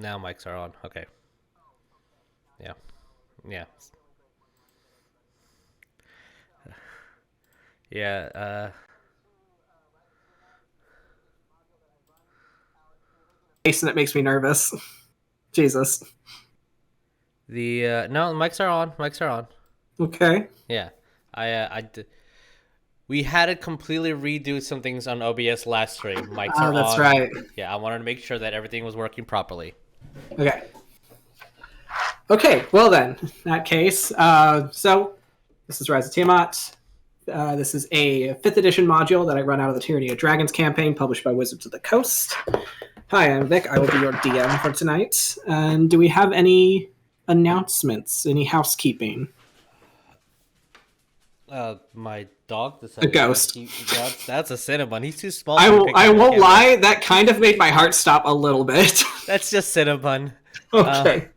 Now mics are on. Okay. Yeah. Yeah. Yeah. Jason, that makes me nervous. Jesus. No, the mics are on. Mics are on. Okay. Yeah. We had to completely redo some things on OBS last stream. Mics are That's on. right. Yeah, I wanted to make sure that everything was working properly. Okay. Okay, well then, in that case, so this is Rise of Tiamat. This is a 5th edition module that I run out of the Tyranny of Dragons campaign, published by Wizards of the Coast. Hi, I'm Vic. I will be your DM for tonight. And do we have any announcements? Any housekeeping? My dog A ghost. That's a Cinnabon. He's too small. I won't lie. That kind of made my heart stop a little bit. That's just Cinnabon. Okay.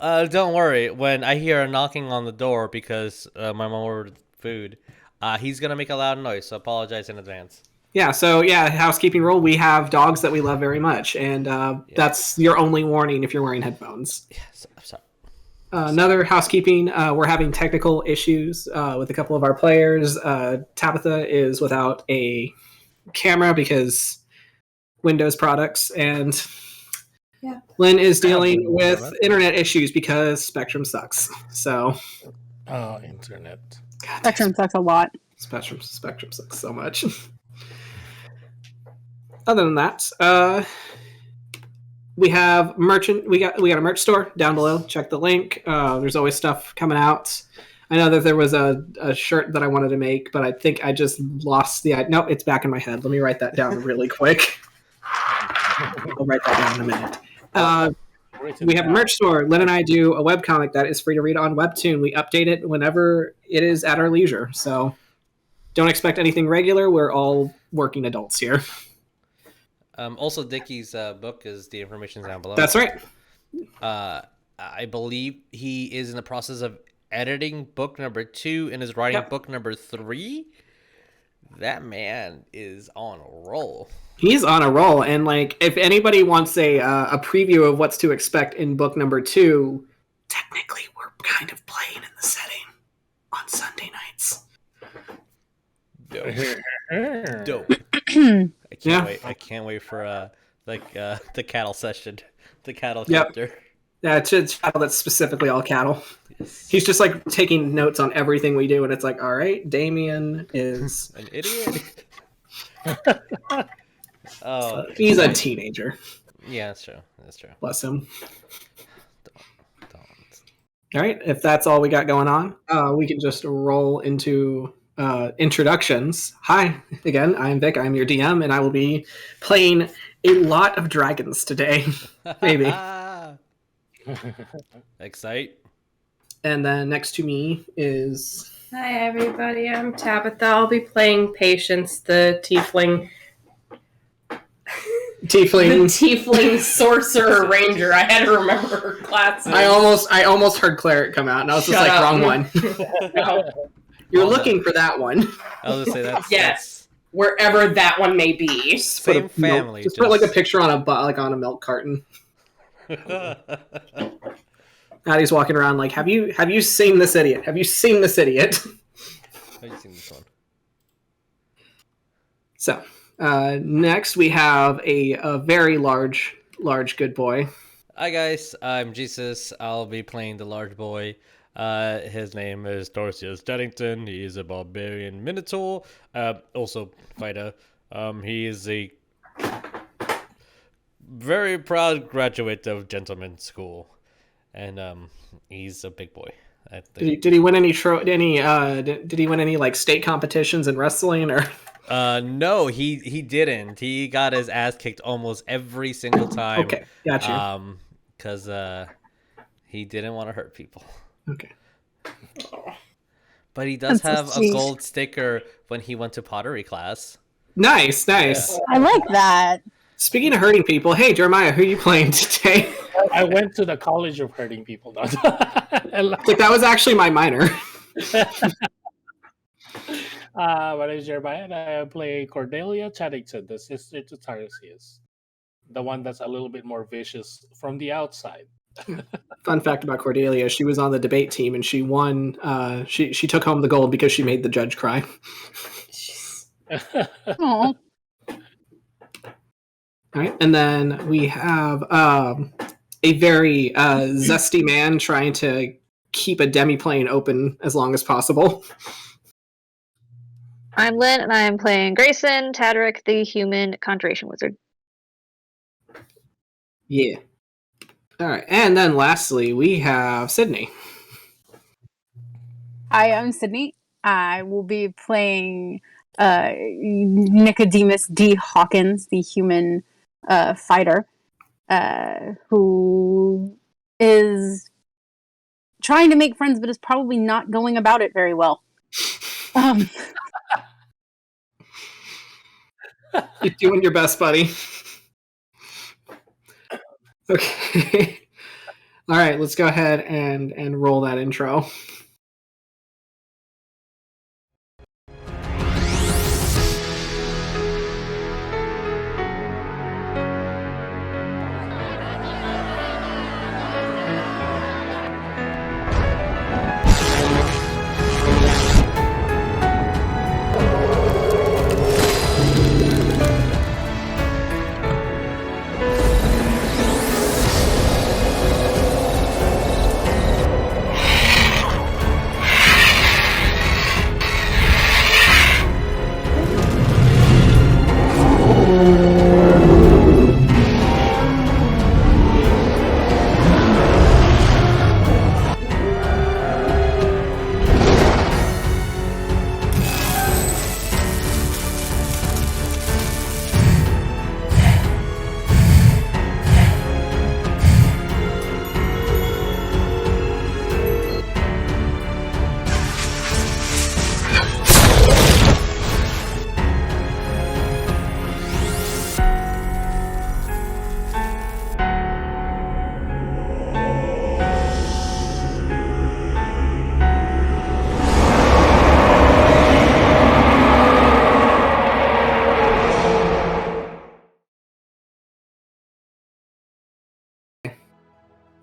Don't worry. When I hear a knocking on the door because my mom ordered food, he's gonna make a loud noise. So apologize in advance. Yeah. So housekeeping rule. We have dogs that we love very much, and that's your only warning if you're wearing headphones. Yes, I'm sorry. Another housekeeping, we're having technical issues with a couple of our players. Tabatha is without a camera because Windows products, and Lynn is dealing with internet issues because Spectrum sucks. So, internet. Spectrum sucks a lot. Spectrum sucks so much. Other than that, we have merchant. We got a merch store down below. Check the link. There's always stuff coming out. I know that there was a shirt that I wanted to make, but I think I just lost the. Nope, it's back in my head. Let me write that down really quick. I'll write that down in a minute. We have a merch store. Lynn and I do a webcomic that is free to read on Webtoon. We update it whenever it is at our leisure. So don't expect anything regular. We're all working adults here. Also, Dickie's book is the information down below. That's right. I believe he is in the process of editing book number 2 and is writing book number 3. That man is on a roll. He's on a roll, and if anybody wants a preview of what's to expect in book number 2, technically we're kind of playing in the setting on Sunday nights. Dope. I can't wait. I can't wait for the cattle session, the cattle chapter. Yeah, it's cattle that's specifically all cattle. Yes. He's just taking notes on everything we do, and it's all right, Damien is an idiot. So he's a teenager. Yeah, that's true. Bless him. Don't. All right, if that's all we got going on, we can just roll into introductions. Hi again, I'm Vic. I'm your DM, and I will be playing a lot of dragons today. Maybe. Excite. And then next to me is... Hi everybody, I'm Tabatha. I'll be playing Patience, the Tiefling. The Tiefling Sorcerer Ranger. I had to remember her classes. I almost heard Cleric come out, and I was just wrong one. No. You're looking for that one. I was gonna say that's yes, wherever that one may be. Same family. Just put a picture on a milk carton. Addie's walking around have you seen this idiot? Have you seen this idiot? Have you seen this one? So next we have a very large good boy. Hi guys, I'm Jesus. I'll be playing the large boy. His name is Tarsius Chadington. He is a barbarian Minotaur, also fighter. He is a very proud graduate of Gentleman's School, and he's a big boy. I think. Did he win any did he win any state competitions in wrestling or? No, he didn't. He got his ass kicked almost every single time. Okay, got you. Because he didn't want to hurt people. Okay. But he does have a gold sticker when he went to pottery class. Nice. Yeah. I like that. Speaking of hurting people, hey Jeremiah, who are you playing today? I went to the College of Hurting People. That was actually my minor. My name is Jeremiah, and I play Cordelia Chadington, the sister to Tarsius, the one that's a little bit more vicious from the outside. Fun fact about Cordelia: she was on the debate team and she won. She took home the gold because she made the judge cry. Oh, All right, and then we have a very zesty man trying to keep a demi-plane open as long as possible. I'm Lynn, and I am playing Greyson, Tataric, the human conjuration wizard. Yeah. All right, and then lastly we have Sydney. hi, I'm Sydney. I will be playing Nicodemus D. Hawkins, the human fighter, who is trying to make friends, but is probably not going about it very well. You're doing your best, buddy. Okay. All right, let's go ahead and roll that intro.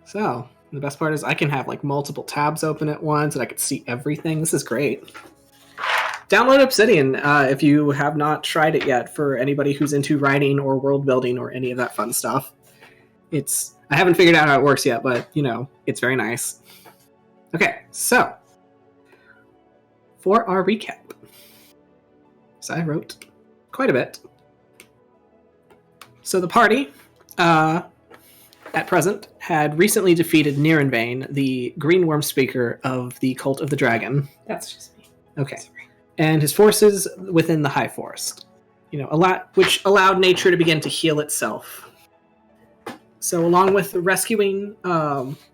So, the best part is I can have like multiple tabs open at once and I can see everything. This is great. Download Obsidian if you have not tried it yet, for anybody who's into writing or world building or any of that fun stuff. I haven't figured out how it works yet, but it's very nice. Okay, so for our recap. So I wrote quite a bit. So the party at present had recently defeated Nirenvain, the green worm speaker of the Cult of the Dragon. That's just me. Okay. And his forces within the High Forest. Which allowed nature to begin to heal itself. So along with rescuing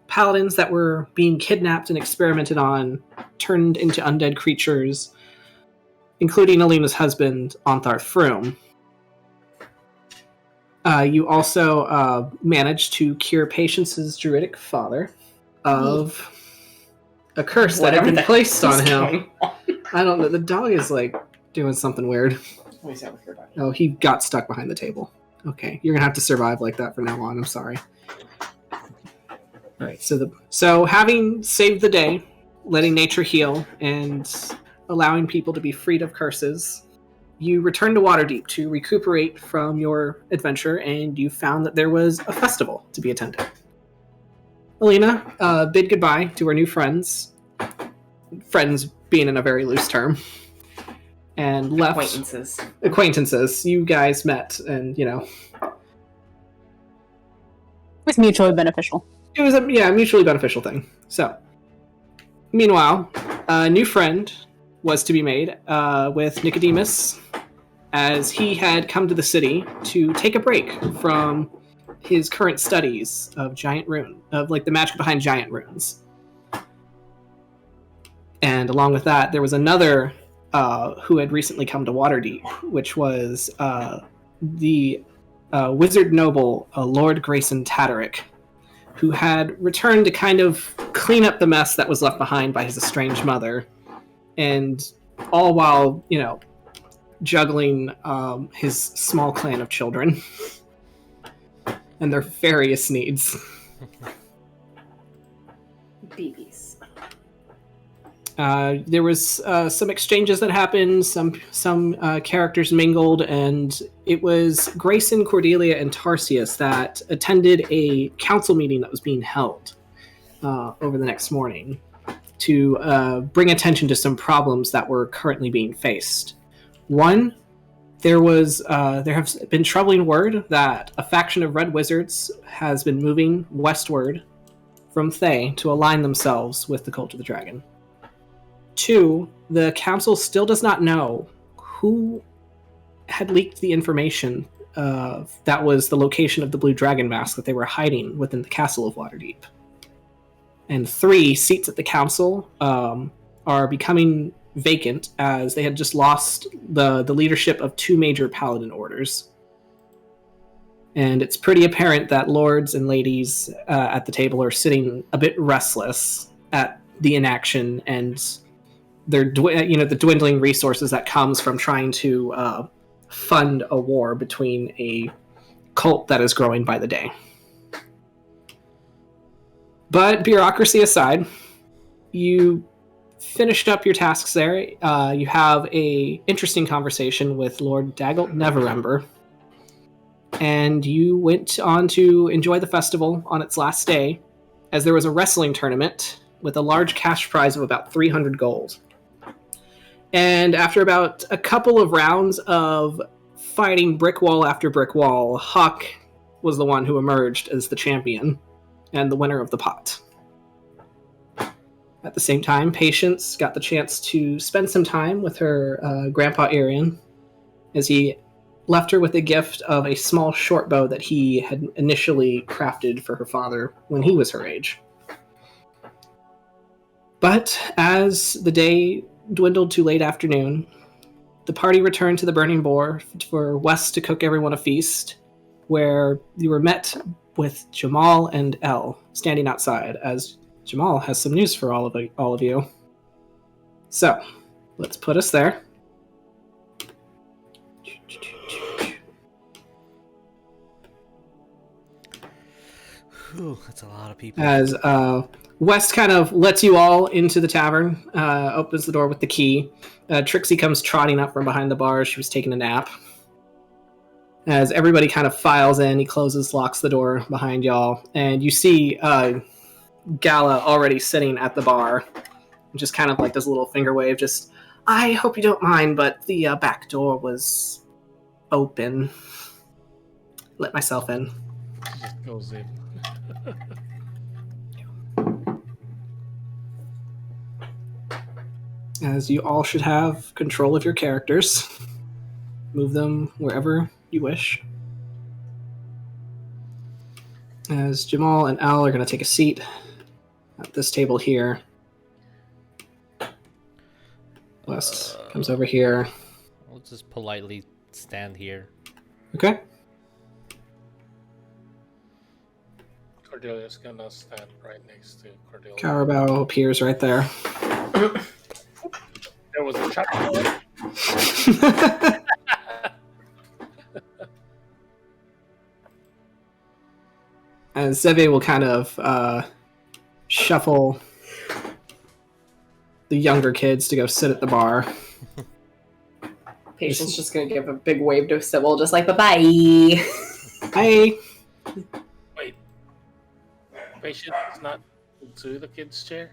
paladins that were being kidnapped and experimented on, turned into undead creatures, including Alina's husband, Ontharth Froome, you also managed to cure Patience's druidic father of a curse that had been placed on him. I don't know. The dog is like doing something weird. Oh, he got stuck behind the table. Okay, you're gonna have to survive like that from now on. I'm sorry. All right. So having saved the day, letting nature heal, and allowing people to be freed of curses, you returned to Waterdeep to recuperate from your adventure, and you found that there was a festival to be attended. Alina bid goodbye to her new friends. Friends being in a very loose term. And left. Acquaintances. You guys met, and, it's mutually beneficial. It was a mutually beneficial thing. So, meanwhile, a new friend was to be made with Nicodemus, as he had come to the city to take a break from his current studies of the magic behind giant runes. And along with that, there was another who had recently come to Waterdeep, which was the wizard noble, Lord Greyson Tataric, who had returned to kind of clean up the mess that was left behind by his estranged mother, and all while, juggling his small clan of children. and their various needs. BBs. There was some exchanges that happened, some characters mingled, and it was Greyson, Cordelia, and Tarsius that attended a council meeting that was being held over the next morning to bring attention to some problems that were currently being faced. One, there have been troubling word that a faction of Red Wizards has been moving westward from Thay to align themselves with the Cult of the Dragon. Two, the council still does not know who had leaked the information that was the location of the Blue Dragon mask that they were hiding within the Castle of Waterdeep. And three, seats at the council are becoming vacant as they had just lost the leadership of two major paladin orders. And it's pretty apparent that lords and ladies at the table are sitting a bit restless at the inaction and the dwindling resources that comes from trying to fund a war between a cult that is growing by the day. But bureaucracy aside, you finished up your tasks there. You have a interesting conversation with Lord Daggelt Neverember, and you went on to enjoy the festival on its last day, as there was a wrestling tournament with a large cash prize of about 300 gold. And after about a couple of rounds of fighting brick wall after brick wall, Hawk was the one who emerged as the champion and the winner of the pot. At the same time, Patience got the chance to spend some time with her grandpa Arian, as he left her with a gift of a small short bow that he had initially crafted for her father when he was her age. But as the day dwindled to late afternoon, the party returned to the Burning Boar for Wes to cook everyone a feast, where you were met with Jamal and Elle standing outside, as Jamal has some news for all of you. So, let's put us there. Whew, that's a lot of people. As Wes kind of lets you all into the tavern, opens the door with the key. Trixie comes trotting up from behind the bar. She was taking a nap. As everybody kind of files in, he closes, locks the door behind y'all, and you see Gala already sitting at the bar, just kind of like does a little finger wave, just, I hope you don't mind, but the back door was open. Let myself in. Just goes in. As you all should have control of your characters. Move them wherever you wish. As Jamal and Al are going to take a seat at this table here. West comes over here. I'll just politely stand here. Okay. Cordelia's gonna stand right next to Cordelia. Carabao appears right there. There was a chuckle. As Zeve will kind of shuffle the younger kids to go sit at the bar. Patient's just gonna give a big wave to Sybil, just like, bye-bye. Hi. Wait. Patient is not to the kid's chair?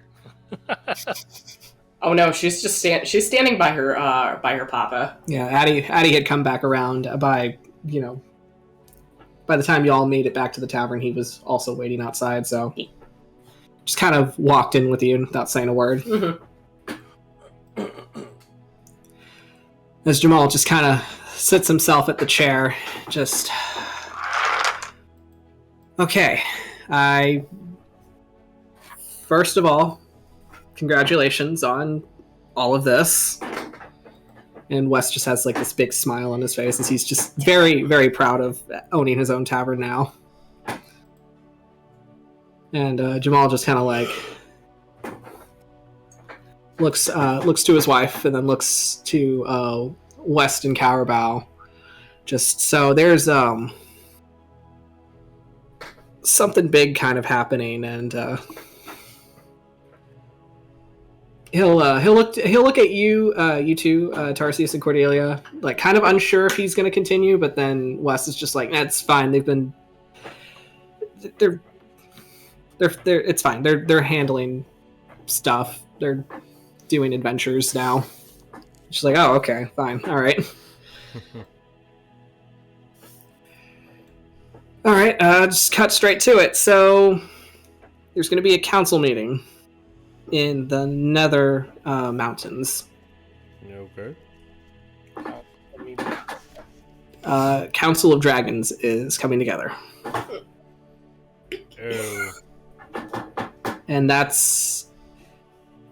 Oh no, she's just she's standing by her papa. Yeah, Addie had come back around by the time y'all made it back to the tavern, he was also waiting outside, so just kind of walked in with you without saying a word. Mm-hmm. As Jamal just kind of sits himself at the chair, just... Okay, First of all, congratulations on all of this. And Wes just has like this big smile on his face as he's just very, very proud of owning his own tavern now. And Jamal just kind of like looks to his wife and then looks to West and Carabao. Just so there's something big kind of happening, and he'll look at you two, Tarsius and Cordelia, like kind of unsure if he's going to continue, but then Wes is just like, "That's fine. They're it's fine. They're handling stuff. They're doing adventures now." She's like, "Oh, okay, fine, all right." All right, just cut straight to it. So there's going to be a council meeting in the Nether Mountains. Okay. Council of Dragons is coming together. Oh. And that's...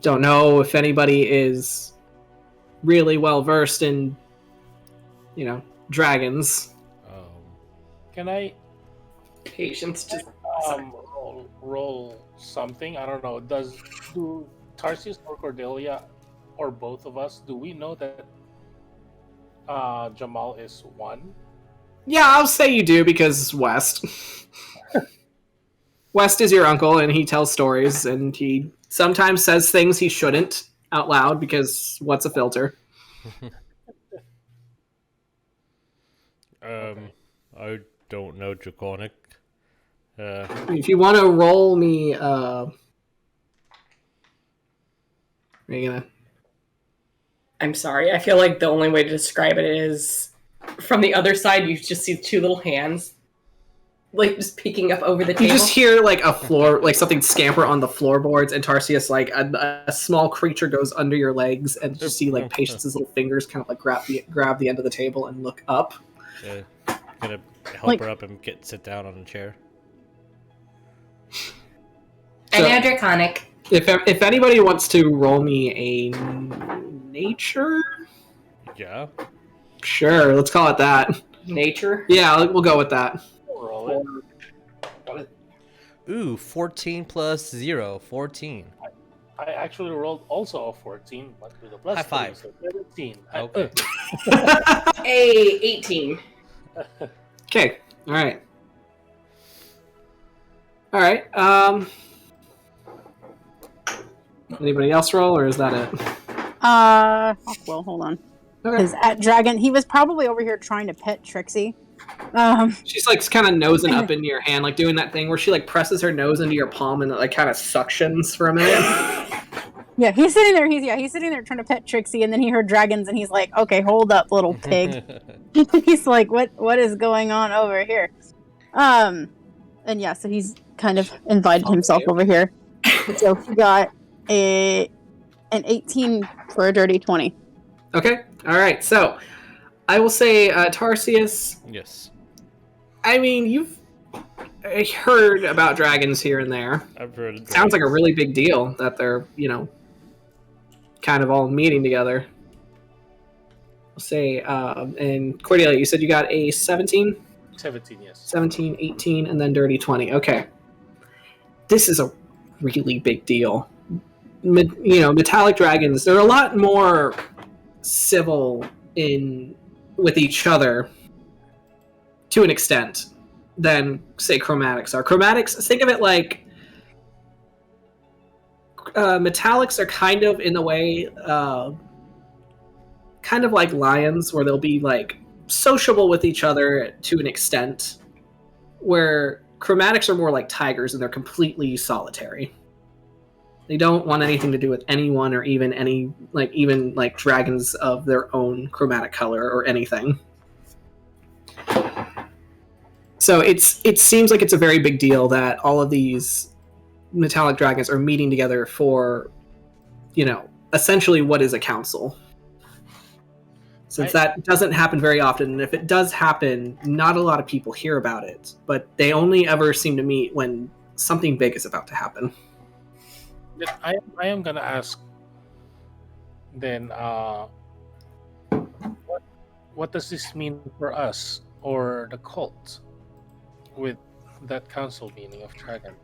Don't know if anybody is really well versed in, dragons. Can I Patience just. roll something? I don't know. Do Tarsius or Cordelia or both of us, do we know that Jamal is one? Yeah, I'll say you do because West. West is your uncle, and he tells stories, and he sometimes says things he shouldn't out loud because what's a filter? I don't know Draconic. If you want to roll me, are you gonna? I'm sorry. I feel like the only way to describe it is from the other side. You just see two little hands, like just peeking up over the You table. just hear like a floor, like something scamper on the floorboards, and Tarsius, like a small creature goes under your legs, and you see like Patience's little fingers kind of like grab the end of the table and look up. Gonna help Like- her up and sit down on a chair. I know Draconic. If anybody wants to roll me a nature, Yeah. sure, let's call it that. Nature. Yeah, we'll go with that. Roll it. Ooh, 14 plus 0. 14. I actually rolled also a 14, but with a plus High five. 3, so 17. Okay. A 18. Okay, all right. Anybody else roll, or is that it? Well, hold on. Okay. Because at Dragon, he was probably over here trying to pet Trixie. She's like kind of nosing up into your hand, like doing that thing where she like presses her nose into your palm and it like kind of suctions for a minute. Yeah, he's sitting there. He's sitting there trying to pet Trixie, and then he heard dragons, and he's like, "Okay, hold up, little pig." He's like, "What is going on over here?" And yeah, so he's kind of invited himself over here. So he got an 18 for a dirty 20. Okay, all right. So I will say, Tarsius. Yes. I mean, you've heard about dragons here and there. I've heard. Sounds like a really big deal that they're, kind of all meeting together. I'll say, and Cordelia, you said you got a 17? 17, yes. 17, 18, and then dirty 20. Okay. This is a really big deal. Metallic dragons, they're a lot more civil with each other to an extent than, say, chromatics are. Chromatics, think of it like metallics are kind of in the way, kind of like lions, where they'll be like sociable with each other to an extent, where chromatics are more like tigers and they're completely solitary. They don't want anything to do with anyone, or even even dragons of their own chromatic color or anything. So it seems like it's a very big deal that all of these metallic dragons are meeting together for, essentially what is a council. Since that doesn't happen very often, and if it does happen, not a lot of people hear about it, but they only ever seem to meet when something big is about to happen. I am gonna ask then, what does this mean for us or the cult with that council meeting of dragons?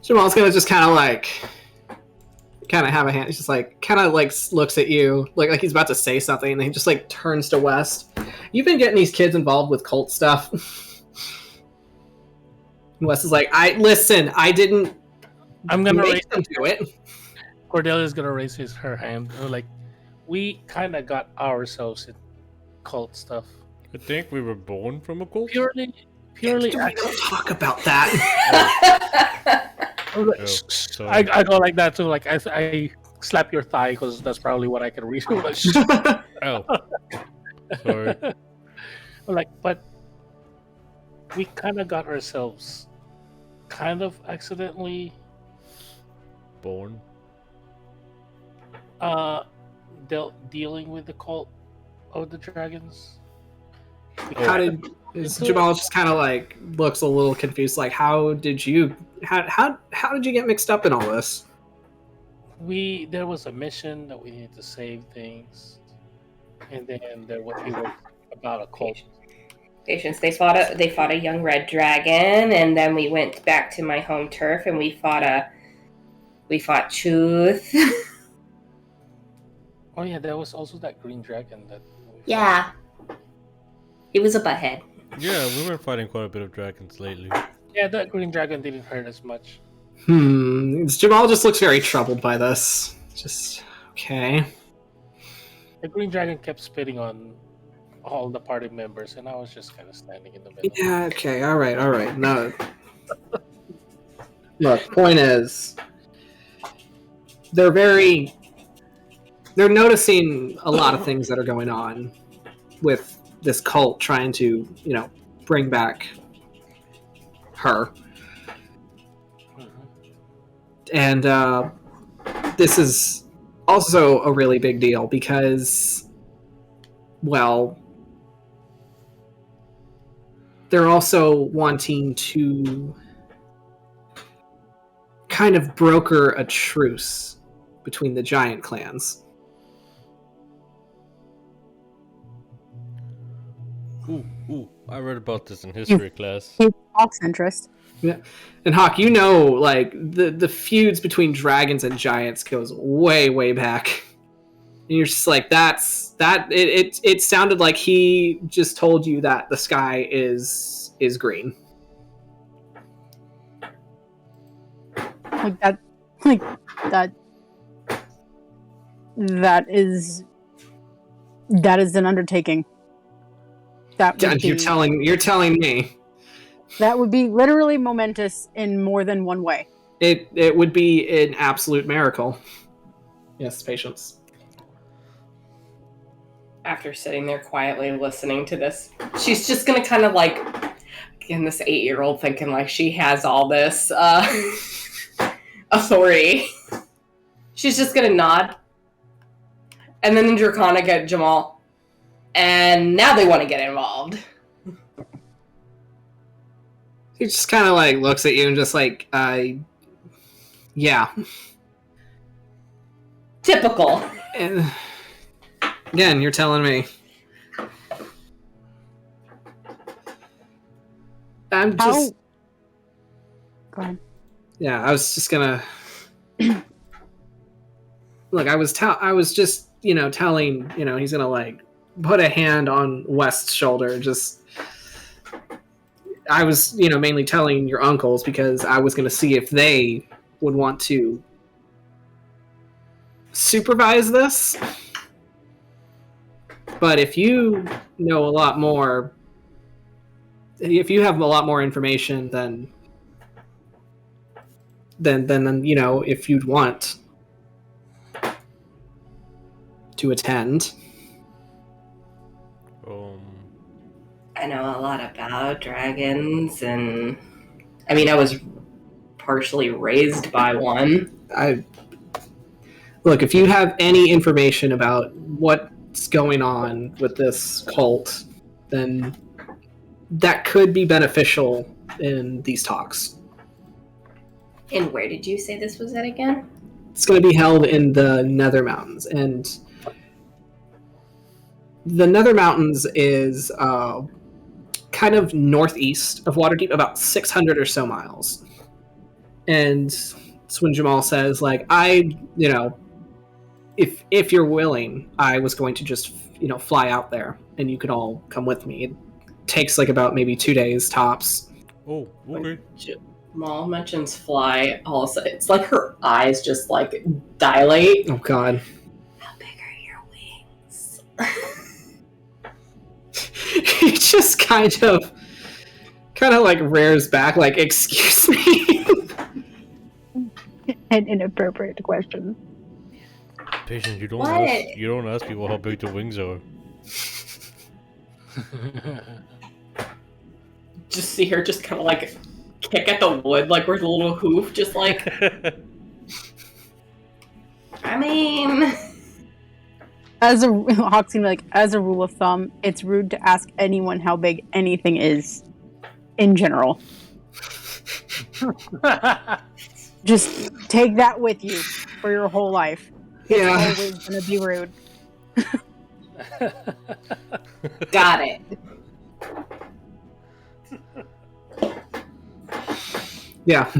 Jamal's gonna just kind of have a hand. He's just looks at you like he's about to say something, and then he just turns to West. You've been getting these kids involved with cult stuff. Wes is like, I didn't I'm gonna raise. make them do it. Cordelia's gonna raise her hand. We're like, we kind of got ourselves in cult stuff. I think we were born from a cult. Purely. We don't talk about that. Oh, sorry. I go like that too. Like I slap your thigh because that's probably what I can read. Oh, sorry. Like, but we kind of got ourselves kind of accidentally Born. dealing with the cult of the dragons. How did Jamal just kind of like looks a little confused? Like, how did you get mixed up in all this? There was a mission that we needed to save things, and then we were about a cult. Patience. They fought a young red dragon, and then we went back to my home turf, and we fought Truth. Oh yeah, there was also that green dragon that. Yeah, he was a butthead. Yeah, we were fighting quite a bit of dragons lately. Yeah, that green dragon didn't hurt as much. Jamal just looks very troubled by this. Just okay. The green dragon kept spitting on all the party members, and I was just kind of standing in the middle. Yeah. Okay. All right. No. Look. Point is, they're noticing a lot of things that are going on with this cult trying to, bring back her. And this is also a really big deal because, well, they're also wanting to kind of broker a truce between the giant clans. Ooh, I read about this in history class. Hawk's interest. Yeah. And Hawk, like the feuds between dragons and giants goes way, way back. And you're just like, it sounded like he just told you that the sky is green. That is an undertaking. You're telling me. That would be literally momentous in more than one way. It would be an absolute miracle. Yes, patience. After sitting there quietly listening to this, she's just gonna kind of like, again, this 8-year-old thinking like she has all this authority. She's just gonna nod. And then the Draconic at Jamal. And now they want to get involved. He just kind of like looks at you and just like, yeah. Typical. And again, you're telling me. I'm just. Go ahead. Yeah, I was just gonna. Look, I was just, telling, he's gonna like put a hand on West's shoulder. Just, I was, mainly telling your uncles because I was gonna see if they would want to supervise this. But if you know a lot more, if you have a lot more information, then if you'd want to attend. I know a lot about dragons, and I mean, I was partially raised by one. Look, if you have any information about what's going on with this cult, then that could be beneficial in these talks. And where did you say this was at again? It's going to be held in the Nether Mountains, and the Nether Mountains is kind of northeast of Waterdeep, about 600 or so miles. And it's when Jamal says, like, if you're willing, I was going to just, fly out there, and you could all come with me. It takes, like, about maybe 2 days tops. Oh, okay. Jamal mentions fly. Also, it's like her eyes just like dilate. Oh God. How big are your wings? He just kind of like rears back, like, excuse me. An inappropriate question. Patient, you don't What? ask people how big the wings are. Just see her just kind of like kick at the wood, like with a little hoof, just like. I mean, Hawk's gonna be like, as a rule of thumb, it's rude to ask anyone how big anything is, in general. Just take that with you for your whole life. It's Yeah. always gonna be rude. got it. Yeah.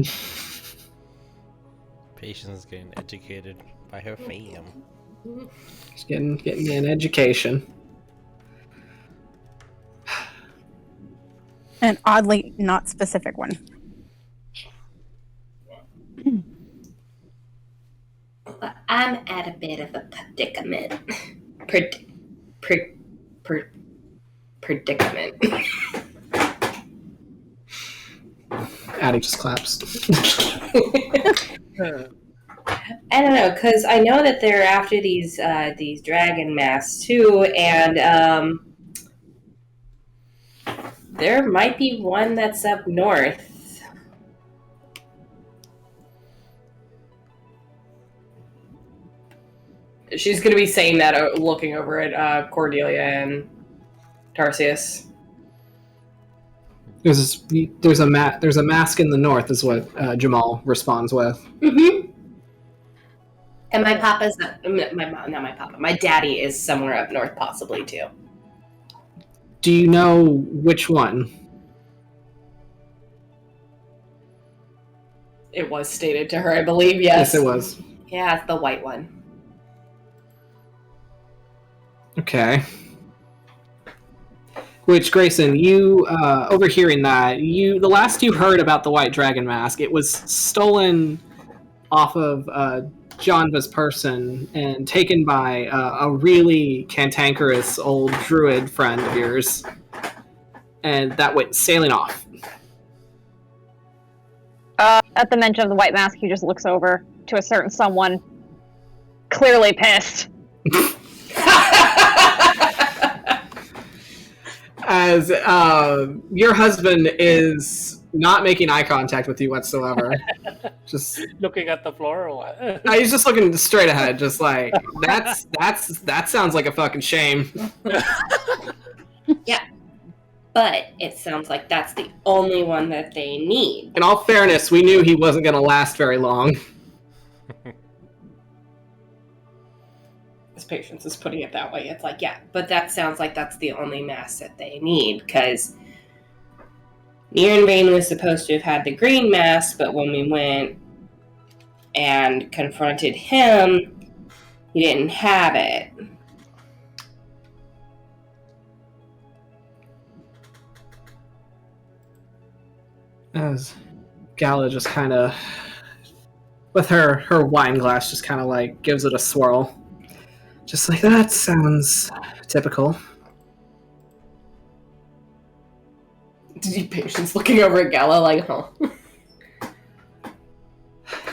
Patient's getting educated by her fam. Just getting an education. An oddly not specific one. I'm at a bit of a predicament. Predicament. Addie just claps. I don't know, because I know that they're after these dragon masks too, and there might be one that's up north. She's going to be saying that, looking over at Cordelia and Tarsius. There's a mask in the north, is what Jamal responds with. Mm-hmm. And my papa's my daddy is somewhere up north, possibly too. Do you know which one? It was stated to her, I believe. Yes, Yes, it was. Yeah, it's the white one. Okay. Which, Greyson, you, overhearing that, the last you heard about the White Dragon Mask, it was stolen off of Janva's person and taken by a really cantankerous old druid friend of yours. And that went sailing off. At the mention of the white mask, he just looks over to a certain someone, clearly pissed. As your husband is not making eye contact with you whatsoever. Just Looking at the floor or what? he's just looking straight ahead, just like that sounds like a fucking shame. Yeah. But it sounds like that's the only one that they need. In all fairness, we knew he wasn't going to last very long. As Patience is putting it that way, it's like, yeah, but that sounds like that's the only mask that they need, because Nierenbane was supposed to have had the green mask, but when we went and confronted him, he didn't have it. As Gala just kind of, with her wine glass, just kind of like gives it a swirl. Just like, that sounds typical. Patience looking over at Gala like, huh?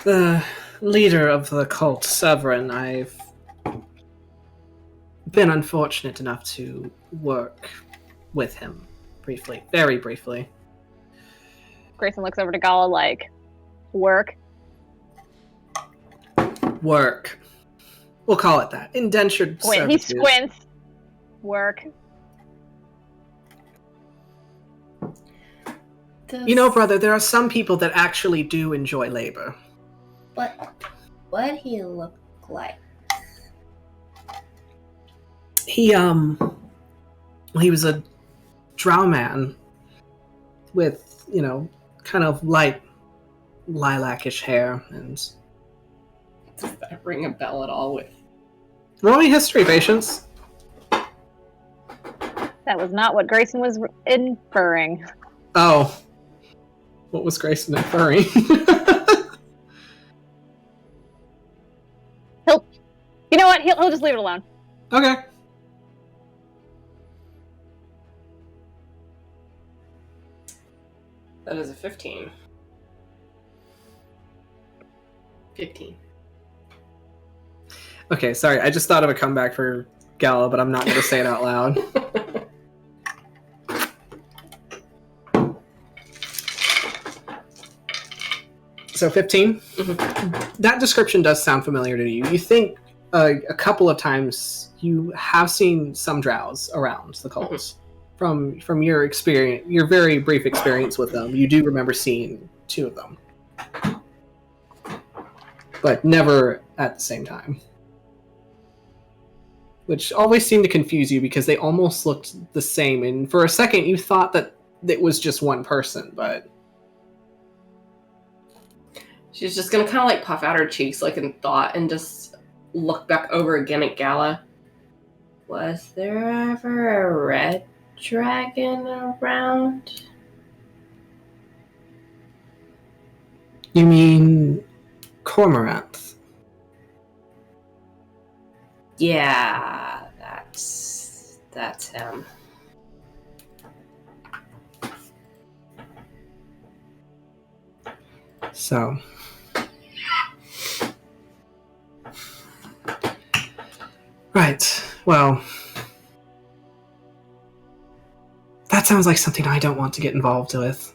The leader of the cult, Severin, I've been unfortunate enough to work with him briefly, very briefly. Greyson looks over to Gala like, work. Work. We'll call it that. Indentured Squint. He servitude. squints. Work. You know, brother, there are some people that actually do enjoy labor. What he look like? He was a drow man with, kind of light lilac-ish hair, and Does that ring a bell at all with? roll me history, Patience. That was not what Greyson was inferring. Oh. What was Greyson inferring? You know what? He'll just leave it alone. Okay. That is a 15. 15. Okay, sorry. I just thought of a comeback for Gala, but I'm not going to say it out loud. So 15? Mm-hmm. That description does sound familiar to you. You think a couple of times you have seen some drows around the cults. From your experience, your very brief experience with them, you do remember seeing 2 of them. But never at the same time. Which always seemed to confuse you because they almost looked the same, and for a second you thought that it was just one person, but... She's just gonna kind of like puff out her cheeks like in thought and just look back over again at Gala. Was there ever a red dragon around? You mean Cormorant? Yeah, that's him. So... Right, well... That sounds like something I don't want to get involved with.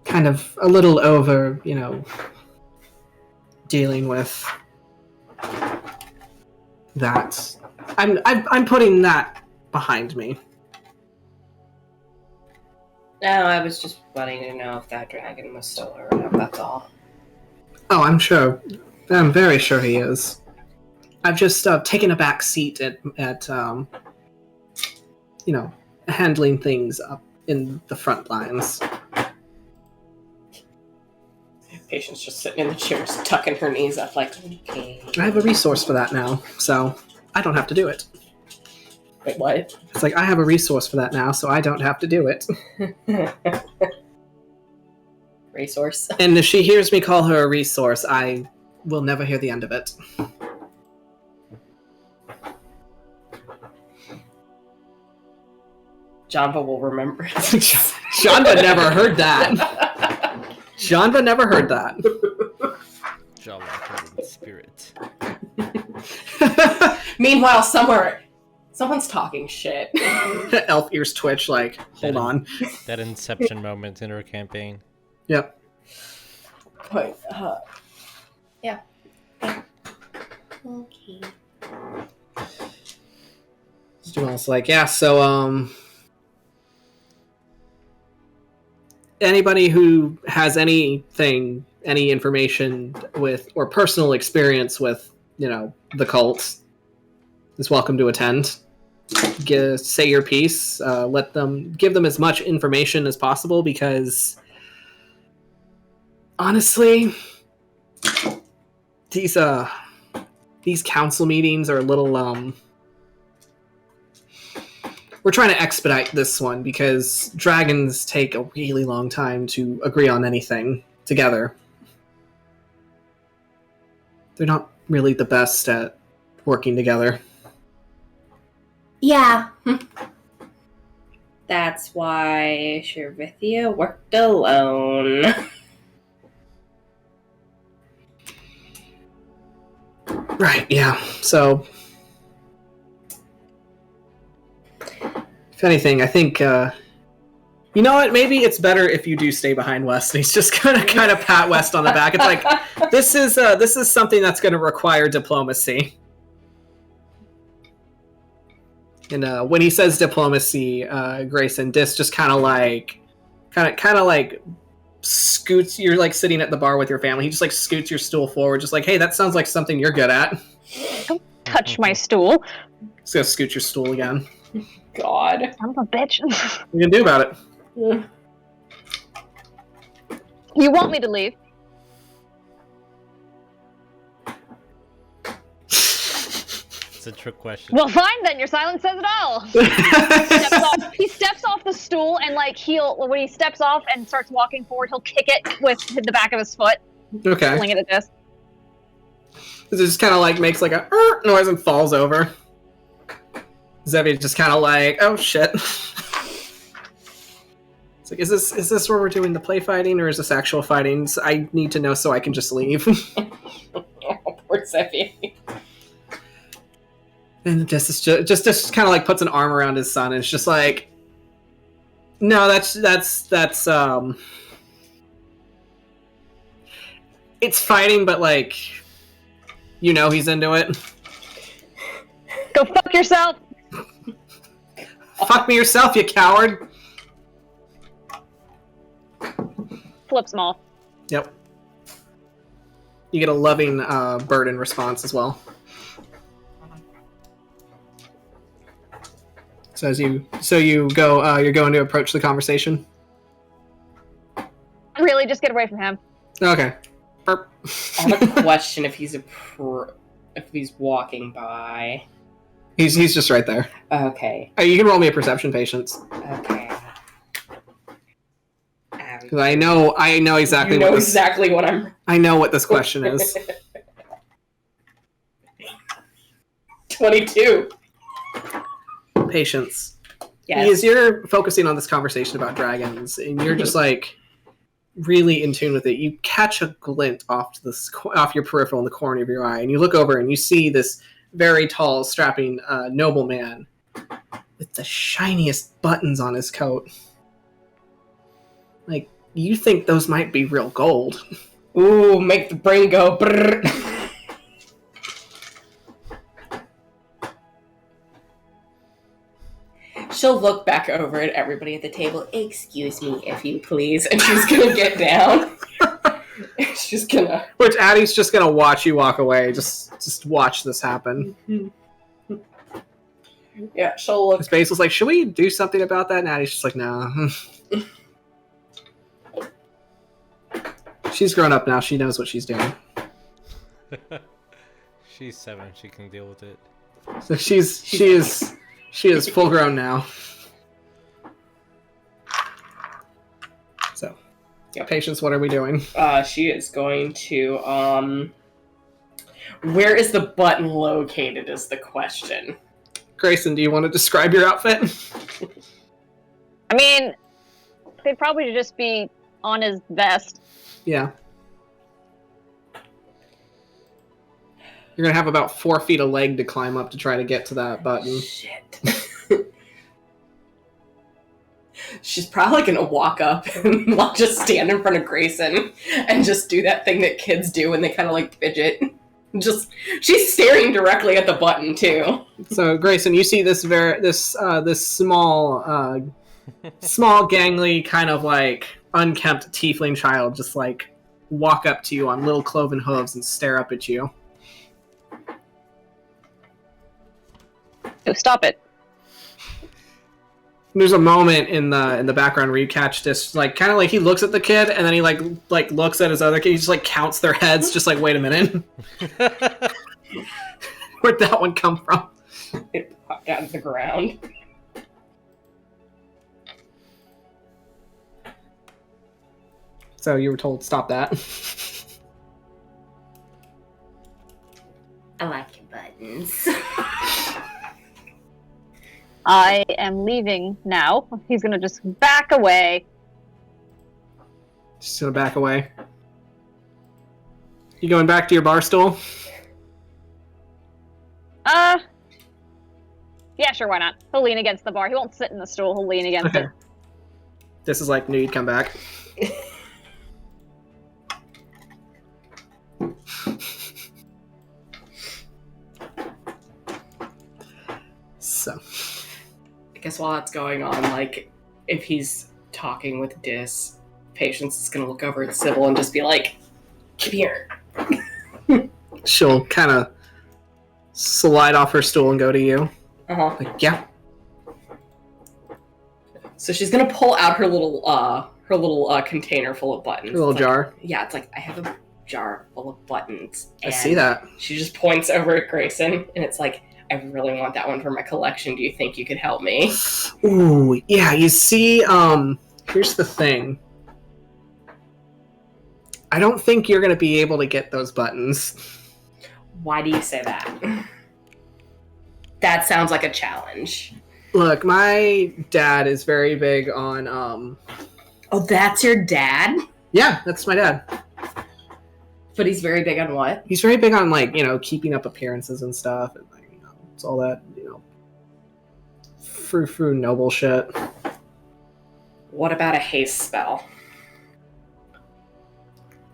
Kind of a little over, dealing with that. I'm putting that behind me. No, I was just wanting to know if that dragon was still around, that's all. Oh, I'm sure. I'm very sure he is. I've just taken a back seat at handling things up in the front lines. Patient's just sitting in the chair, just tucking her knees up like, okay. I have a resource for that now, so I don't have to do it. Wait, what? It's like, I have a resource for that now, so I don't have to do it. Resource. And if she hears me call her a resource, I will never hear the end of it. Janva will remember. Janva never heard that. Janva never heard that. Java heard in spirit. Meanwhile, someone's talking shit. Elf ears twitch, like, hold on. That inception moment in her campaign. Yep. But, yeah. Okay. Jamal's like, yeah, so, anybody who has any information with, or personal experience with, the cult is welcome to attend. Say your piece. Give them as much information as possible, because honestly, these council meetings are a little, we're trying to expedite this one because dragons take a really long time to agree on anything together. They're not really the best at working together. Yeah. That's why Shervithia worked alone. Right, yeah. So, if anything, I think, you know what? Maybe it's better if you do stay behind West. And he's just gonna kind of pat West on the back. It's like, this is something that's going to require diplomacy. And when he says diplomacy, Greyson, Dis just kind of like scoots. You're like sitting at the bar with your family. He just like scoots your stool forward, just like, hey, that sounds like something you're good at. Don't touch my stool. Just gonna scoot your stool again. God. Son of a bitch. What you gonna do about it? You want me to leave? It's a trick question. Well, fine then. Your silence says it all. He steps off the stool and when he steps off and starts walking forward, he'll kick it with the back of his foot. Okay. Fling it at this. It just kind of like makes like a noise and falls over. Zevi just kind of like, oh shit. It's like, is this where we're doing the play fighting or is this actual fighting? So I need to know so I can just leave. Oh, poor Zevi. And just kind of like puts an arm around his son and it's just like, no, that's it's fighting, but like, he's into it. Go fuck yourself. Fuck me yourself, you coward. Flip small. Yep. You get a loving bird in response as well. So you go, you're going to approach the conversation. Really, just get away from him. Okay. Burp. I have a question if he's walking by. He's just right there. Okay. You can roll me a perception, patience. Okay. Because I know exactly. Exactly what I'm. I know what this question is. 22. Patience. Yes. Because you're focusing on this conversation about dragons, and you're just like really in tune with it. You catch a glint off your peripheral in the corner of your eye, and you look over and you see this very tall, strapping nobleman with the shiniest buttons on his coat. Like, you think those might be real gold. Ooh, make the brain go brrr. She'll look back over at everybody at the table. Excuse me, if you please. And she's gonna get down. She's gonna... Which Addie's just gonna watch you walk away. Just watch this happen. Yeah, she'll look... Basil's like, should we do something about that? And Addie's just like, no. She's grown up now. She knows what she's doing. She's 7. She can deal with it. So she is full grown now. So, Yep. Patience, what are we doing? She is going to, where is the button located is the question. Greyson, do you want to describe your outfit? I mean, they'd probably just be on his vest. Yeah. You're gonna have about 4 feet of leg to climb up to try to get to that button. Shit. She's probably gonna walk up and just stand in front of Greyson and just do that thing that kids do when they kind of like fidget. She's staring directly at the button too. So Greyson, you see this small, gangly, kind of like unkempt tiefling child just like walk up to you on little cloven hooves and stare up at you. Oh, stop it. There's a moment in the background where you catch this, like, kind of like he looks at the kid and then he like looks at his other kid. He just like counts their heads, just like, wait a minute, where'd that one come from? It popped out of the ground. So you were told stop that. I like your buttons. I am leaving now. He's gonna just back away. Just gonna back away. You going back to your bar stool? Yeah, sure, why not? He'll lean against the bar. He won't sit in the stool, he'll lean against it. This is like, knew you'd come back. So, I guess while that's going on, like, if he's talking with Dis, Patience is gonna look over at Sybil and just be like, "Come here." she'll kind of slide off her stool and go to you. Uh-huh. Like, yeah. So she's gonna pull out her little container full of buttons. Her little It's like- jar. Yeah, it's like, I have a jar full of buttons. I see that. She just points over at Greyson, and it's like, I really want that one for my collection. Do you think you could help me? Ooh, yeah, you see, here's the thing. I don't think you're going to be able to get those buttons. Why do you say that? That sounds like a challenge. Look, my dad is very big on, Oh, that's your dad? Yeah, that's my dad. But he's very big on what? He's very big on, like, keeping up appearances and stuff, and, like, it's all that, frou-frou noble shit. What about a haste spell?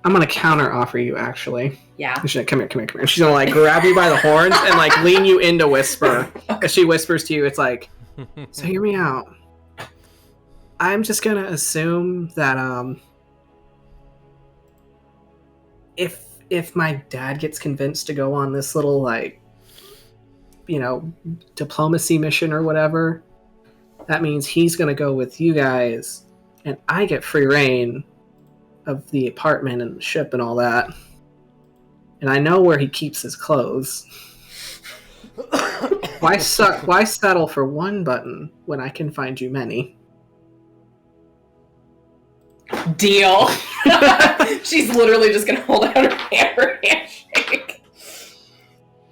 I'm gonna counter offer you, actually. Yeah. She's like, come here. She's gonna, like, grab you by the horns and, like, lean you into whisper. As she whispers to you, it's like, so hear me out. I'm just gonna assume that, if my dad gets convinced to go on this little, like, diplomacy mission or whatever, that means he's gonna go with you guys, and I get free reign of the apartment and the ship and all that. And I know where he keeps his clothes. Why settle for one button when I can find you many? Deal. She's literally just gonna hold out her hand for a handshake.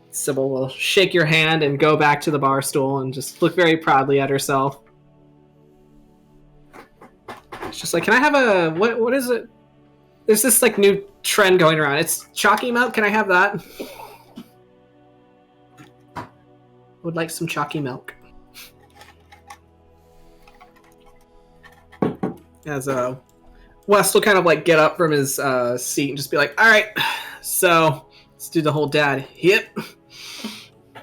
Sybil will shake your hand and go back to the bar stool and just look very proudly at herself. It's just like, can I have a... What is it? There's this, like, new trend going around. It's chalky milk. Can I have that? Would like some chalky milk. As West will kind of, like, get up from his seat and just be like, all right, so let's do the whole dad hip.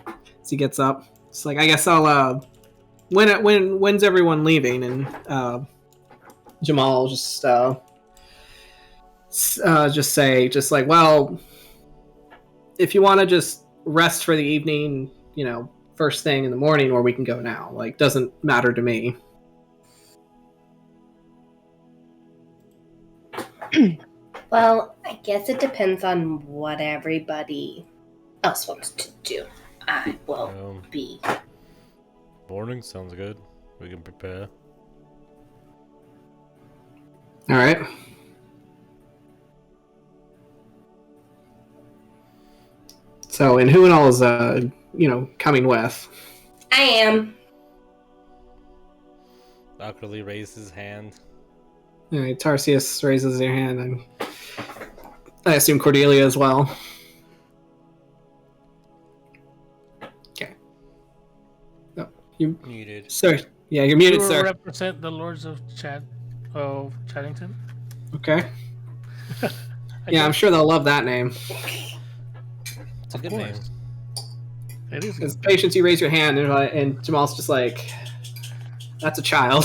As he gets up, it's like, I guess I'll when's everyone leaving? And Jamal just say, like, well, if you want to just rest for the evening, first thing in the morning, or we can go now. Like, doesn't matter to me. Well, I guess it depends on what everybody else wants to do. I will be. Morning sounds good. We can prepare. All right. So, and who and all is, coming with? I am. Awkwardly raised his hand. All right, Tarsius raises their hand, and I assume Cordelia as well. Okay. No, you Muted. sir. Yeah, you're muted, You sir. represent the Lords of Chadington. Okay. Yeah, I'm sure they'll love that name. It's a good name. It is. As patience, you raise your hand, and Jamal's just like, "That's a child."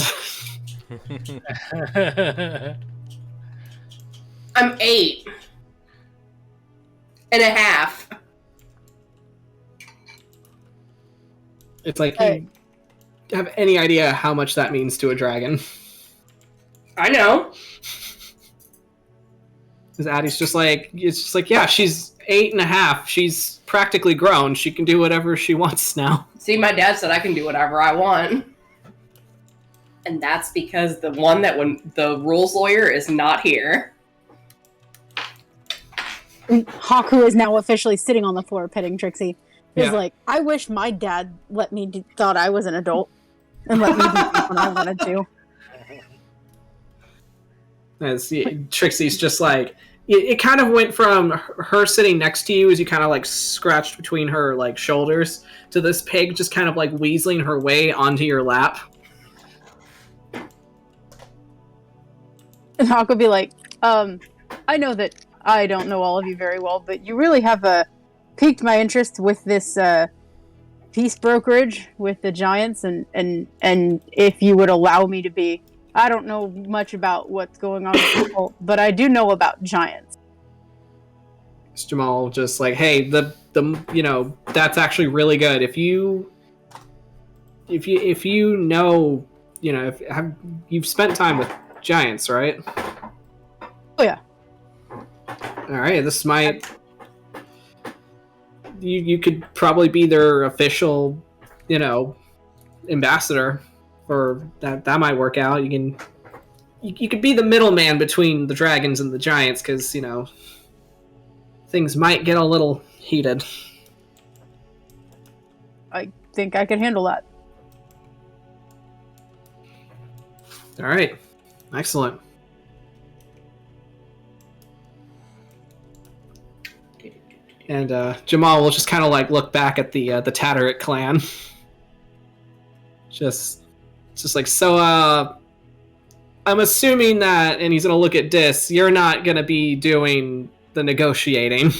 I'm 8.5. It's like, you have any idea how much that means to a dragon? I know. Because Addie's just like, yeah, she's 8.5. She's practically grown. She can do whatever she wants now. See, my dad said I can do whatever I want. And that's because the rules lawyer is not here. Haku is now officially sitting on the floor petting Trixie. He's Yeah. like, I wish my dad thought I was an adult and let me do what I want to do. As Trixie's just like, it kind of went from her sitting next to you as you kind of like scratched between her like shoulders to this pig just kind of like weaseling her way onto your lap. And Hawk would be like, I know that I don't know all of you very well, but you really have piqued my interest with this peace brokerage with the giants, and if you would allow me to be, I don't know much about what's going on with people, but I do know about giants. It's Jamal just like, hey, the that's actually really good. If you know, you've spent time with giants, right? Oh yeah. All right, this might you could probably be their official, ambassador. Or that might work out. You could be the middleman between the dragons and the giants, because things might get a little heated. I think I can handle that. All right, excellent. And Jamal will just kind of like look back at the Tataric clan. Just like, so I'm assuming that, and he's gonna look at Dis, you're not gonna be doing the negotiating.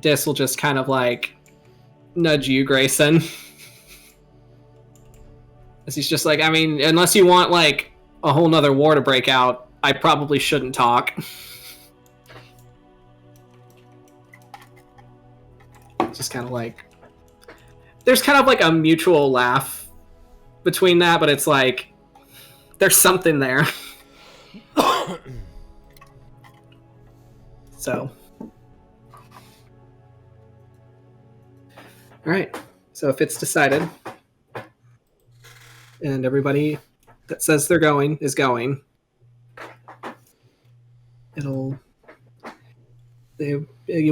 Dis will just kind of like nudge you, Greyson. As he's just like, I mean, unless you want like a whole nother war to break out, I probably shouldn't talk. Just kind of like, there's kind of like a mutual laugh between that, but it's like there's something there. So, all right. So if it's decided, and everybody that says they're going is going, you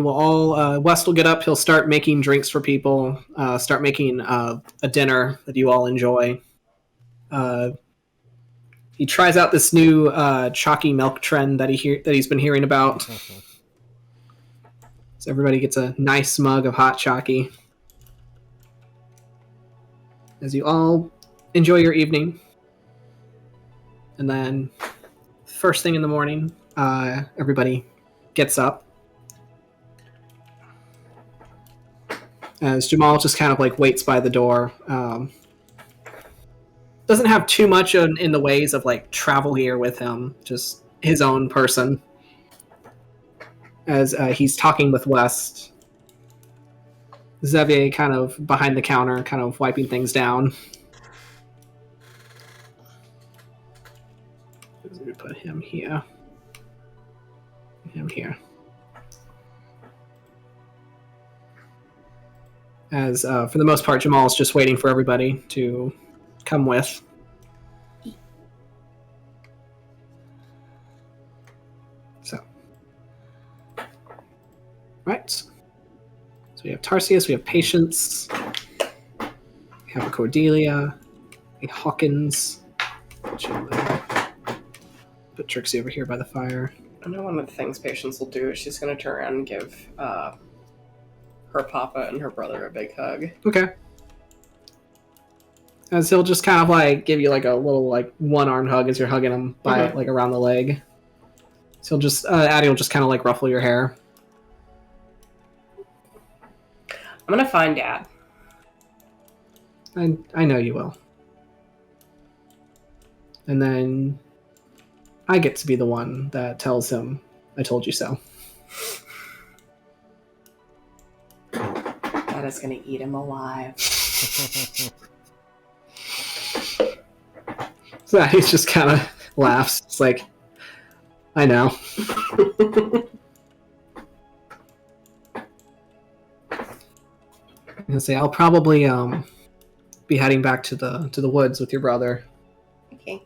will all, West will get up, he'll start making drinks for people, start making a dinner that you all enjoy. He tries out this new chalky milk trend that he's been hearing about. So everybody gets a nice mug of hot chalky. As you all enjoy your evening. And then first thing in the morning, everybody gets up. As Jamal just kind of like waits by the door. Doesn't have too much in the ways of like travel gear with him, just his own person. As he's talking with West. Xavier kind of behind the counter, kind of wiping things down. Let me put him here. Him here. As for the most part, Jamal's just waiting for everybody to come with. So, right. So we have Tarsius, we have Patience, we have a Cordelia, a Hawkins. Put Trixie over here by the fire. I know one of the things Patience will do is she's going to turn around and give her papa and her brother a big hug. Okay. As he'll just kind of like give you like a little like one-armed hug as you're hugging him by like around the leg. So he'll just Addie will just kind of like ruffle your hair. I'm gonna find Dad. I know you will. And then I get to be the one that tells him I told you so. Dad is gonna eat him alive. So he just kind of laughs. It's like, I know. And say, I'll probably be heading back to the woods with your brother. Okay.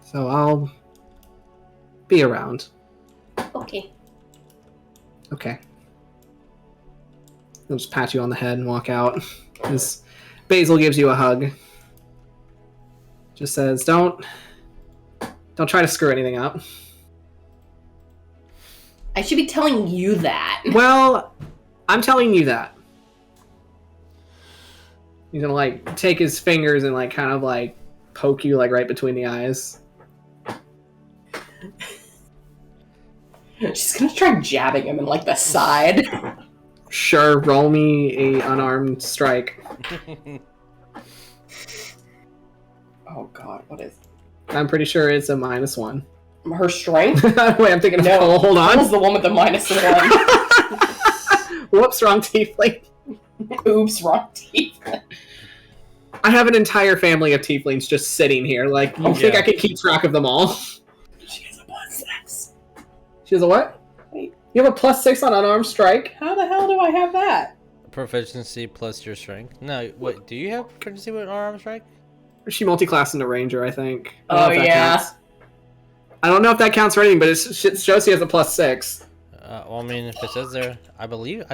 So I'll be around. Okay. Okay. He'll just pat you on the head and walk out. As Basil gives you a hug. Just says, don't try to screw anything up. I should be telling you that. Well, I'm telling you that. He's gonna like take his fingers and like kind of like poke you like right between the eyes. She's gonna try jabbing him in like the side. Sure, roll me a unarmed strike. Oh god, what is... I'm pretty sure it's a -1. Her strength? Wait, I'm thinking of... No, hold on. That was the one with the -1. Whoops, wrong tiefling. Oops, wrong tiefling. I have an entire family of tieflings just sitting here. Like, you think I can keep track of them all? She has a She has a what? You have a +6 on unarmed strike. How the hell do I have that? Proficiency plus your strength. No, wait. Do you have proficiency with unarmed strike? She multi-classed into ranger, I think. Oh, yeah. I don't know if that counts for anything, but it shows she has a +6. Well, I mean, if it says there, I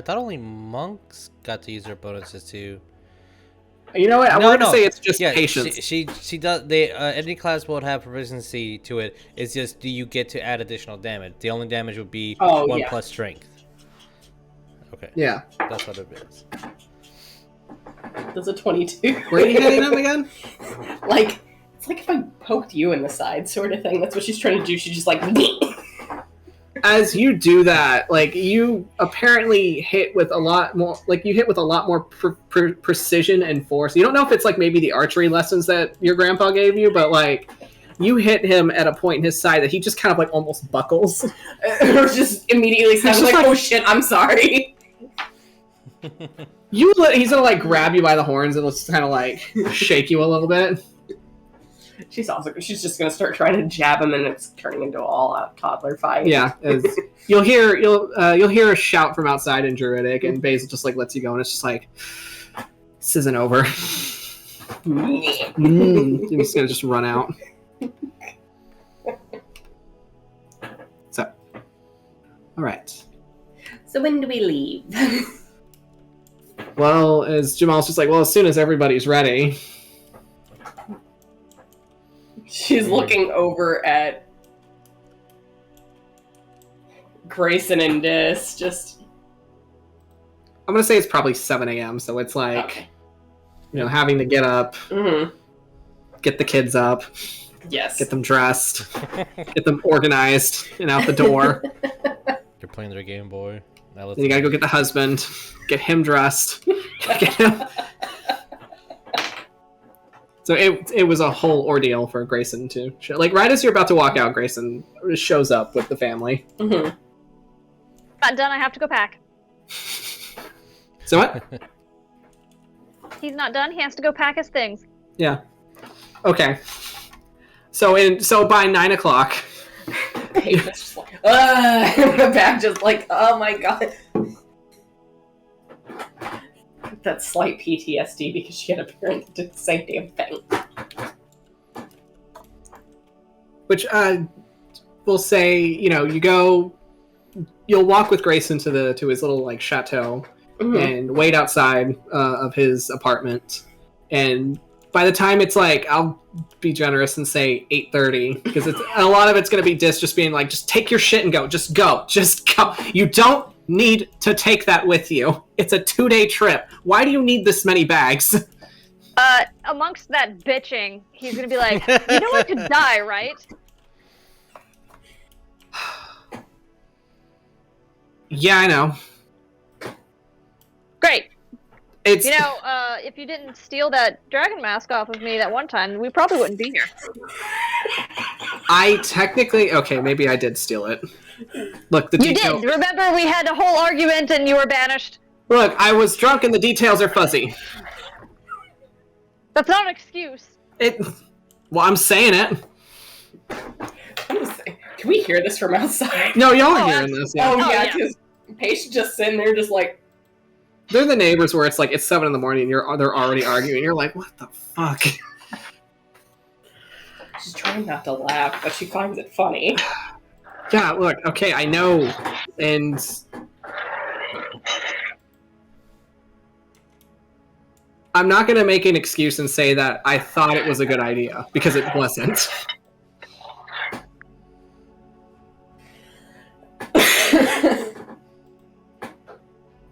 thought only monks got to use their bonuses too. You know what? I'm going to say it's just yeah, patience. She does. They any class will have proficiency to it. It's just, do you get to add additional damage? The only damage would be 1 plus strength. Okay. Yeah. That's what it is. That's a 22. Where are you hitting them again? Like, it's like if I poked you in the side, sort of thing. That's what she's trying to do. She's just like. As you do that, like, you apparently hit with a lot more, like, you hit with a lot more precision and force. You don't know if it's, like, maybe the archery lessons that your grandpa gave you, but, like, you hit him at a point in his side that he just kind of, like, almost buckles. Or just immediately sounds like, oh shit, I'm sorry. He's gonna, like, grab you by the horns and just kind of, like, shake you a little bit. She's just gonna start trying to jab him, and it's turning into an all-out toddler fight. Yeah, you'll hear a shout from outside in Druidic, and Basil just like lets you go, and it's just like, this isn't over. You're just gonna just run out. So, all right. So when do we leave? Well, as Jamal's just like, well, as soon as everybody's ready. She's looking over at Greyson and Dis, just... I'm going to say it's probably 7 a.m., so it's like, okay. You know, having to get up, get the kids up, yes, get them dressed, get them organized, and out the door. You're playing their Game Boy. Then you got to go get the husband, get him dressed, get him... So it was a whole ordeal for Greyson to show. Like, right as you're about to walk out, Greyson shows up with the family. Not done. I have to go pack. So what? He's not done. He has to go pack his things. Yeah. Okay. So by 9 o'clock. It's just like, the back just like, oh my god. That slight PTSD because she had a parent that did the same damn thing. Which we'll say, you know, you'll walk with Greyson to his little like chateau and wait outside of his apartment. And by the time it's like, I'll be generous and say 8:30 because a lot of it's going to be just being like, just take your shit and go, just go. You don't need to take that with you. It's a 2-day trip. Why do you need this many bags? Amongst that bitching, he's gonna be like, you know I could die, right? Yeah, I know. Great. It's, You know, if you didn't steal that dragon mask off of me that one time, we probably wouldn't be here. I technically... Okay, maybe I did steal it. Look, the You detail... did. Remember, we had a whole argument and you were banished. Look, I was drunk and the details are fuzzy. That's not an excuse. Well, I'm saying it. Can we hear this from outside? No, y'all are hearing this. Yeah. Oh, Oh, yeah, yeah. because Paige just sitting there just like... They're the neighbors where it's like, it's 7 in the morning and they're already arguing. You're like, what the fuck? She's trying not to laugh, but she finds it funny. Yeah, look, okay, I know. And... I'm not going to make an excuse and say that I thought it was a good idea, because it wasn't.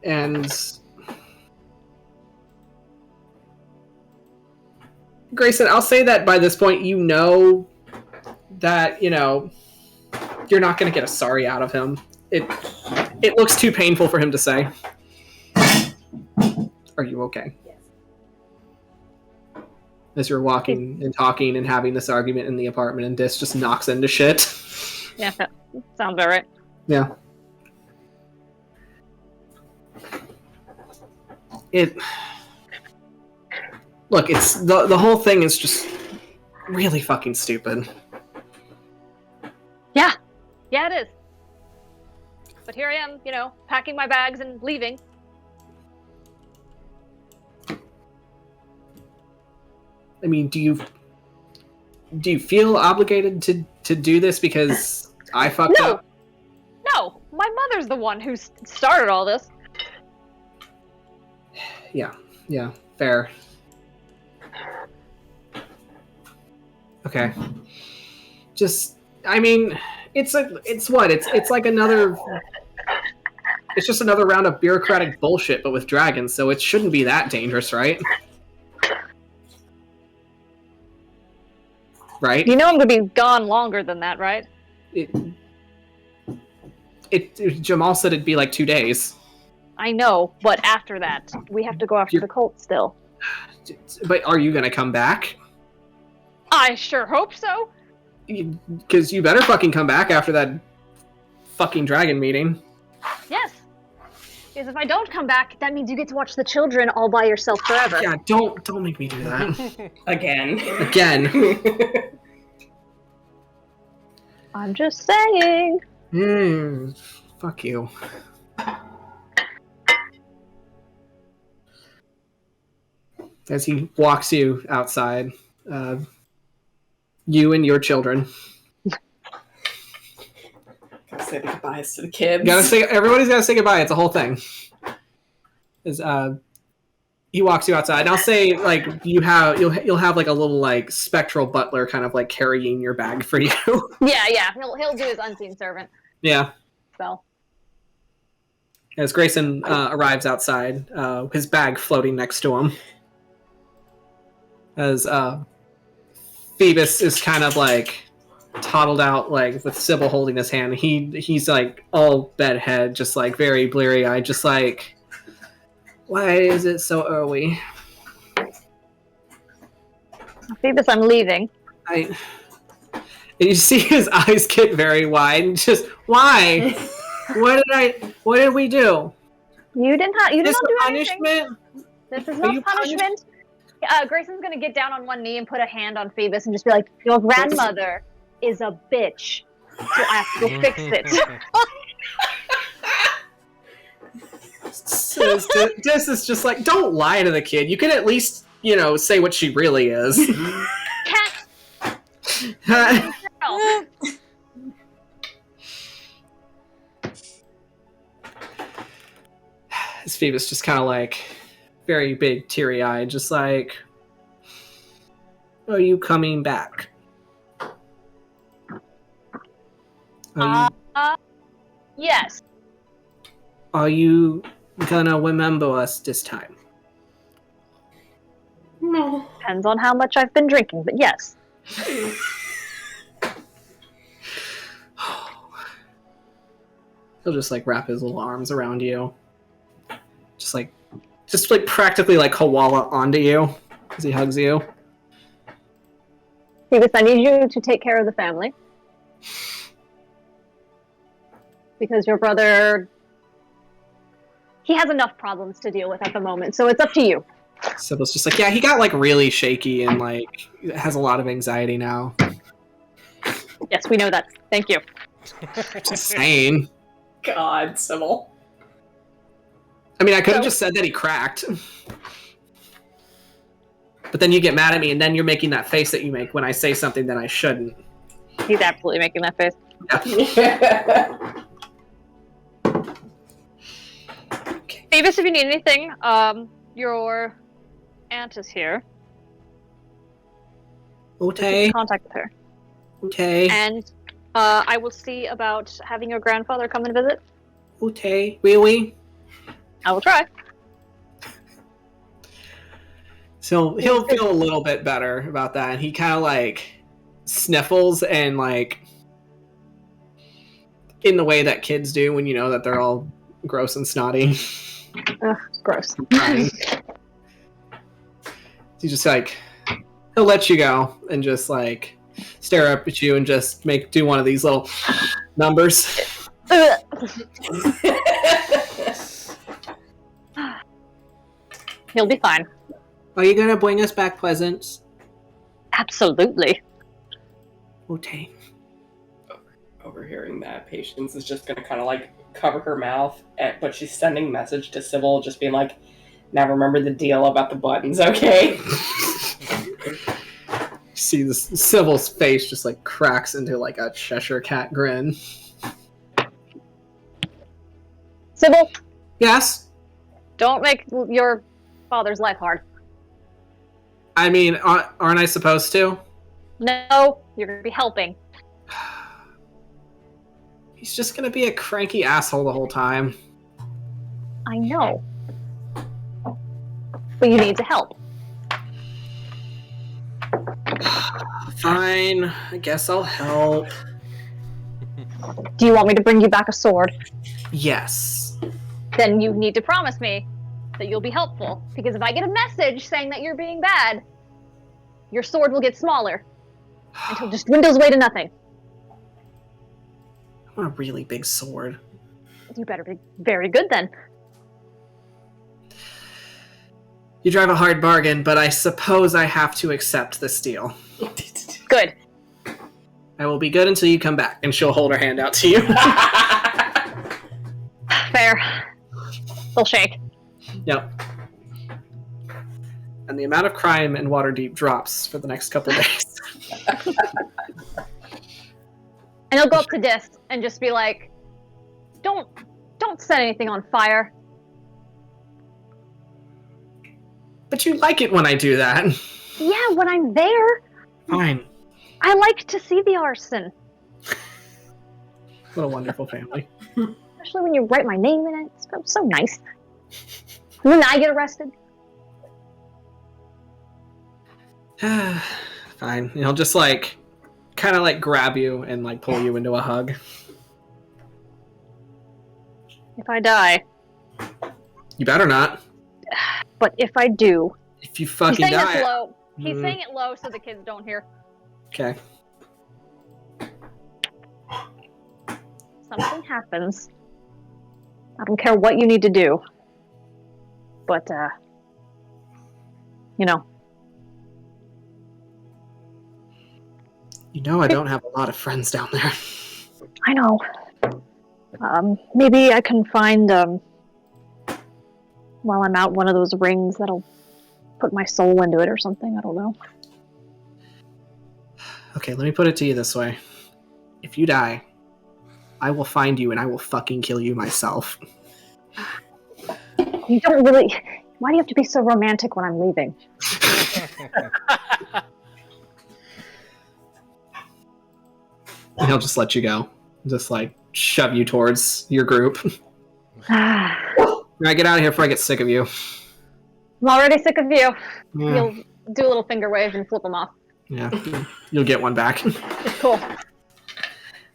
And... Greyson, I'll say that by this point you know that, you know, you're not going to get a sorry out of him. It looks too painful for him to say. Are you okay? Yes. As you're walking and talking and having this argument in the apartment, and Dis just knocks into shit. Yeah, that sounds about right. Yeah. Look, it's the whole thing is just really fucking stupid. Yeah. Yeah, it is. But here I am, packing my bags and leaving. I mean, do you feel obligated to do this because I fucked up? No, my mother's the one who started all this. Yeah, fair. Okay. Just, I mean, it's like another. It's just another round of bureaucratic bullshit, but with dragons, so it shouldn't be that dangerous, right? Right? You know I'm gonna be gone longer than that, right? Jamal said it'd be like 2 days. I know, but after that, we have to go after the cult still. But are you gonna come back? I sure hope so. Because you better fucking come back after that fucking dragon meeting. Yes. Because if I don't come back, that means you get to watch the children all by yourself forever. Yeah, don't make me do that. Again. I'm just saying. Fuck you. As he walks you outside, you and your children. Gotta say the goodbyes to the kids. Everybody's gotta say goodbye. It's a whole thing. He walks you outside. And I'll say like you'll have like a little like spectral butler kind of like carrying your bag for you. Yeah. He'll do his unseen servant. Yeah. So. As Greyson arrives outside, his bag floating next to him. As Phoebus is kind of like toddled out, like with Sybil holding his hand. He's like all bedhead, just like very bleary eyed, just like, why is it so early? Phoebus, I'm leaving. And you see his eyes get very wide. And just why? What did we do? You did not do punishment? anything. This is not punishment. Grayson's gonna get down on one knee and put a hand on Phoebus and just be like, "Your grandmother is a bitch, so I have to go fix it." So this is just like, don't lie to the kid. You can at least, say what she really is. Cat. Phoebus just kind of like, very big, teary-eyed, just like, are you coming back? Yes. Are you gonna remember us this time? No. Depends on how much I've been drinking, but yes. He'll just like wrap his little arms around you. Just like practically like koala onto you as he hugs you. Phoebus, I need you to take care of the family. Because your brother, he has enough problems to deal with at the moment, so it's up to you. Sybil's just like, yeah, he got like really shaky and like has a lot of anxiety now. Yes, we know that. Thank you. Just saying. God, Sybil. I mean, I could have just said that he cracked. But then you get mad at me, and then you're making that face that you make when I say something that I shouldn't. He's absolutely making that face. Yeah. Okay. Phoebus, if you need anything, your aunt is here. Okay. Contact with her. Okay. And I will see about having your grandfather come and visit. Okay. Really? I will try. So he'll feel a little bit better about that. He kind of like sniffles and like in the way that kids do when you know that they're all gross and snotty. Ugh, gross. He's just like, he'll let you go and just like stare up at you and just do one of these little numbers. He'll be fine. Are you gonna bring us back presents? Absolutely. Okay. Overhearing that, Patience is just gonna kind of like cover her mouth, but she's sending message to Sybil, just being like, "Now remember the deal about the buttons, okay?" See this Sybil's face just like cracks into like a Cheshire cat grin. Sybil, Yes. don't make your father's life hard. I mean, aren't I supposed to? No, you're going to be helping. He's just gonna be a cranky asshole the whole time. I know. But you need to help. Fine, I guess I'll help. Do you want me to bring you back a sword? Yes. Then you need to promise me that you'll be helpful. Because if I get a message saying that you're being bad, your sword will get smaller until it just dwindles away to nothing. I want a really big sword. You better be very good then. You drive a hard bargain, but I suppose I have to accept this deal. Good. I will be good until you come back, and she'll hold her hand out to you. Fair. They'll shake. Yep. And the amount of crime in Waterdeep drops for the next couple days. And he'll go up to Dist and just be like, don't set anything on fire. But you like it when I do that. Yeah, when I'm there, Fine. I like to see the arson. What a wonderful family. Especially when you write my name in it. It's so nice. And then I get arrested. Fine. And he'll just like, kind of like grab you and like pull you into a hug. If I die. You better not. But if I do. If you He's fucking saying die. it low. He's saying it low so the kids don't hear. Okay. Something happens. I don't care what you need to do. But, you know. You know I don't have a lot of friends down there. I know. Maybe I can find, while I'm out, one of those rings that'll put my soul into it or something. I don't know. Okay, let me put it to you this way. If you die, I will find you and I will fucking kill you myself. You don't really... Why do you have to be so romantic when I'm leaving? And he'll just let you go. Just like shove you towards your group. I'm Now get out of here before I get sick of you. already sick of you. Yeah. You'll do a little finger wave and flip them off. Yeah. You'll get one back. Cool.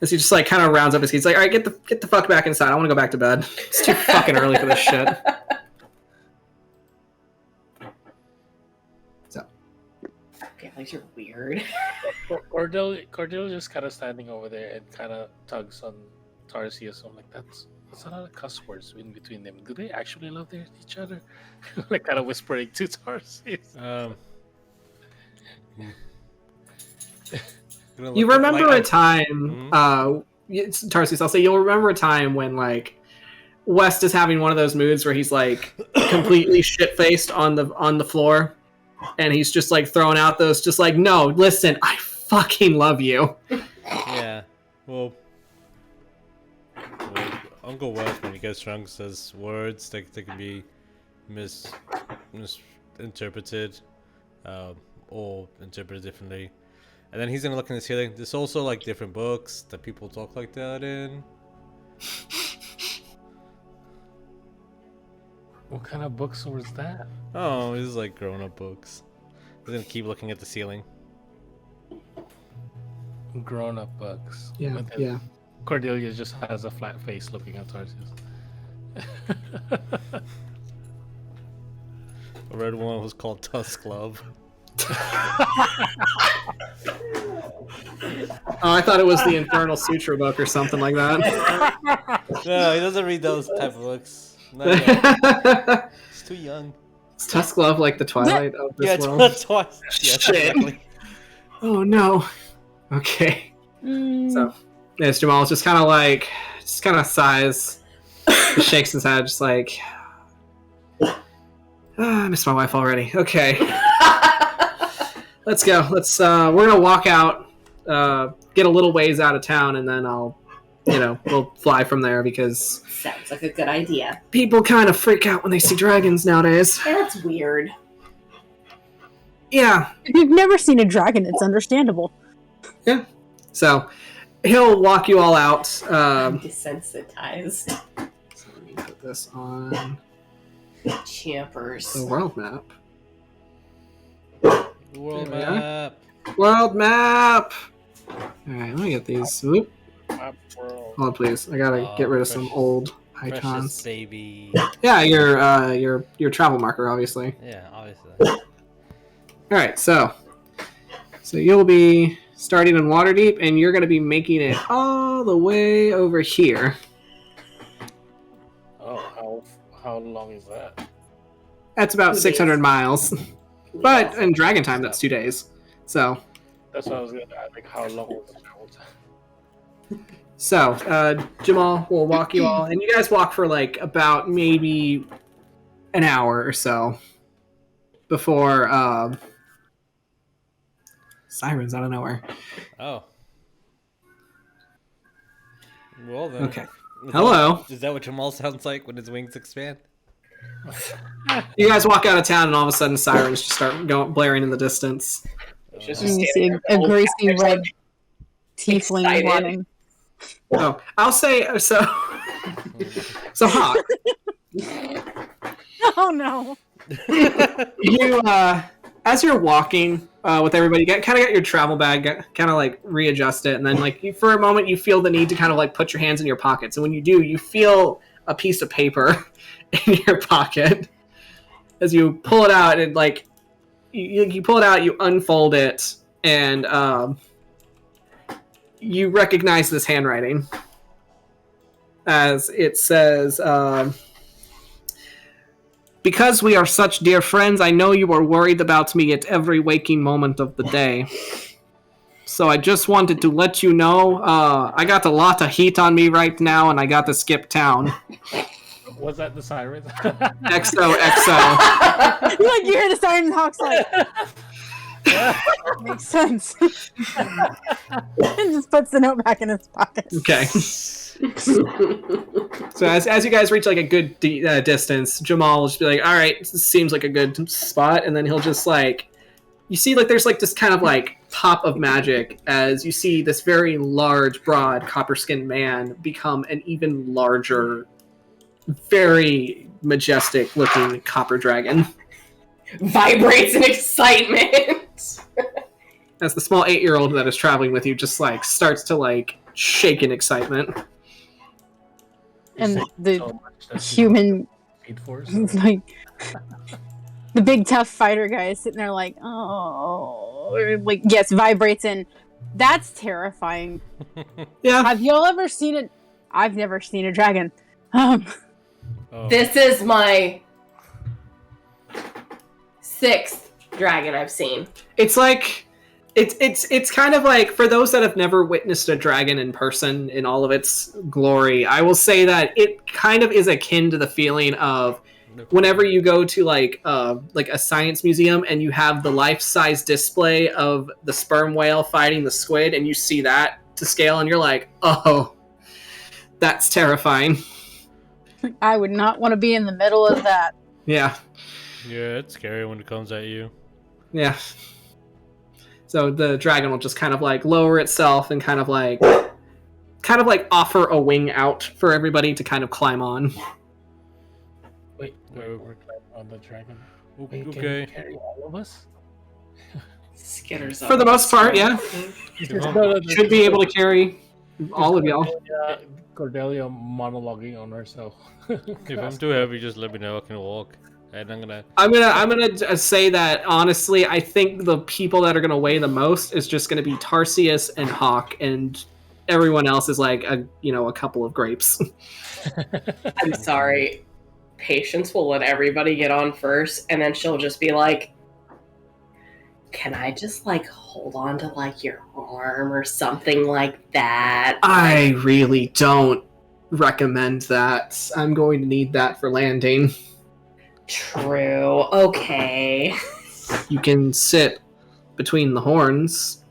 As he just like kind of rounds up his keys, like, all right, get the fuck back inside. I want to go back to bed. It's too fucking early for this shit. So. Okay, like you're weird. Cordelia just kind of standing over there and kind of tugs on Tarsius. I'm like, that's a lot of cuss words in between them. Do they actually love each other? Like kind of whispering to Tarsius. You remember a time, Tarsius, I'll say you'll remember a time when, like, West is having one of those moods where he's, like, completely shit-faced on the floor, and he's just, like, throwing out those, just like, no, listen, I fucking love you. Yeah. Well, Uncle West, when he gets drunk, says words that can be misinterpreted, or interpreted differently. And then he's gonna look in the ceiling. There's also like different books that people talk like that in. What kind of books was that? Oh, this is like grown-up books. He's gonna keep looking at the ceiling. Grown-up books. Yeah, yeah. Cordelia just has a flat face looking at Tarsius. I read one was called Tusk Love. Oh, I thought it was the Infernal Sutra book or something like that. No, he doesn't read those type of books. Not yet. He's too young. It's Tusk Love like the Twilight of this Yeah, world. twice. Yes, Shit. exactly. Oh no. Okay. So Yes, Jamal's just kind of sighs, just shakes his head, just like, I miss my wife already. Okay, let's go. We're gonna walk out, get a little ways out of town, and then we'll fly from there because sounds like a good idea. People kind of freak out when they see dragons nowadays. That's weird. Yeah. If you've never seen a dragon, it's understandable. Yeah. So he'll walk you all out. I'm desensitized. So let me put this on Champers. the world map. World There we map. World map. All right, let me get these. Whoop. Map world. Hold on, please. I gotta get rid of some precious- old Precious icons. baby. Yeah, your travel marker, obviously. Yeah, obviously. All right, so you'll be starting in Waterdeep, and you're gonna be making it all the way over here. Oh, how long is that? That's about 2 600 days. miles. But in Dragon Time, that's 2 days. So, That's what I was gonna ask. Like, how long was the travel time? Jamal will walk you all, and you guys walk for like about maybe an hour or so before sirens out of nowhere. Oh. Well then. Okay. Is Hello. Is that what Jamal sounds like when his wings expand? You guys walk out of town, and all of a sudden, sirens just start blaring in the distance. Just And you see standing a there, greasy there's, red like, tiefling excited. running. Oh, I'll say so. So, Hawk, Oh no! you as you're walking with everybody, kind of got your travel bag, kind of like readjust it, and then for a moment you feel the need to kind of like put your hands in your pockets, and when you do, you feel a piece of paper in your pocket. As you pull it out, and you pull it out, you unfold it, and you recognize this handwriting, as it says. Because we are such dear friends, I know you are worried about me at every waking moment of the day. So I just wanted to let you know, I got a lot of heat on me right now, and I got to skip town. Was that the sirens? XOXO. You hear the siren, and Hawk's like, makes sense. And just puts the note back in his pocket. Okay. So as you guys reach like a good distance, Jamal will just be like, all right, this seems like a good spot, and then he'll just you see there's this kind of pop of magic as you see this very large, broad, copper-skinned man become an even larger, very majestic-looking copper dragon. Vibrates in excitement. As the small 8-year-old that is traveling with you just starts to shake in excitement. And the So much that human, Speed Force. the big tough fighter guy is sitting there oh, yes, vibrates in. That's terrifying. Yeah. Have y'all ever seen it? I've never seen a dragon. Oh. This is my 6th dragon I've seen. It's it's kind of for those that have never witnessed a dragon in person in all of its glory, I will say that it kind of is akin to the feeling of whenever you go to a science museum and you have the life-size display of the sperm whale fighting the squid, and you see that to scale, and you're like, oh, that's terrifying. I would not want to be in the middle of that. Yeah. Yeah, it's scary when it comes at you. Yeah. So the dragon will just kind of lower itself and kind of offer a wing out for everybody to kind of climb on. Wait, we're climbing on the dragon. Wait, can Okay. you carry all of us? Skitters For the most part, yeah. Should be able to carry all of y'all. Cordelia monologuing on herself. If I'm too heavy, just let me know. I can walk. And I'm gonna say that honestly, I think the people that are gonna weigh the most is just gonna be Tarsius and Hawk, and everyone else is a couple of grapes. I'm sorry. Patience will let everybody get on first, and then she'll just be like, Can I just, like, hold on to, like, your arm or something like that? I really don't recommend that. I'm going to need that for landing. True. Okay. You can sit between the horns.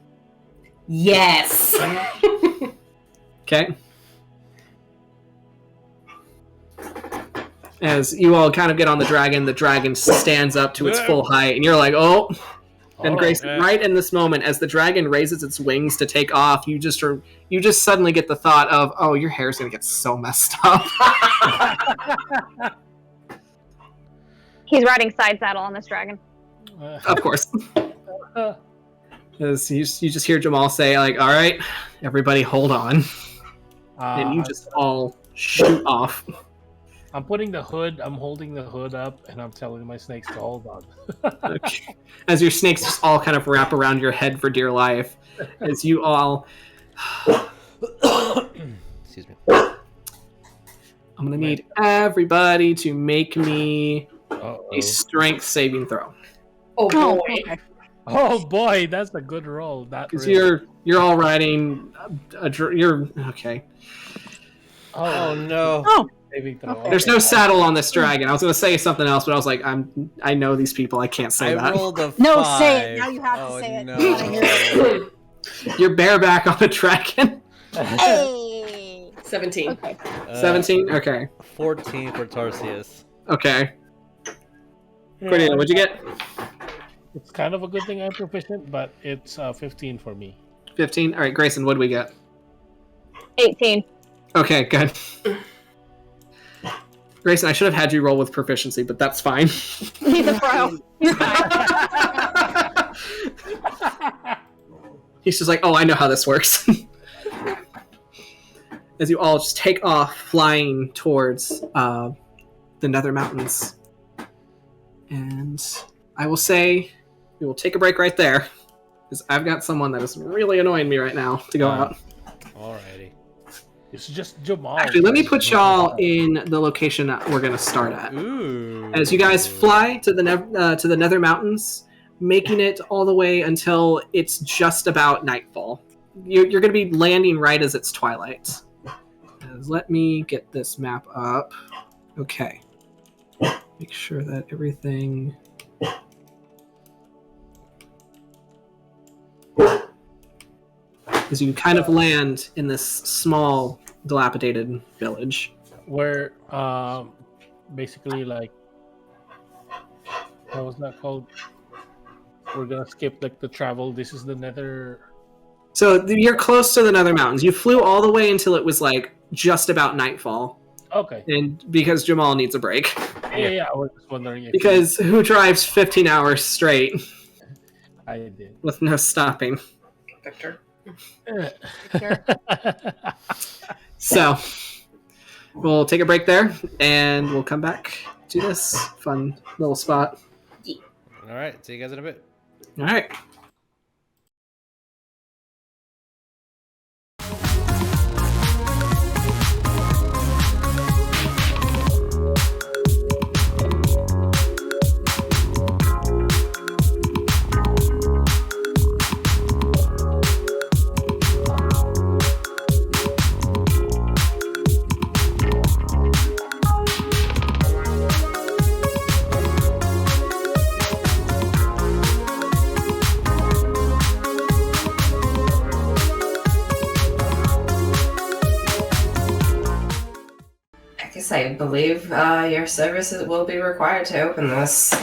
Yes! Okay. As you all kind of get on the dragon stands up to its full height, and you're like, oh. And Greyson, right in this moment, as the dragon raises its wings to take off, you just suddenly get the thought of, oh, your hair's going to get so messed up. He's riding side saddle on this dragon. Of course. As you just hear Jamal say, like, all right, everybody hold on. And you just all shoot off. I'm holding the hood up, and I'm telling my snakes to hold on. Okay. As your snakes just all kind of wrap around your head for dear life. As you all... Excuse me. I'm going to need everybody to make me a strength saving throw. Oh, boy. Okay. Oh boy, that's a good roll. Because you're all riding... you're... Okay. Oh no. Oh, Saving throw. Okay. There's no saddle on this dragon. I was going to say something else, but I was like, I know these people. I can't say I that. rolled a 5. no, say it. Now you have to say it. No. I wanna hear it. You're bareback on a dragon. Hey. 17. Okay. 17? Okay. 14 for Tarsius. Okay. Cordelia, what'd you get? It's kind of a good thing I'm proficient, but it's 15 for me. 15? All right, Greyson, what'd we get? 18. Okay, good. Greyson, I should have had you roll with proficiency, but that's fine. He's a pro. He's just like, oh, I know how this works. As you all just take off, flying towards the Nether Mountains. And I will say, we will take a break right there, because I've got someone that is really annoying me right now to go out. Alrighty. It's just Jamal. Actually, let me put y'all in the location that we're going to start at. Ooh. As you guys fly to the Nether Mountains, making it all the way until it's just about nightfall. You're going to be landing right as it's twilight. Let me get this map up. Okay. Make sure that everything... As you kind of land in this small, dilapidated village. Where basically, like, what was that called? We're gonna skip like the travel. This is the Nether. So you're close to the Nether Mountains. You flew all the way until it was like just about nightfall. Okay. And because Jamal needs a break. Yeah. I was just wondering if Because who drives 15 hours straight I did. with no stopping? Victor. So we'll take a break there and we'll come back to this fun little spot. Alright, see you guys in a bit. All right. I believe your services will be required to open this.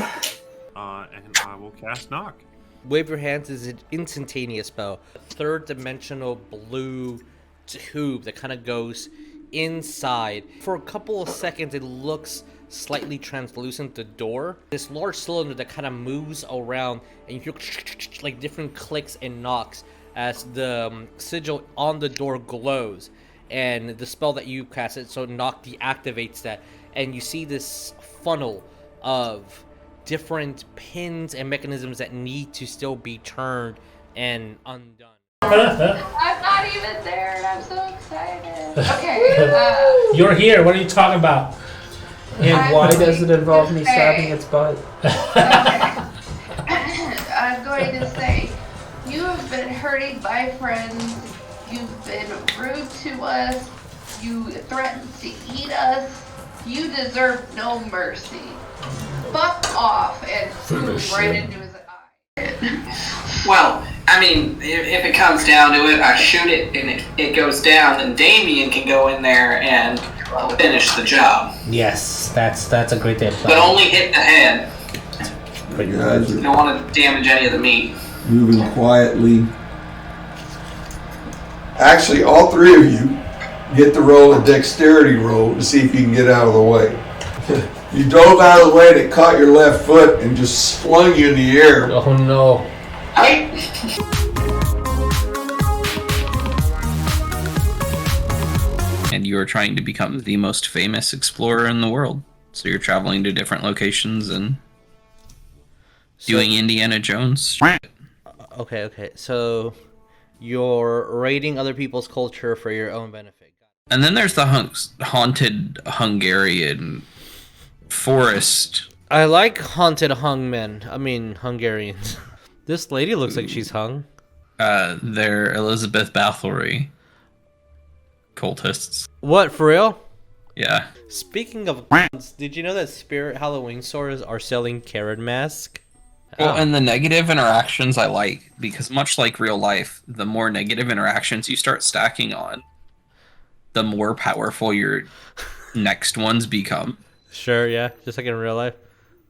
And I will cast Knock. Wave your hands is an instantaneous spell. Third dimensional blue tube that kind of goes inside. For a couple of seconds, it looks slightly translucent, the door. This large cylinder that kind of moves around, and you hear like different clicks and knocks as the sigil on the door glows. And the spell that you cast it, so Knock deactivates that, and you see this funnel of different pins and mechanisms that need to still be turned and undone. I'm not even there, and I'm so excited. Okay. You're here. What are you talking about? And Why does it involve me stabbing its butt? Okay. I'm going going to say, you have been hurting my friends. You've been rude to us. You threatened to eat us. You deserve no mercy. Fuck off, and boom, right into his eye. Well, I mean, if it comes down to it, I shoot it and it goes down, then Damien can go in there and finish the job. Yes, that's a great plan. But only hit the head. Pretty You guys You are don't want to damage any of the meat. moving quietly. Actually, all three of you get to roll a dexterity roll to see if you can get out of the way. You dove out of the way and it caught your left foot and just flung you in the air. Oh no. And you are trying to become the most famous explorer in the world. So you're traveling to different locations and doing Indiana Jones. Okay. So you're raiding other people's culture for your own benefit. And then there's the haunted Hungarian forest. I like haunted Hungarians. This lady looks like she's hung. They're Elizabeth Bathory cultists. What, for real? Yeah. Speaking of, did you know that Spirit Halloween stores are selling Karen mask? Well, and the negative interactions I like, because much like real life, the more negative interactions you start stacking on, the more powerful your next ones become. Sure, yeah, just like in real life.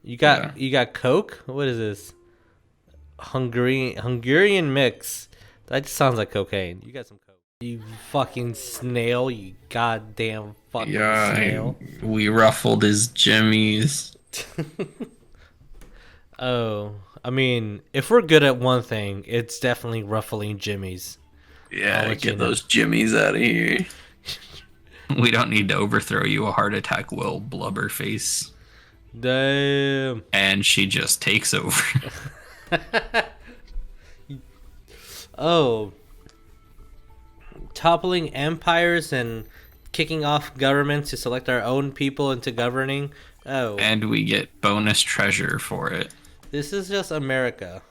You got Coke? What is this? Hungarian mix. That just sounds like cocaine. You got some Coke. You fucking snail, you goddamn fucking snail. We ruffled his jimmies. Oh, I mean, if we're good at one thing, it's definitely ruffling jimmies. Yeah, get those jimmies out of here. We don't need to overthrow you a heart attack, Will Blubberface. Damn. And she just takes over. Oh. Toppling empires and kicking off governments to select our own people into governing. Oh. And we get bonus treasure for it. This is just America.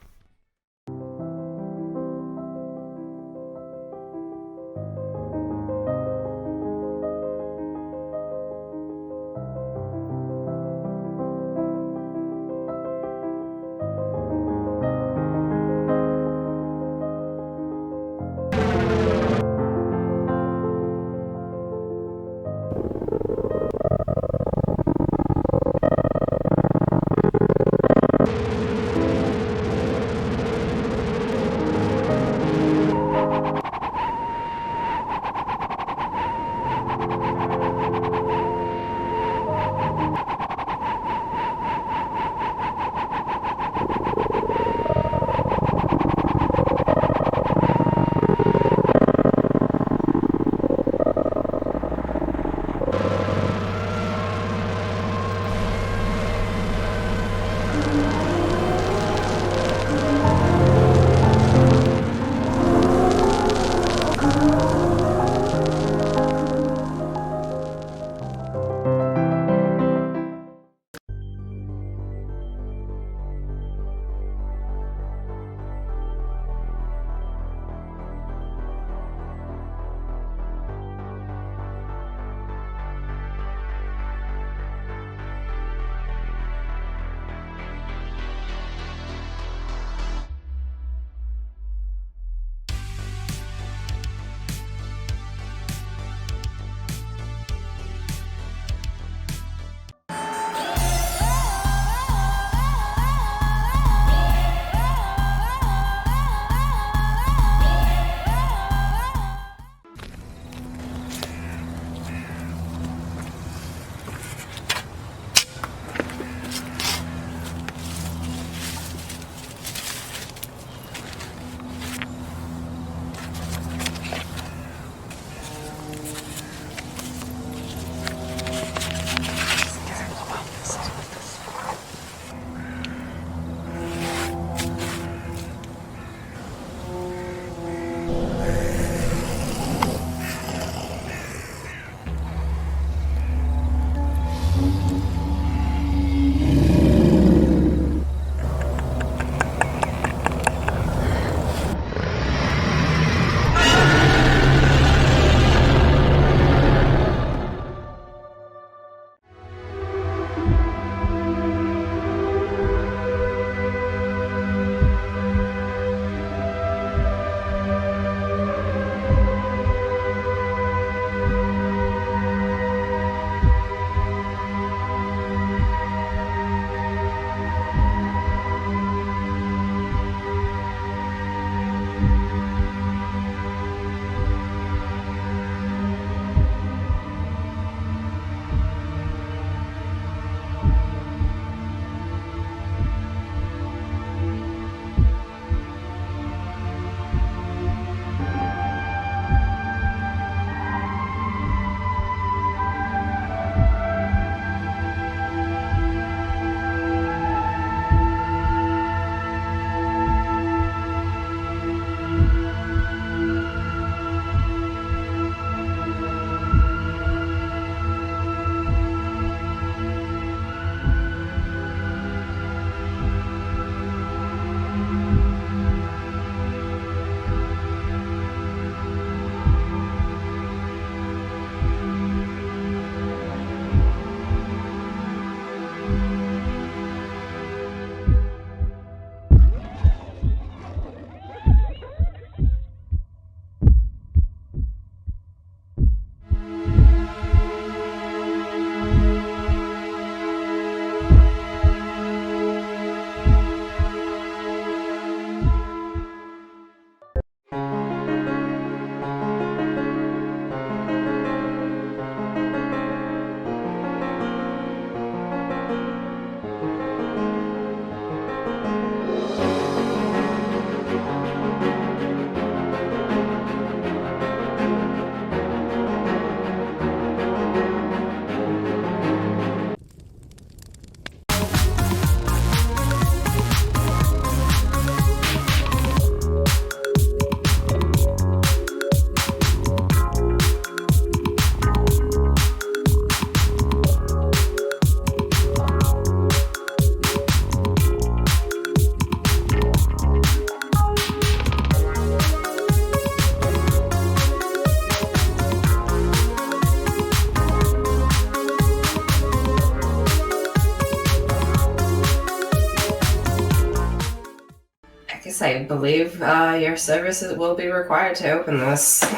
I believe your services will be required to open this. And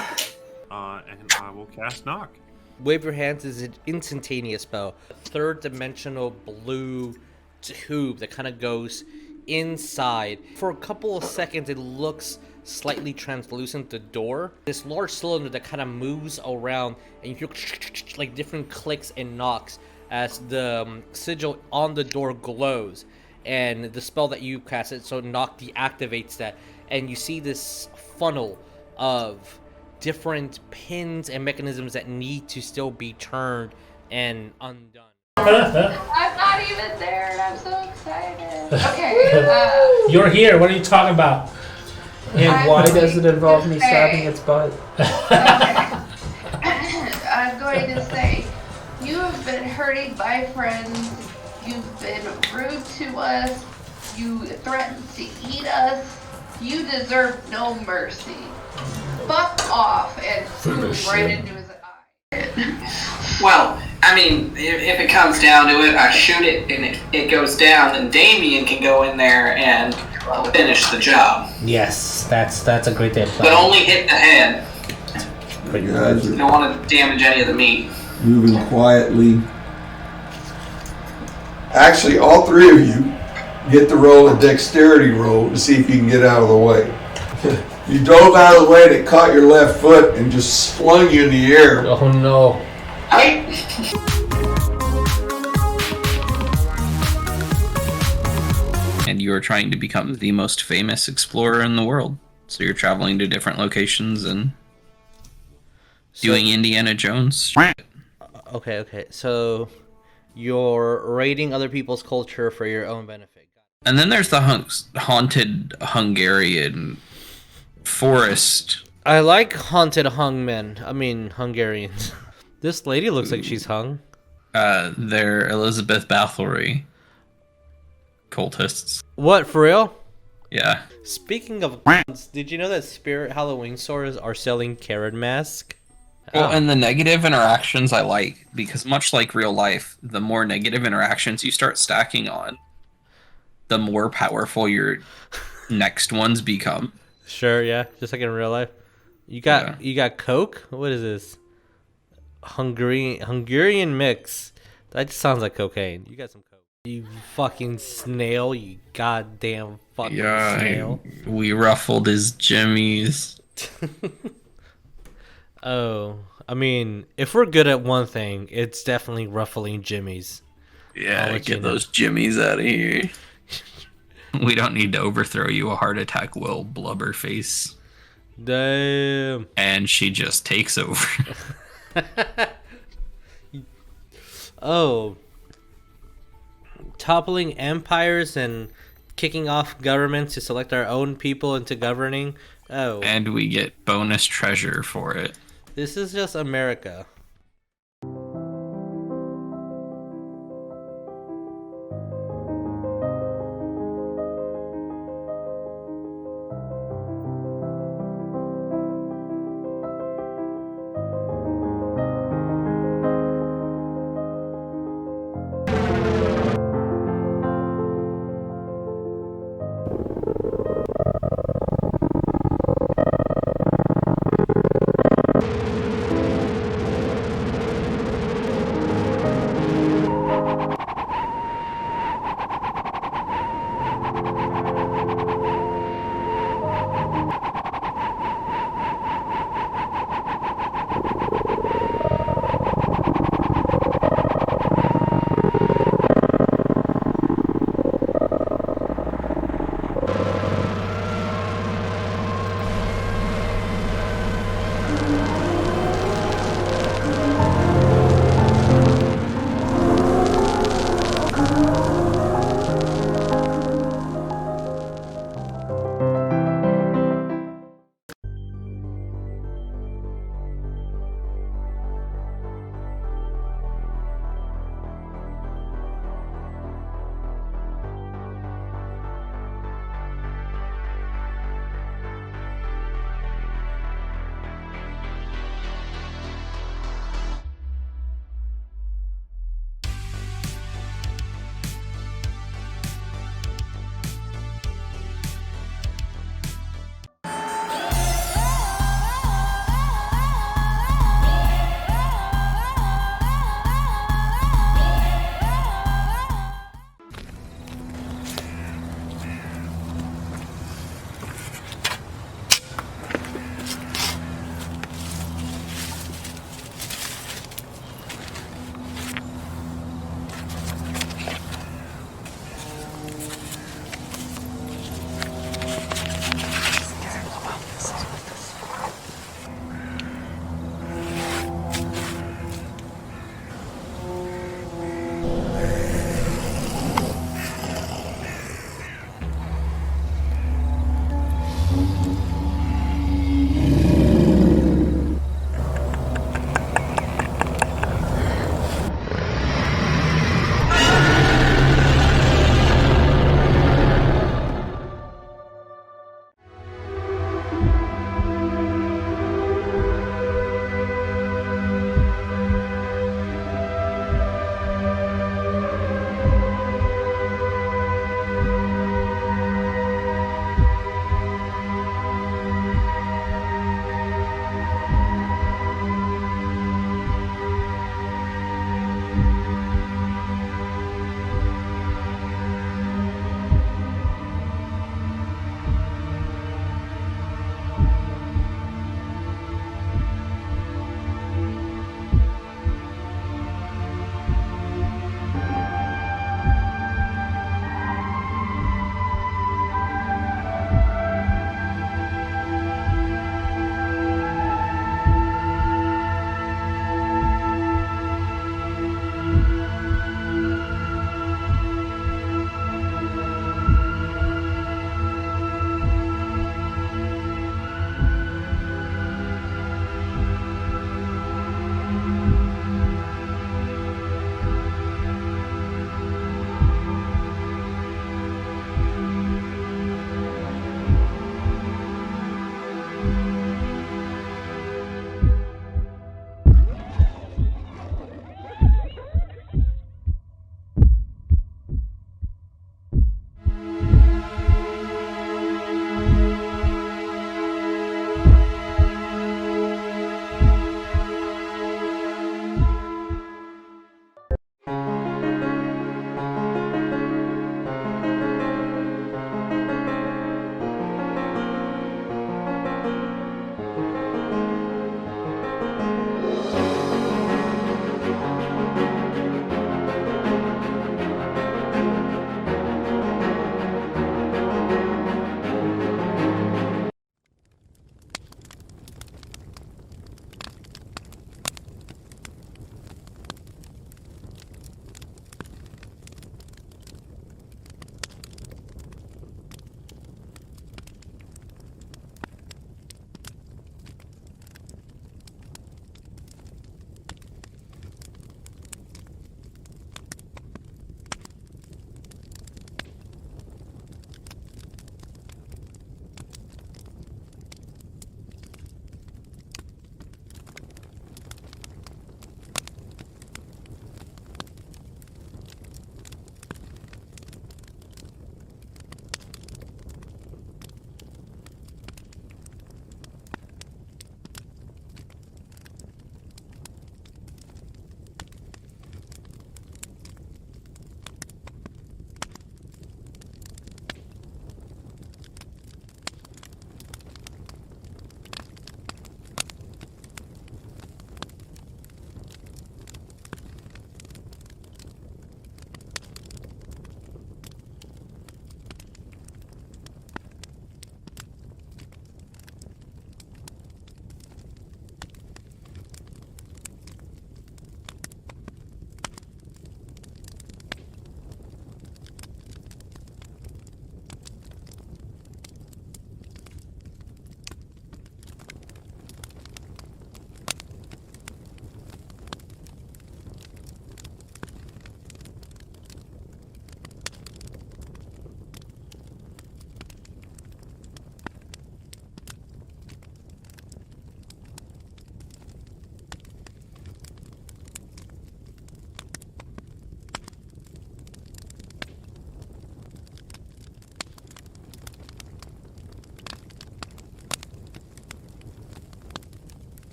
I will cast knock. Wave your hands is an instantaneous spell. Third dimensional blue tube that kind of goes inside. For a couple of seconds, it looks slightly translucent, the door. This large cylinder that kind of moves around, and you hear like different clicks and knocks as the sigil on the door glows. And the spell that you cast it, so knock deactivates that. And you see this funnel of different pins and mechanisms that need to still be turned and undone. I'm not even there, and I'm so excited. Okay. You're here. What are you talking about? And why does it involve me stabbing its butt? Okay. I'm going to say, you have been hurting my friends. You've been rude to us. You threatened to eat us. You deserve no mercy. Fuck off, and boom, right into his eye. Well, I mean, if it comes down to it, I shoot it and it goes down, then Damien can go in there and finish the job. Yes, that's a great plan. But only hit the head. You guys You are don't want to damage any of the meat. moving quietly. Actually, all three of you get to roll a dexterity roll to see if you can get out of the way. You dove out of the way and it caught your left foot and just flung you in the air. Oh no. And you are trying to become the most famous explorer in the world. So you're traveling to different locations and doing Indiana Jones. Okay. So you're raiding other people's culture for your own benefit. And then there's the haunted Hungarian forest. I like haunted Hungarians. This lady looks like she's hung. They're Elizabeth Bathory cultists. What, for real? Yeah. Speaking of did you know that Spirit Halloween stores are selling Karen mask? Well, and the negative interactions I like, because much like real life, the more negative interactions you start stacking on, the more powerful your next ones become. Sure, yeah, just like in real life. You got Coke? What is this? Hungarian mix. That just sounds like cocaine. You got some Coke. You fucking snail, you goddamn fucking snail. We ruffled his jimmies. Oh, I mean, if we're good at one thing, it's definitely ruffling jimmies. Yeah, get those jimmies out of here. We don't need to overthrow you, a heart attack will, blubberface. Damn. And she just takes over. Oh. Toppling empires and kicking off governments to select our own people into governing. Oh. And we get bonus treasure for it. This is just America.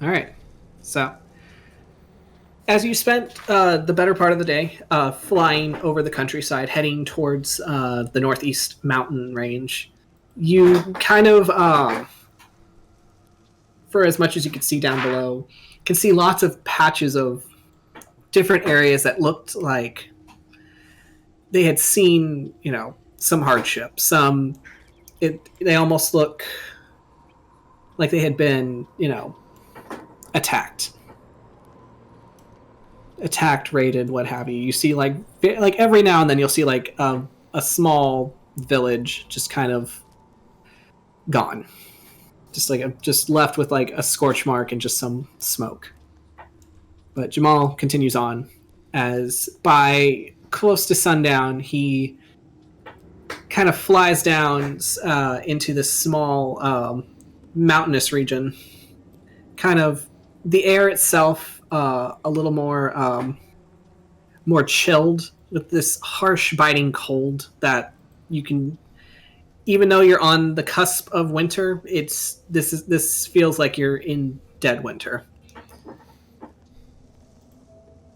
All right. So, as you spent the better part of the day flying over the countryside, heading towards the northeast mountain range, you kind of, for as much as you could see down below, can see lots of patches of different areas that looked like they had seen, some hardship. They almost look like they had been, attacked, raided, what have you. You see like every now and then you'll see like a small village just kind of gone, just left with like a scorch mark and just some smoke. But Jamal continues on, as by close to sundown he kind of flies down into this small mountainous region. Kind of the air itself a little more chilled, with this harsh biting cold that you can, even though you're on the cusp of winter, this feels like you're in dead winter.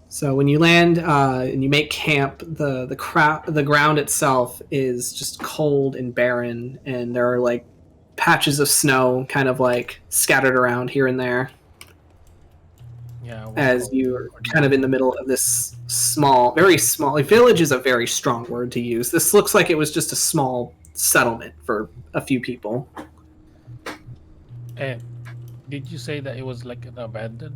So when you land and you make camp, the ground itself is just cold and barren, and there are like patches of snow kind of like scattered around here and there. Yeah. As you're kind of in the middle of this very small village is a very strong word to use. This looks like it was just a small settlement for a few people. And did you say that it was like an abandoned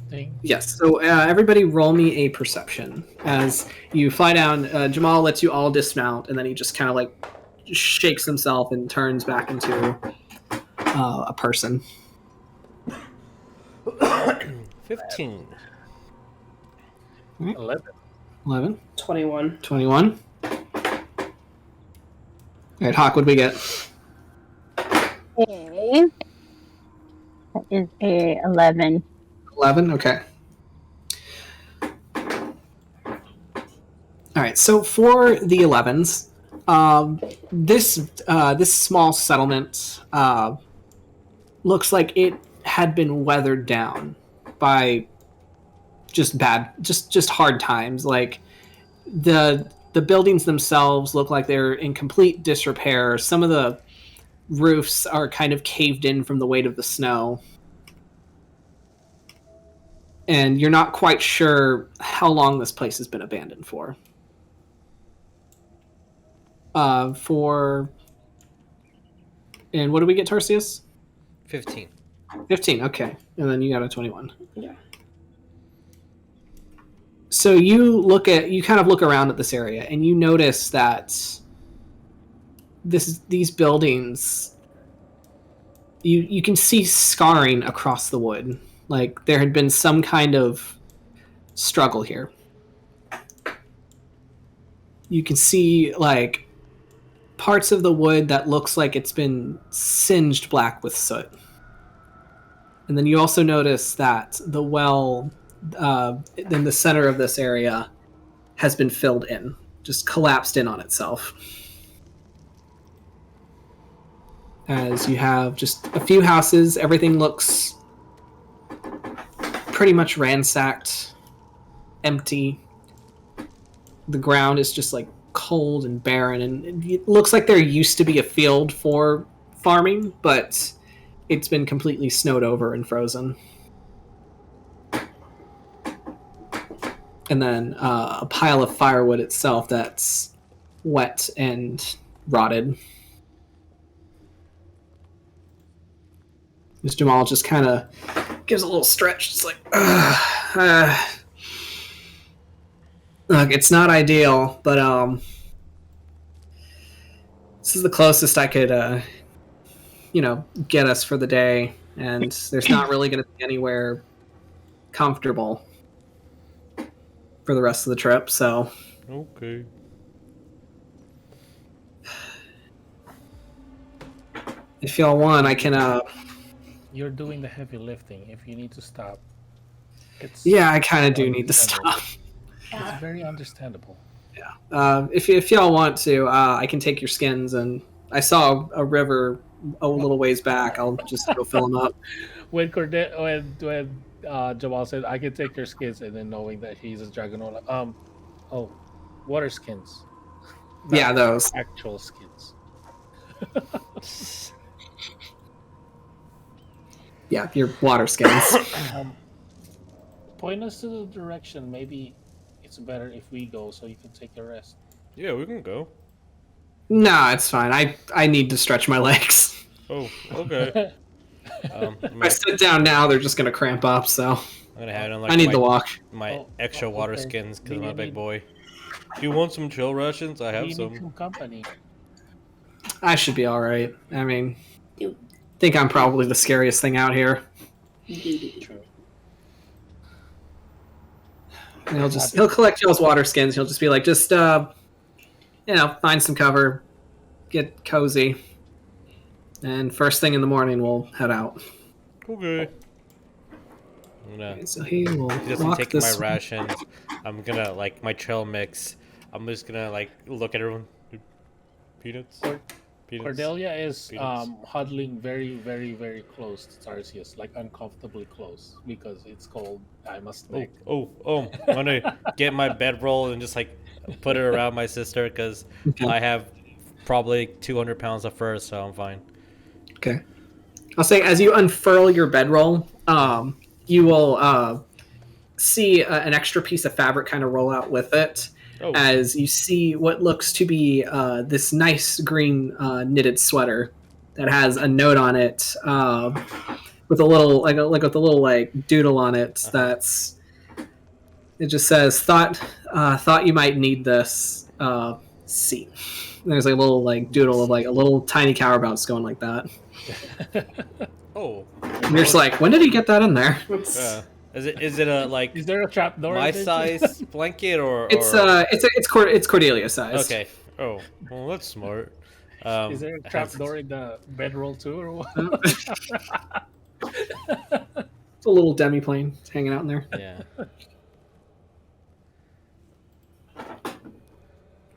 thing? Yes. So everybody roll me a perception as you fly down. Jamal lets you all dismount, and then he just kind of like shakes himself and turns back into a person. 15. 11. 21. 21. All right, Hawk, what do we get? Okay. That is a 11. 11? Okay. All right, so for the 11s, this small settlement looks like it had been weathered down by just hard times. Like the buildings themselves look like they're in complete disrepair. Some of the roofs are kind of caved in from the weight of the snow. And you're not quite sure how long this place has been abandoned for. And what do we get, Tarsius? 15. 15, okay. And then you got a 21. Yeah. So you kind of look around at this area, and you notice that these buildings, you can see scarring across the wood. Like there had been some kind of struggle here. You can see like parts of the wood that looks like it's been singed black with soot. And then you also notice that the well in the center of this area has been filled in, just collapsed in on itself. As you have just a few houses, everything looks pretty much ransacked, empty. The ground is just like cold and barren, and it looks like there used to be a field for farming, but it's been completely snowed over and frozen. And then a pile of firewood itself that's wet and rotted. This Jamal just kind of gives a little stretch. It's like, look, it's not ideal, but this is the closest I could, get us for the day, and there's not really going to be anywhere comfortable for the rest of the trip, so... Okay. If y'all want, I can, You're doing the heavy lifting. If you need to stop, yeah, I kind of do need to stop. It's very understandable. Yeah. If y'all want to, I can take your skins and I saw a river a little ways back. I'll just go fill them up. When Jamal said, "I can take your skins," and then knowing that he's a dragonola, water skins. Yeah, Not those. actual skins. Yeah, your water skins. Point us to the direction. Maybe it's better if we go so you can take a rest. Yeah, we can go. No, it's fine. I need to stretch my legs. Oh, okay. If I sit down now, they're just gonna cramp up. So I'm gonna have it on, like, I need the walk. My extra water okay. skins because I'm Maybe a I big need- boy. Do you want some chill rations? I have We need some. some company. I should be all right. I mean, think I'm probably the scariest thing out here. True. And he'll collect y'all's water skins. He'll just be like, just find some cover, get cozy, and first thing in the morning we'll head out. Okay. I'm gonna Okay, so he will just walk taking my this. rations. I'm gonna like my trail mix. I'm just gonna like look at everyone. Peanuts. Peanuts. Cordelia is Peanuts. huddling very, very, very close to Tarsius, like uncomfortably close because it's cold. I must make. I'm gonna get my bedroll and just like put it around my sister because Okay. I have probably 200 pounds of fur, so I'm fine. Okay. I'll say as you unfurl your bedroll, you will see an extra piece of fabric kind of roll out with it. Oh. As you see what looks to be this nice green knitted sweater that has a note on it with a little with a little doodle on it. That's it. Just says thought you might need this. See, there's a little doodle of a little tiny cower bounce going like that. Oh. And you're just like, when did he get that in there? Is it a like? Is there a trap door? My size blanket or? It's Cordelia size. Okay. Oh, well, that's smart. Is there a trap door in the bedroll too, or what? It's a little demi-plane hanging out in there. Yeah.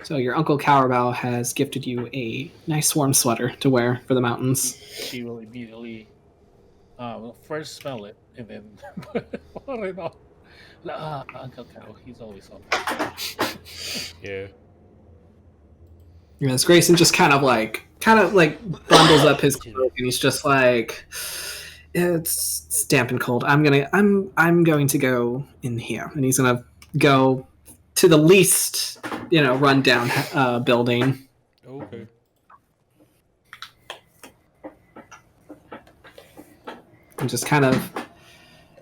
So your Uncle Cowerbow has gifted you a nice warm sweater to wear for the mountains. She will immediately first smell it and then put it on. Uncle Cow, he's always on. Yeah. Yes, Greyson just kind of bundles up his cloak and he's just like, it's damp and cold. I'm going to go in here, and he's gonna go to the least run down building. Okay. And just kind of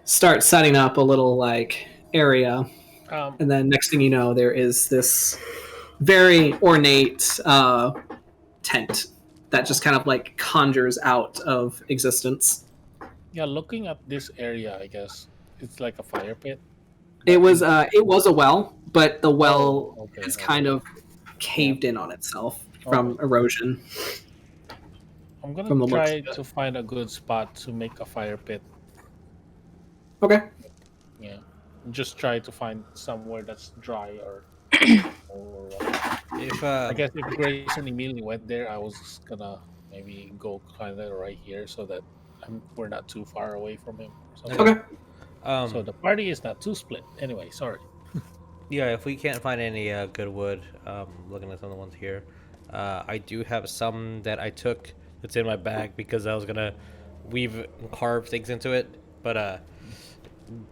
start setting up a little area, and then next thing you know, there is this very ornate tent that just kind of conjures out of existence. Yeah, looking at this area, I guess it's like a fire pit. It was a well, but the well is kind of caved in on itself from erosion. I'm gonna try to find a good spot to make a fire pit. Okay. Yeah, just try to find somewhere that's dry or. I guess if Greyson immediately went there, I was just gonna maybe go kind of right here so that we're not too far away from him. Okay. So the party is not too split. Anyway, sorry. Yeah, if we can't find any good wood, looking at some of the ones here, I do have some that I took that's in my bag because I was gonna weave and carve things into it. But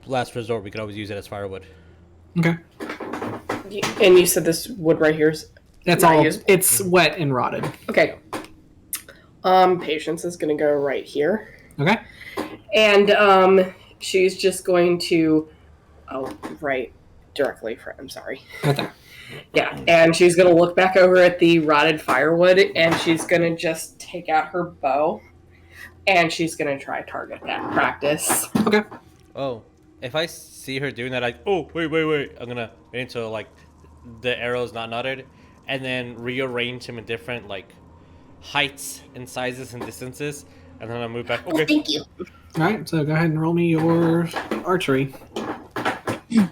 last resort, we could always use it as firewood. Okay. And you said this wood right here is That's all. It's wet and rotted. Okay. Patience is gonna go right here. Okay. And she's just going to right directly for I'm sorry. Right there. Yeah. And she's gonna look back over at the rotted firewood and she's gonna just take out her bow and she's gonna try target that practice. Okay. Oh, if I see her doing that, wait. I'm gonna wait until the arrow's not knotted, and then rearrange him in different heights and sizes and distances, and then I move back. Okay. Thank you. All right. So go ahead and roll me your archery. Is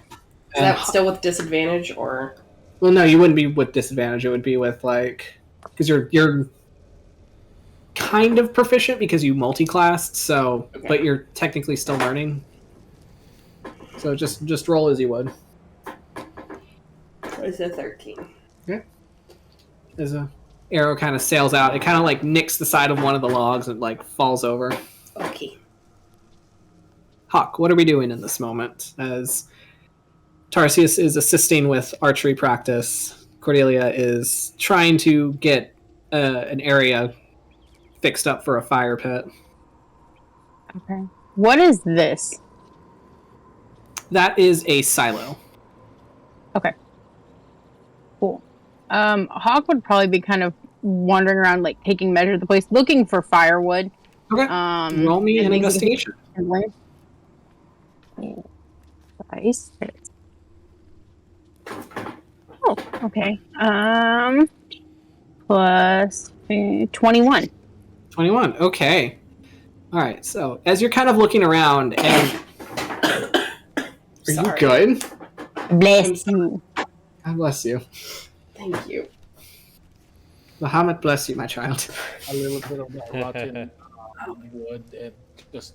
that still with disadvantage or? Well, no, you wouldn't be with disadvantage. It would be with because you're kind of proficient because you multi-classed, so but you're technically still learning. So just roll as you would. It's a 13. Okay. As a arrow kind of sails out, it kind of like nicks the side of one of the logs and like falls over. Okay. Hawk, what are we doing in this moment? As Tarsius is assisting with archery practice, Cordelia is trying to get an area fixed up for a fire pit. Okay. What is this? That is a silo. Okay. Cool. Hawk would probably be kind of wandering around, like taking measure of the place, looking for firewood. Okay. Roll me an investigation. Nice. Oh, okay. Plus 21. 21. Okay. All right. So as you're kind of looking around, and are you good? Bless you. God bless you. Thank you. Muhammad bless you, my child. A little bit of that rotten wood and just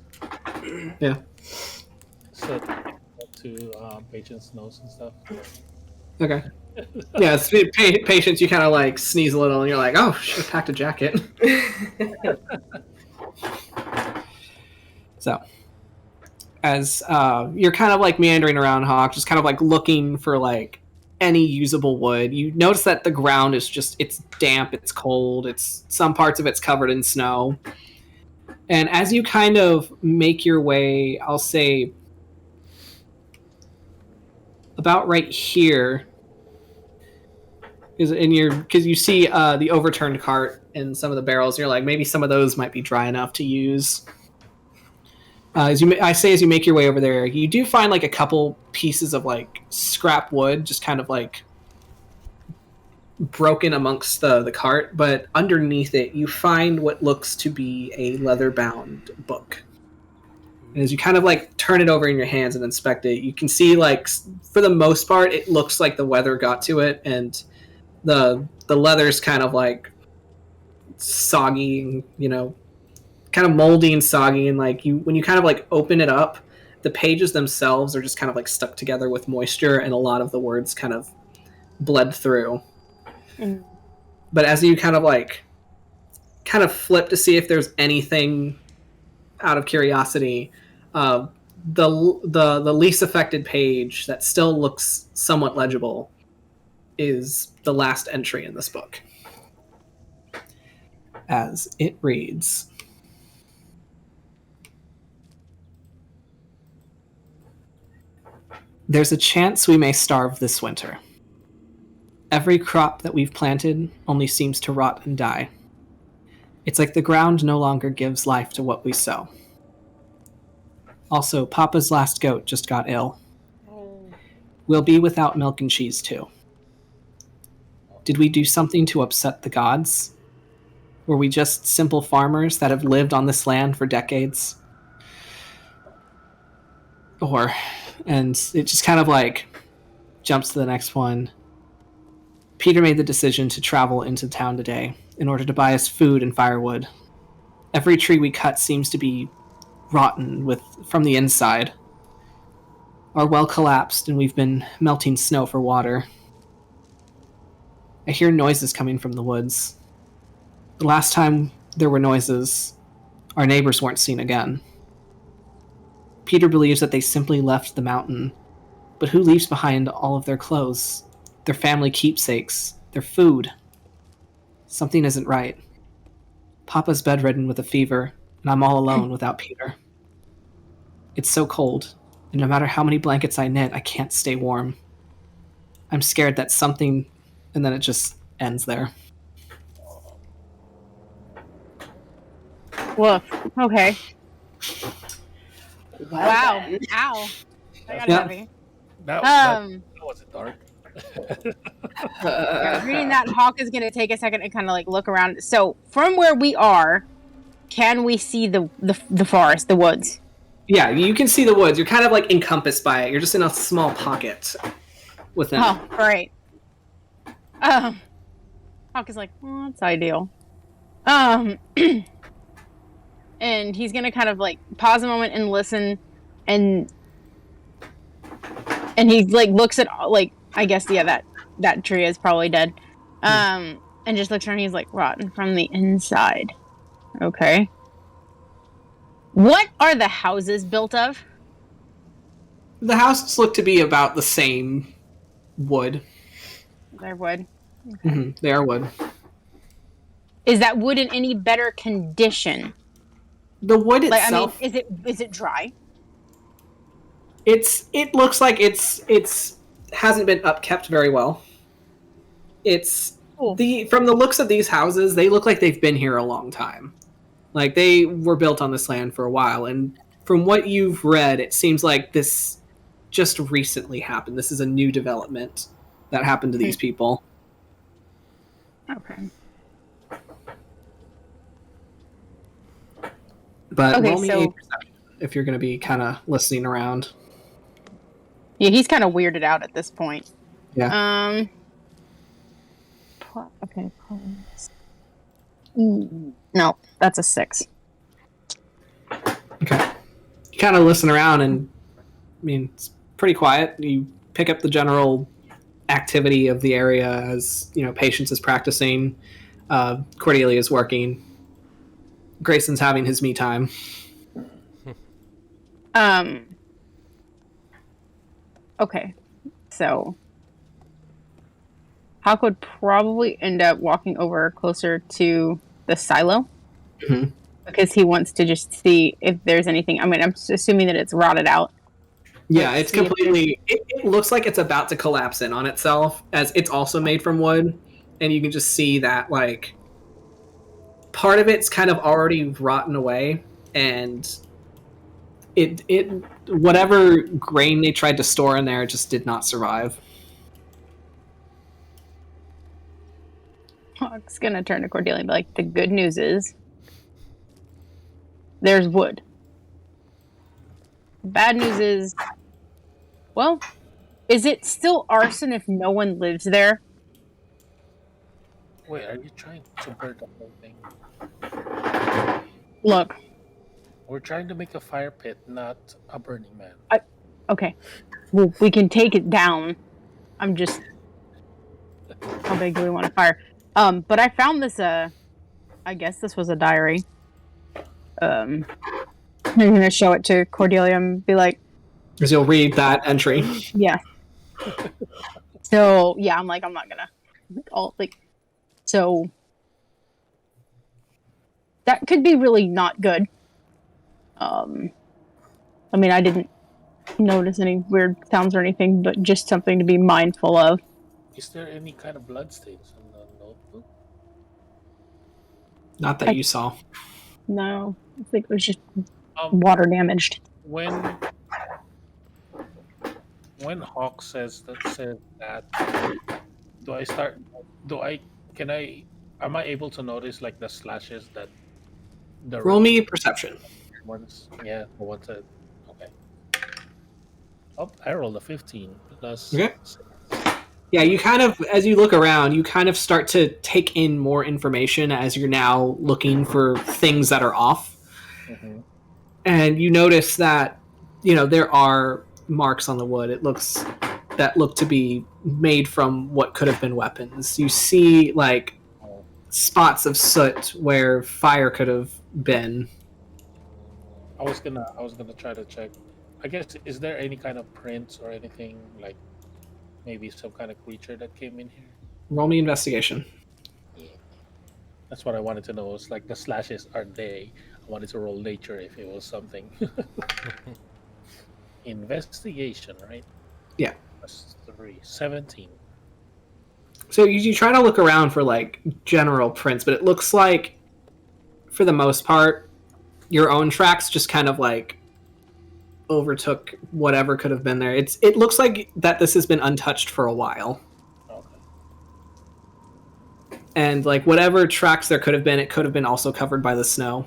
set to patient's nose and stuff. Okay. Yeah, it's patience. You kind of like sneeze a little, and you're like, "Oh, should have packed a jacket." So, as you're kind of like meandering around, Hawk, just kind of like looking for like any usable wood, you notice that the ground is it's damp, it's cold, it's some parts of it's covered in snow. And as you kind of make your way, I'll say about right here, because you see the overturned cart and some of the barrels, and you're like, maybe some of those might be dry enough to use. As you make your way over there, you do find like a couple pieces of like scrap wood, just kind of like broken amongst the cart. But underneath it, you find what looks to be a leather-bound book. And as you kind of like turn it over in your hands and inspect it, you can see like for the most part, it looks like the weather got to it, and the leather's kind of like soggy, kind of moldy and soggy, and like when you kind of like open it up, the pages themselves are just kind of like stuck together with moisture, and a lot of the words kind of bled through. But as you kind of flip to see if there's anything out of curiosity, the least affected page that still looks somewhat legible is the last entry in this book, as it reads: "There's a chance we may starve this winter. Every crop that we've planted only seems to rot and die. It's like the ground no longer gives life to what we sow. Also, Papa's last goat just got ill. We'll be without milk and cheese too. Did we do something to upset the gods? Were we just simple farmers that have lived on this land for decades? And it just kind of like jumps to the next one. Peter made the decision to travel into town today in order to buy us food and firewood. Every tree we cut seems to be rotten from the inside. Our well collapsed and we've been melting snow for water. I hear noises coming from the woods. The last time there were noises, our neighbors weren't seen again. Peter believes that they simply left the mountain, but who leaves behind all of their clothes, their family keepsakes, their food? Something isn't right. Papa's bedridden with a fever, and I'm all alone without Peter. It's so cold, and no matter how many blankets I knit, I can't stay warm. I'm scared that something..." And then it just ends there. Woof. Okay. Wow. Then. Ow. I got heavy. That wasn't dark. Reading that, Hawk is going to take a second and kind of like look around. So from where we are, can we see the forest, the woods? Yeah, you can see the woods. You're kind of like encompassed by it. You're just in a small pocket within. Oh, great. Hawk is like, that's ideal. and he's gonna kind of like pause a moment and listen, and he like looks at like I guess that tree is probably dead, and just looks around. He's like rotten from the inside. Okay. What are the houses built of? The houses look to be about the same wood. They're wood. Okay. They are wood. Is that wood in any better condition? The wood itself. I mean, is it dry? It looks like it's hasn't been upkept very well. It's from the looks of these houses, they look like they've been here a long time. Like they were built on this land for a while, and from what you've read, it seems like this just recently happened. This is a new development that happened to these people. Okay. But roll me a perception if you're going to be kind of listening around. Yeah, he's kind of weirded out at this point. Yeah. Okay. No, that's a 6. Okay. You kind of listen around, and I mean, it's pretty quiet. You pick up the general activity of the area as, you know, Patience is practicing, Cordelia is working, Greyson's having his me time. Okay. So Hawk would probably end up walking over closer to the silo. Mm-hmm. Because he wants to just see if there's anything. I mean, I'm assuming that it's rotted out. Yeah, it's completely... It looks like it's about to collapse in on itself, as it's also made from wood, and you can just see that, like, part of it's kind of already rotten away, and it whatever grain they tried to store in there just did not survive. Hawk's gonna turn to Cordelia and be like, the good news is there's wood. The bad news is, well, is it still arson if no one lives there? Wait, are you trying to burn the whole thing? Look. We're trying to make a fire pit, not a Burning Man. Okay. Well, we can take it down. I'm just... How big do we want to fire? But I found this, I guess this was a diary. I'm going to show it to Cordelia and be like... Because you'll read that entry. Yeah. So, yeah, I'm not going to... So... That could be really not good. I mean, I didn't notice any weird sounds or anything, but just something to be mindful of. Is there any kind of bloodstains on the notebook? Not that you saw. No, I think it was just water damaged. When Hawk says that, am I able to notice like the slashes that the roll me perception. Ones, yeah, the ones that, okay. Oh, I rolled a 15 plus. Okay. Yeah, you kind of, as you look around, you kind of start to take in more information as you're now looking for things that are off. Mm-hmm. And you notice that, you know, there are marks on the wood. That look to be made from what could have been weapons. You see, like, spots of soot where fire could have been. I was gonna try to check. I guess, is there any kind of prints or anything, like maybe some kind of creature that came in here? Roll me investigation. Yeah. That's what I wanted to know. It's like the slashes are they. I wanted to roll nature if it was something. Investigation, right? Yeah. That's 17. So you try to look around for like general prints, but it looks like, for the most part, your own tracks just kind of like overtook whatever could have been there. It looks like that this has been untouched for a while. Okay. And like whatever tracks there could have been, it could have been also covered by the snow.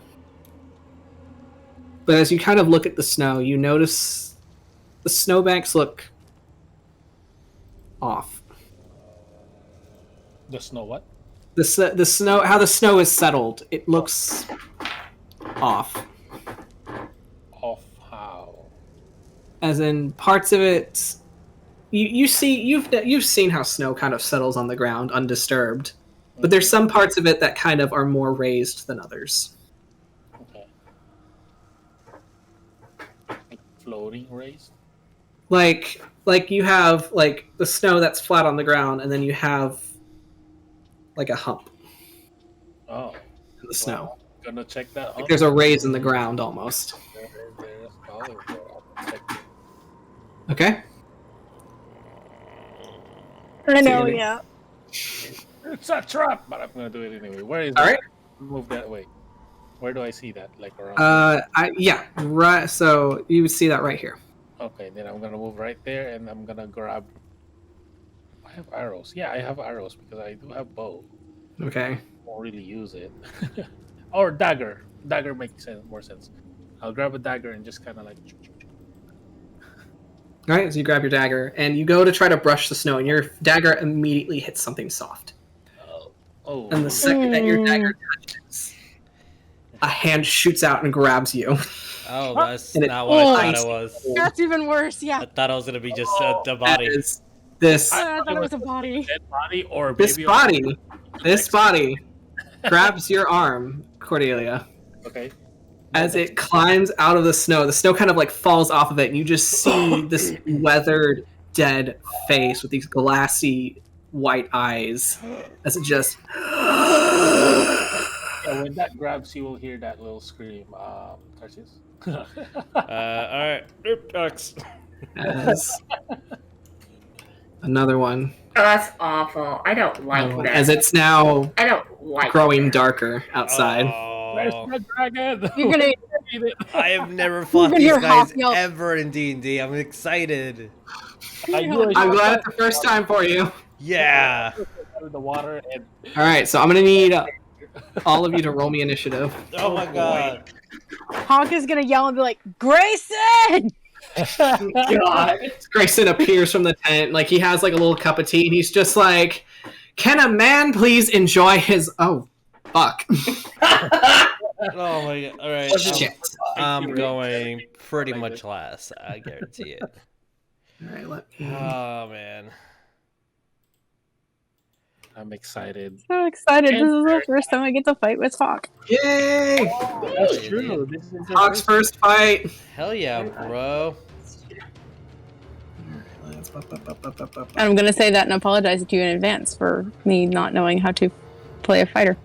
But as you kind of look at the snow, you notice the snowbanks look off. The snow what? The snow, how the snow is settled. It looks off. Off how? As in parts of it, you've seen how snow kind of settles on the ground undisturbed, but there's some parts of it that kind of are more raised than others. Okay. Floating raised? Like you have like the snow that's flat on the ground, and then you have like a hump Oh. in the snow. Gonna check that. Like there's a raise in the ground almost. Okay. I know, yeah. It's a trap, but I'm gonna do it anyway. Where is All it? right. Move that way. Where do I see that? Like around? Right. So you would see that right here. Okay, then I'm gonna move right there, and I'm gonna grab. I have arrows. Yeah, I have arrows because I do have bow. Okay. Won't really use it. Or dagger. Dagger makes more sense. I'll grab a dagger and just kind of like. All right. So you grab your dagger and you go to try to brush the snow, and your dagger immediately hits something soft. Oh. And the second that your dagger touches, a hand shoots out and grabs you. Oh, that's not what I thought it was. That's even worse, yeah. I thought it was gonna be just the body. I thought it was a body. Dead body or this body grabs your arm, Cordelia. Okay. As it climbs out of the snow kind of like falls off of it, and you just see this weathered, dead face with these glassy white eyes as it just. Yeah, when that grabs, you will hear that little scream. Tarsius. Alright. Oops. As another one. Oh, that's awful. I don't like that. As it's now I don't like growing darker outside. Where's the dragon? You're gonna. I have never fought these guys ever in D&D. I'm excited. I'm glad it's the first time for you. Yeah. The water and. All right, so I'm gonna need all of you to roll me initiative. Oh my god. Hawk is gonna yell and be like, Greyson! God. Greyson appears from the tent, like he has like a little cup of tea, and he's just like, "Can a man please enjoy his?" Oh, fuck. Oh my god. All right. I'm going pretty much last. I guarantee it. All right, let me. Oh man. I'm excited. So excited. This is the first time I get to fight with Hawk. Yay! That's true. This is Hawk's first fight. Hell yeah, bro. And I'm gonna say that and apologize to you in advance for me not knowing how to play a fighter.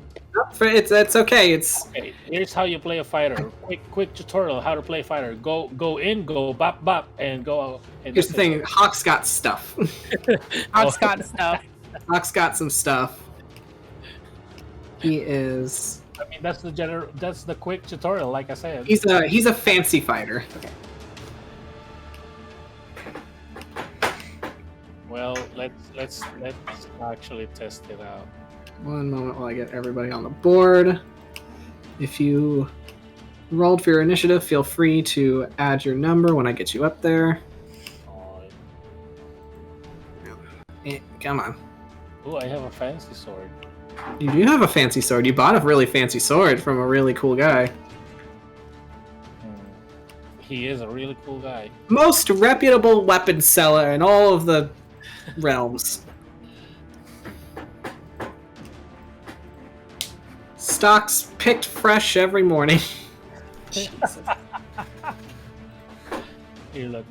It's okay. Okay, here's how you play a fighter. Quick tutorial how to play a fighter. Go in, go bop bop, and go out. And Here's the thing. Hawk's got stuff. Hawk's got stuff. Hawk's got some stuff. He is. I mean, that's the quick tutorial, like I said. He's a fancy fighter. Well, let's actually test it out. One moment while I get everybody on the board. If you rolled for your initiative, feel free to add your number when I get you up there. Come on. Oh, I have a fancy sword. You do have a fancy sword. You bought a really fancy sword from a really cool guy. He is a really cool guy. Most reputable weapon seller in all of the realms. Stocks picked fresh every morning. Here, look,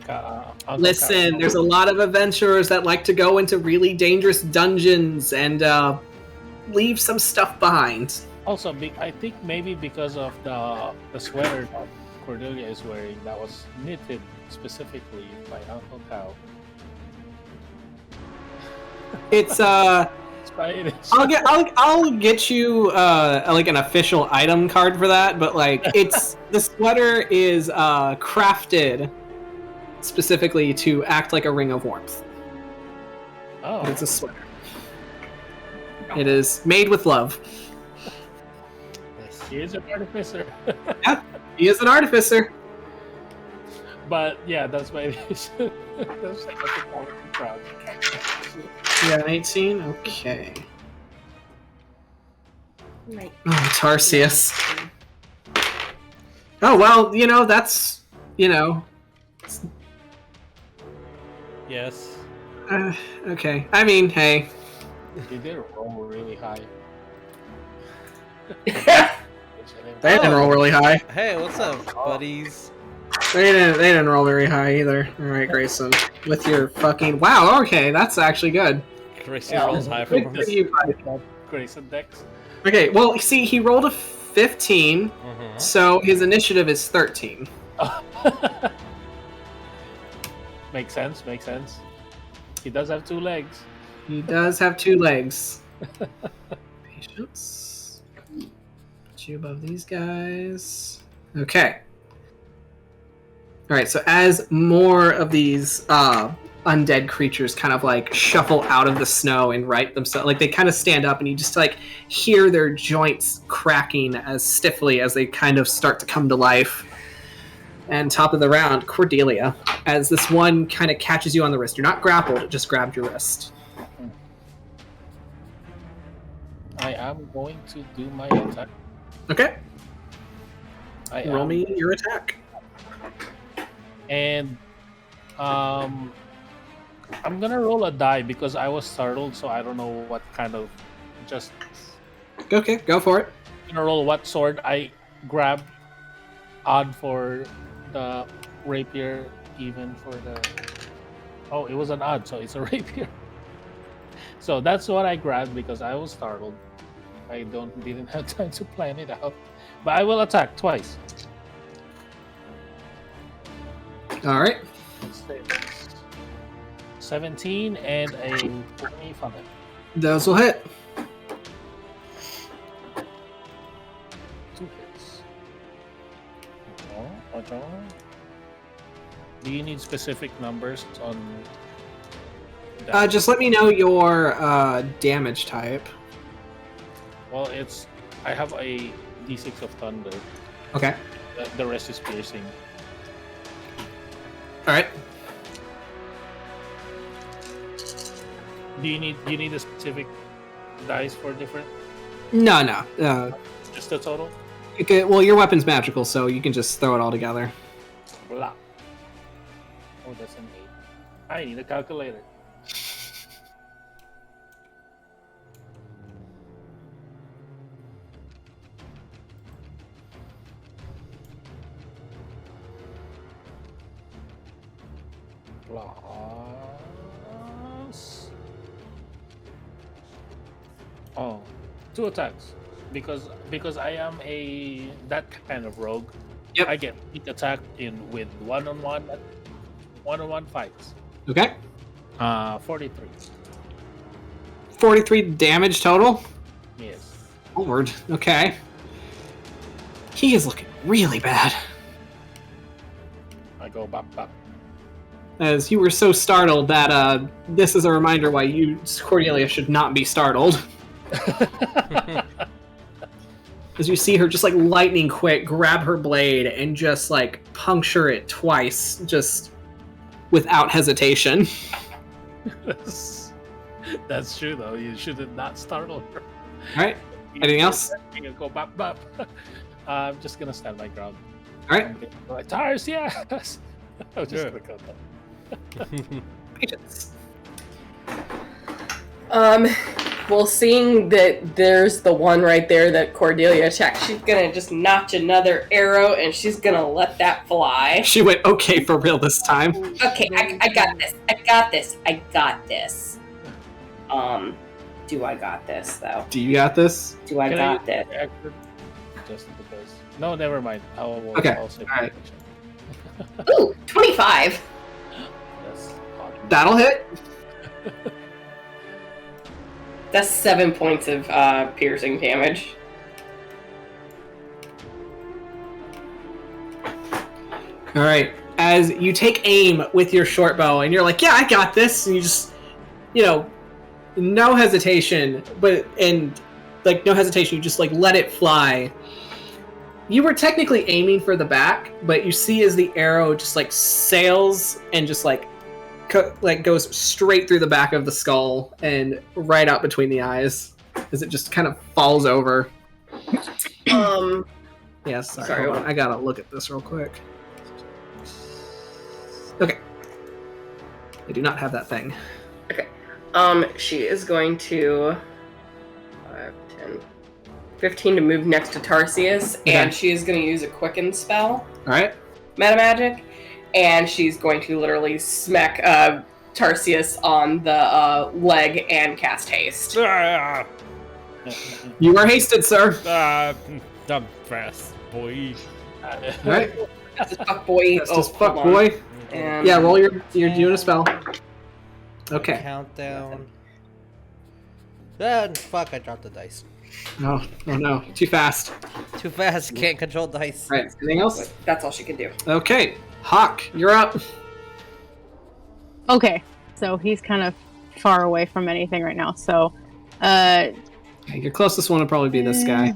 Listen, there's a lot of adventurers that like to go into really dangerous dungeons and leave some stuff behind. Also, I think maybe because of the sweater that Cordelia is wearing, that was knitted specifically by Uncle Cow. It's I'll get you like an official item card for that, but like it's the sweater is crafted specifically to act like a ring of warmth. Oh, but it's a sweater. It is made with love. He is an artificer. Yeah, he is an artificer. But yeah, that's my initiative. That's like a proud. Yeah, 18? Okay. Oh, Tarsius. Oh, well, that's, Yes. okay. I mean, hey. Did they roll really high? They didn't roll really high. Hey, what's up, buddies? They didn't roll very high either. Alright, Greyson. With your fucking... Wow, okay, that's actually good. Grayson rolls high for Good for you, bud. Greyson Dex. Okay, well, see, he rolled a 15, so his initiative is 13. Makes sense. He does have 2 legs. He does have 2 legs. Patience. Put you above these guys. Okay. Alright, so as more of these undead creatures kind of like shuffle out of the snow and right themselves, like they kind of stand up and you just like hear their joints cracking as stiffly as they kind of start to come to life. And top of the round, Cordelia, as this one kind of catches you on the wrist. You're not grappled, it just grabbed your wrist. I am going to do my attack. Okay. Roll me your attack. And I'm gonna roll a die because I was startled, so I don't know what kind of just. Okay, go for it. I'm gonna roll what sword I grab. Odd for the rapier, even for the. Oh, it was an odd, so it's a rapier. So that's what I grabbed because I was startled. I didn't have time to plan it out, but I will attack twice. All right. 17 and a 25. Those will hit. 2 hits. Okay. Do you need specific numbers on that? Just let me know your damage type. Well, I have a D6 of thunder. Okay. The rest is piercing. All right. Do you need a specific dice for different? No. Just the total? Okay, well, your weapon's magical, so you can just throw it all together. Blah. Oh, that's an 8. I need a calculator. Plus... Oh, 2 attacks. Because I am that kind of rogue. Yep. I get each attack with one-on-one fights. Okay. 43. 43 damage total? Yes. Lord. Okay. He is looking really bad. I go bop bop. As you were so startled that this is a reminder why you, Cordelia, should not be startled. As you see her just like lightning quick grab her blade and just like puncture it twice, just without hesitation. That's true though. You should have not startled her. Alright. Anything else? You go bop bop. I'm just gonna stand my ground. Alright. Like, Tars, yes. I was just gonna cut that. Patience. Well, seeing that there's the one right there that Cordelia attacked, she's gonna just notch another arrow and she's gonna let that fly. She went okay for real this time. Okay, I got this. Do I got this though? Do you got this? Do I got this? Just because. No, never mind. Okay. I'll save All right. Ooh, 25. That's hot. That'll hit. That's 7 points of piercing damage. All right. As you take aim with your short bow, and you're like, "Yeah, I got this," and you just, no hesitation, you just like let it fly. You were technically aiming for the back, but you see as the arrow just like sails and just like goes straight through the back of the skull and right out between the eyes as it just kind of falls over. Yes, sorry. Sorry. Hold on. I gotta look at this real quick. Okay. I do not have that thing. Okay. She is going to 5, 10, 15 to move next to Tarsius, and she is going to use a quicken spell. All right. Meta magic, and she's going to literally smack Tarsius on the leg and cast haste. You are hasted, sir. I'm fast, boy. All right. That's a fuck boy. That's just fuck boy. And Yeah, roll you're doing a spell. Okay. Countdown. Fuck, I dropped the dice. Oh no. Too fast. Too fast, can't control dice. All right. Anything else? That's all she can do. Okay. Hawk, you're up. Okay, so he's kind of far away from anything right now. So, Your closest one would probably be this guy.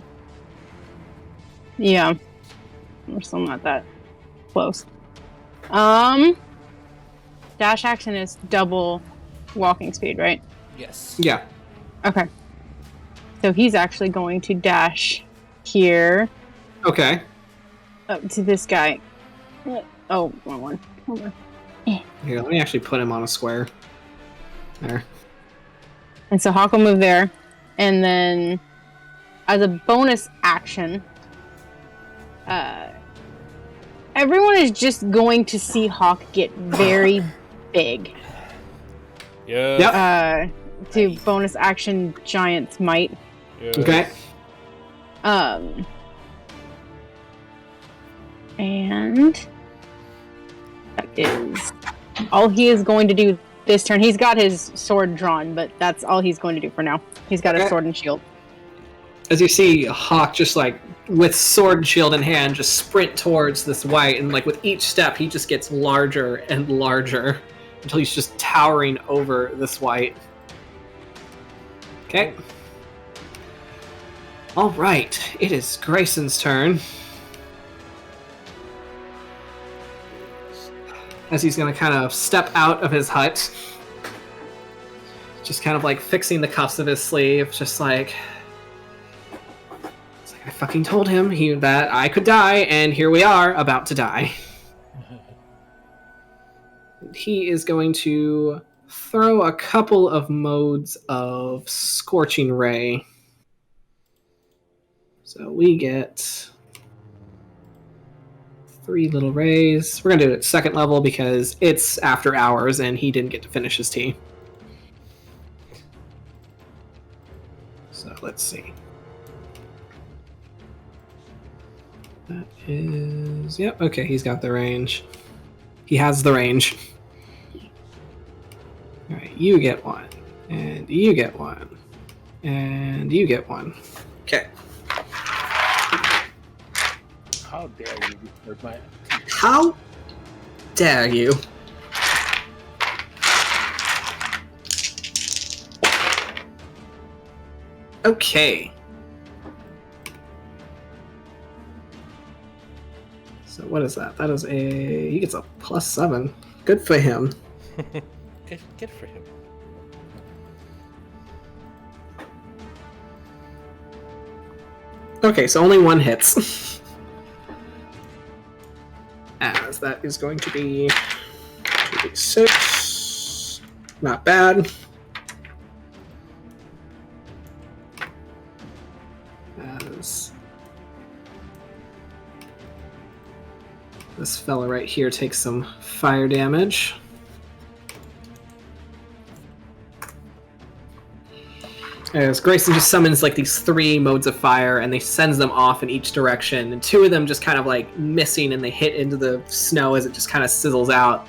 Yeah, we're still not that close. Dash action is double walking speed, right? Yes. Yeah. Okay. So he's actually going to dash here. Okay. Up to this guy. Oh, wrong one. Hold on. Here, let me actually put him on a square. There. And so Hawk will move there. And then, as a bonus action, everyone is just going to see Hawk get very big. Yeah. To bonus action Giant's Might. Yes. Okay. And that is all he is going to do this turn. He's got his sword drawn, but that's all he's going to do for now. He's got a sword and shield. As you see Hawk just like with sword and shield in hand just sprint towards this white, and like with each step he just gets larger and larger until he's just towering over this white. Okay. All right, it is Greyson's turn. As he's going to kind of step out of his hut. Just kind of like fixing the cuffs of his sleeve, just like... It's like I fucking told him that I could die, and here we are, about to die. He is going to throw a couple of modes of Scorching Ray. So we get 3 little rays. We're going to do it at 2nd level because it's after hours and he didn't get to finish his tea. So let's see. That is... Yep, okay, he's got the range. He has the range. Alright, you get 1. And you get 1. And you get 1. Okay. How dare you disturb my... How dare you? Okay. So what is that? That is a... He gets a +7. Good for him. Good for him. Okay, so only 1 hits. As that is going to be 2d6. Not bad. As this fella right here takes some fire damage. As Greyson just summons like these 3 modes of fire and they sends them off in each direction, and 2 of them just kind of like missing and they hit into the snow as it just kind of sizzles out,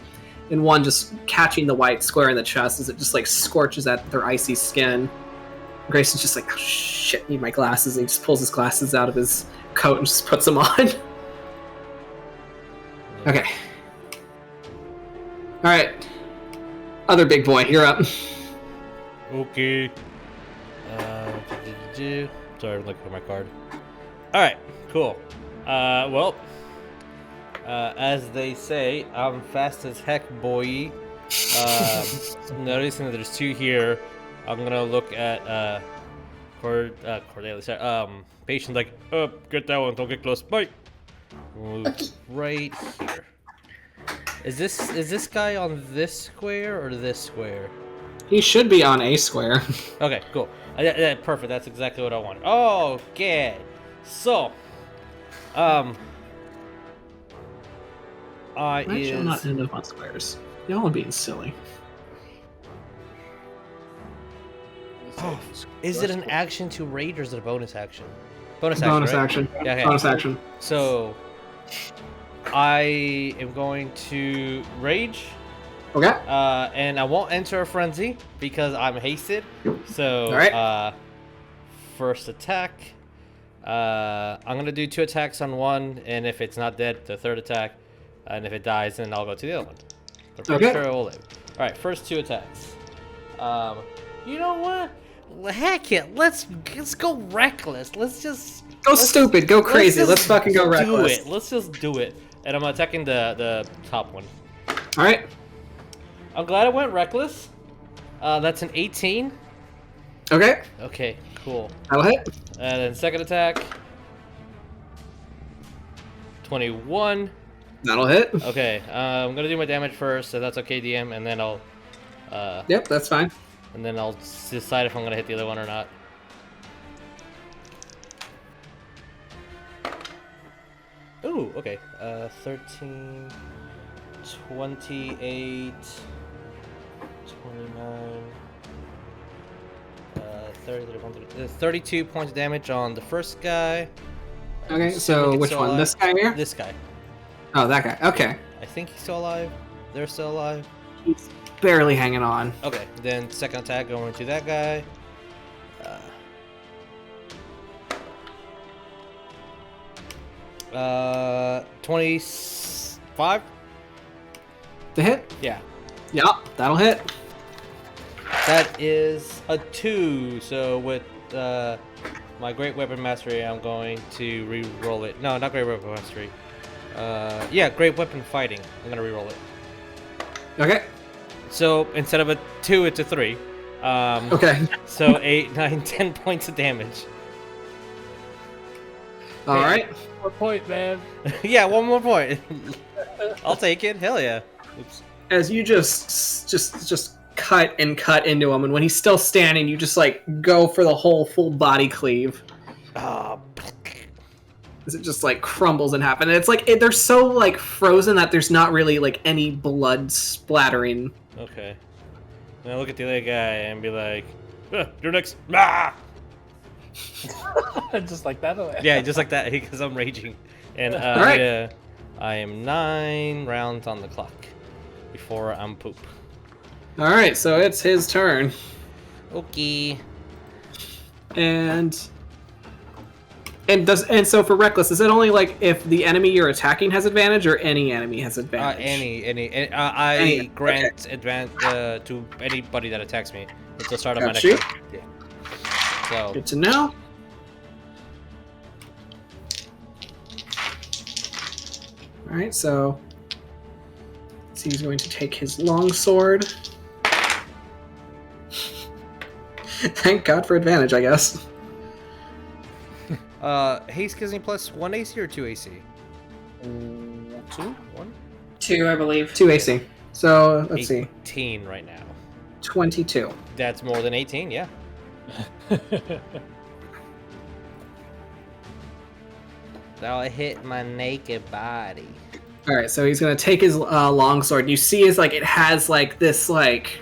and 1 just catching the white square in the chest as it just like scorches at their icy skin. Greyson's just like, oh shit, need my glasses, and he just pulls his glasses out of his coat and just puts them on. Okay. Alright. Other big boy, you're up. Okay. Sorry, I'm looking for my card. Alright, cool. Well, as they say, I'm fast as heck, boy. Noticing that there's 2 here, I'm gonna look at Cordelia, sorry, patient like, get that one, don't get close, bye. Move right here. Is this guy on this square or this square? He should be on a square. Okay, cool. Yeah, perfect. That's exactly what I wanted. Okay, so, Why should I not end up on squares? Y'all are being silly. Oh, is it an action to raid or is it a bonus action? Bonus Bonus action. action. Yeah, okay. Bonus action. So, I am going to rage. Okay. And I won't enter a frenzy because I'm hasted. So, all right. First attack. I'm gonna do 2 attacks on one, and if it's not dead, the 3rd attack, and if it dies, then I'll go to the other one. I'm pretty sure it will live. All right, first 2 attacks. You know what? Heck it, let's go reckless. Let's stupid, go crazy. Let's fucking go reckless. Do it. Let's just do it. And I'm attacking the top one. All right. I'm glad I went reckless. That's an 18. Okay. Okay, cool. That'll hit. And then second attack. 21. That'll hit. Okay, I'm gonna do my damage first, so that's okay, DM, and then I'll. Yep, that's fine. And then I'll decide if I'm gonna hit the other one or not. Ooh, okay. 13, 28, 29, 32 points of damage on the first guy. Okay, so which one? This guy here? This guy. Oh, that guy. Okay. I think he's still alive. They're still alive. He's barely hanging on. Okay, then second attack going to that guy. 25 to hit? Yeah. Yep, that'll hit. That is a 2. So with my Great Weapon Mastery, I'm going to re-roll it. No, not Great Weapon Mastery. Yeah, Great Weapon Fighting. I'm gonna re-roll it. Okay. So instead of a 2, it's a 3. Okay. So 8, 9, 10 points of damage. All right. 1 point, man. Yeah, 1 more point. I'll take it. Hell yeah. Oops. As you just cut and cut into him, and when he's still standing, you just like go for the whole full body cleave. As it just like crumbles in half, and it's like they're so like frozen that there's not really like any blood splattering. Okay. Then I look at the other guy and be like, "You're next." Ah! Just like that. Yeah, just like that, because I'm raging. And right. I am 9 rounds on the clock before I'm poop. All right, so it's his turn. Okay. And so for reckless, is it only like if the enemy you're attacking has advantage, or any enemy has advantage? I grant advantage to anybody that attacks me. It's the start of my next turn. Yeah. So. Good to know. All right, so he's going to take his longsword. Thank God for advantage, I guess. Haste gives me plus 1 AC or 2 AC? 2? 1? 2, I believe. 2 AC. So let's see. 18 right now. 22. That's more than 18, yeah. That'll hit my naked body. All right, so he's gonna take his longsword. You see, is like it has like this like.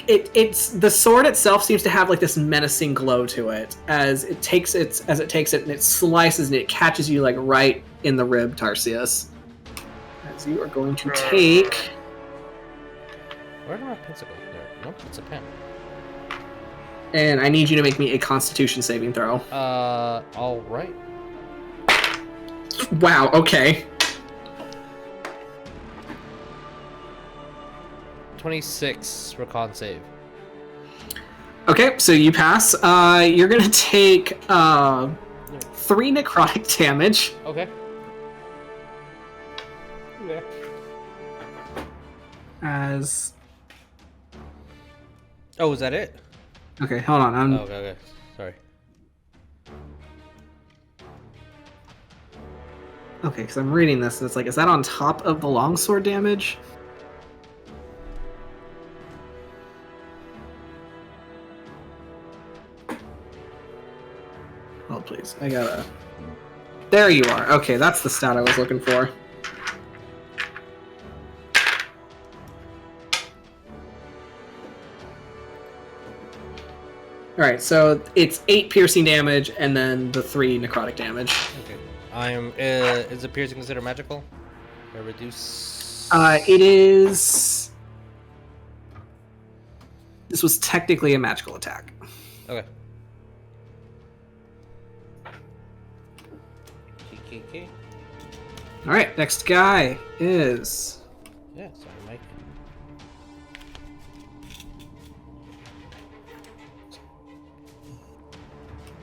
It's the sword itself seems to have like this menacing glow to it as it takes it and it slices and it catches you like right in the rib, Tarsius. As you are going to take. Where did my pencil go? There. Nope, it's a pen. And I need you to make me a Constitution saving throw. All right. Wow. Okay. 26 for con save. Okay, so you pass. You're gonna take 3 necrotic damage. Okay. Yeah. Oh, is that it? Okay, hold on. Oh, okay. Sorry. Okay, because I'm reading this, and it's like, is that on top of the longsword damage? Oh, please. I gotta... There you are. Okay, that's the stat I was looking for. Alright, so it's 8 piercing damage, and then the 3 necrotic damage. Okay. Is the piercing considered magical? Or reduce? It is... This was technically a magical attack. Okay. Alright, next guy is... Yeah, sorry, Mike.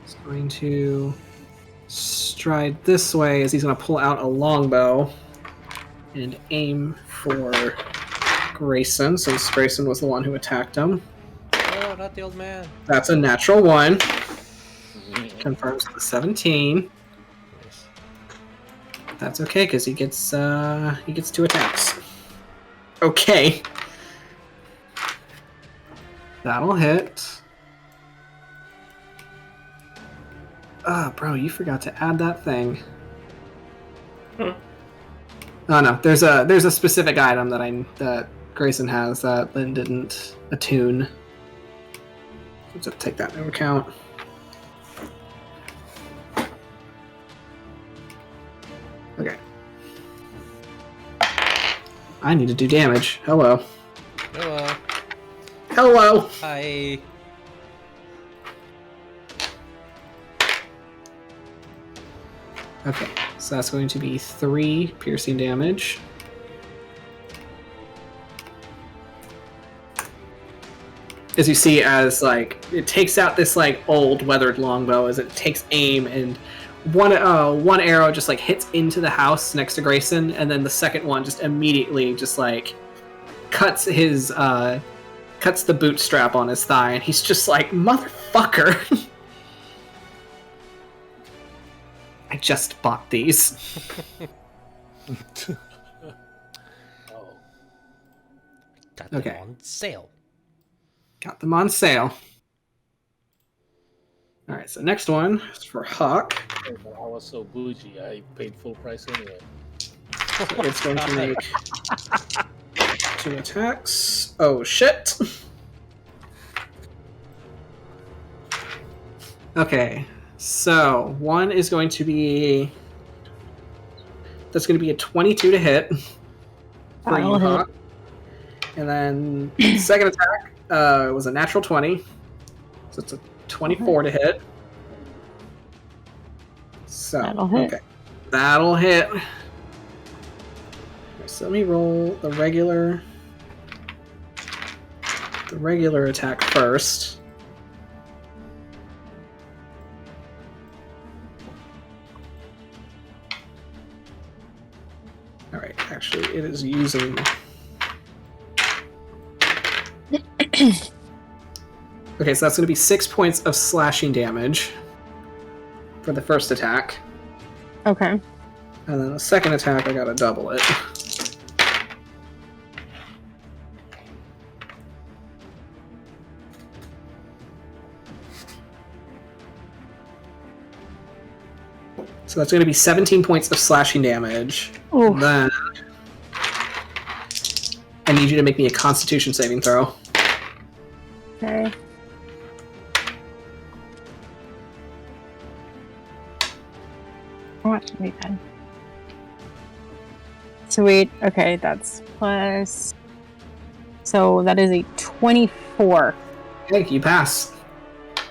He's going to stride this way as he's going to pull out a longbow and aim for Greyson, since Greyson was the one who attacked him. Oh, not the old man. That's a natural 1. Confirms the 17. That's okay, because he gets 2 attacks. Okay. That'll hit. Bro, you forgot to add that thing. Oh no, there's a specific item that Greyson has that Lynn didn't attune. Let's have to take that into account. Okay. I need to do damage. Hello. Hello. Hello. Hi. Okay, so that's going to be 3 piercing damage. As you see, as like it takes out this like old weathered longbow as it takes aim, and one arrow just like hits into the house next to Greyson, and then the second one just immediately just like cuts the bootstrap on his thigh, and he's just like, motherfucker. I just bought these. Oh. Got them Okay. on sale. Got them on sale. Alright, so next one is for Hawk. I was so bougie, I paid full price anyway. So it's going to make 2 attacks. Oh shit! Okay, so one is going to be... That's going to be a 22 to hit for you, Hawk. And then second attack was a natural 20. So it's a 24 to hit. So, That'll hit. okay. That'll hit. Okay, so let me roll the regular attack first. Alright, actually it is using... Okay, so that's going to be 6 points of slashing damage for the first attack. Okay. And then the second attack, I gotta double it. So that's going to be 17 points of slashing damage. Oof. And then I need you to make me a Constitution saving throw. Okay. What? Wait, then. Sweet. Okay, that's plus. So that is a 24. Okay, you pass.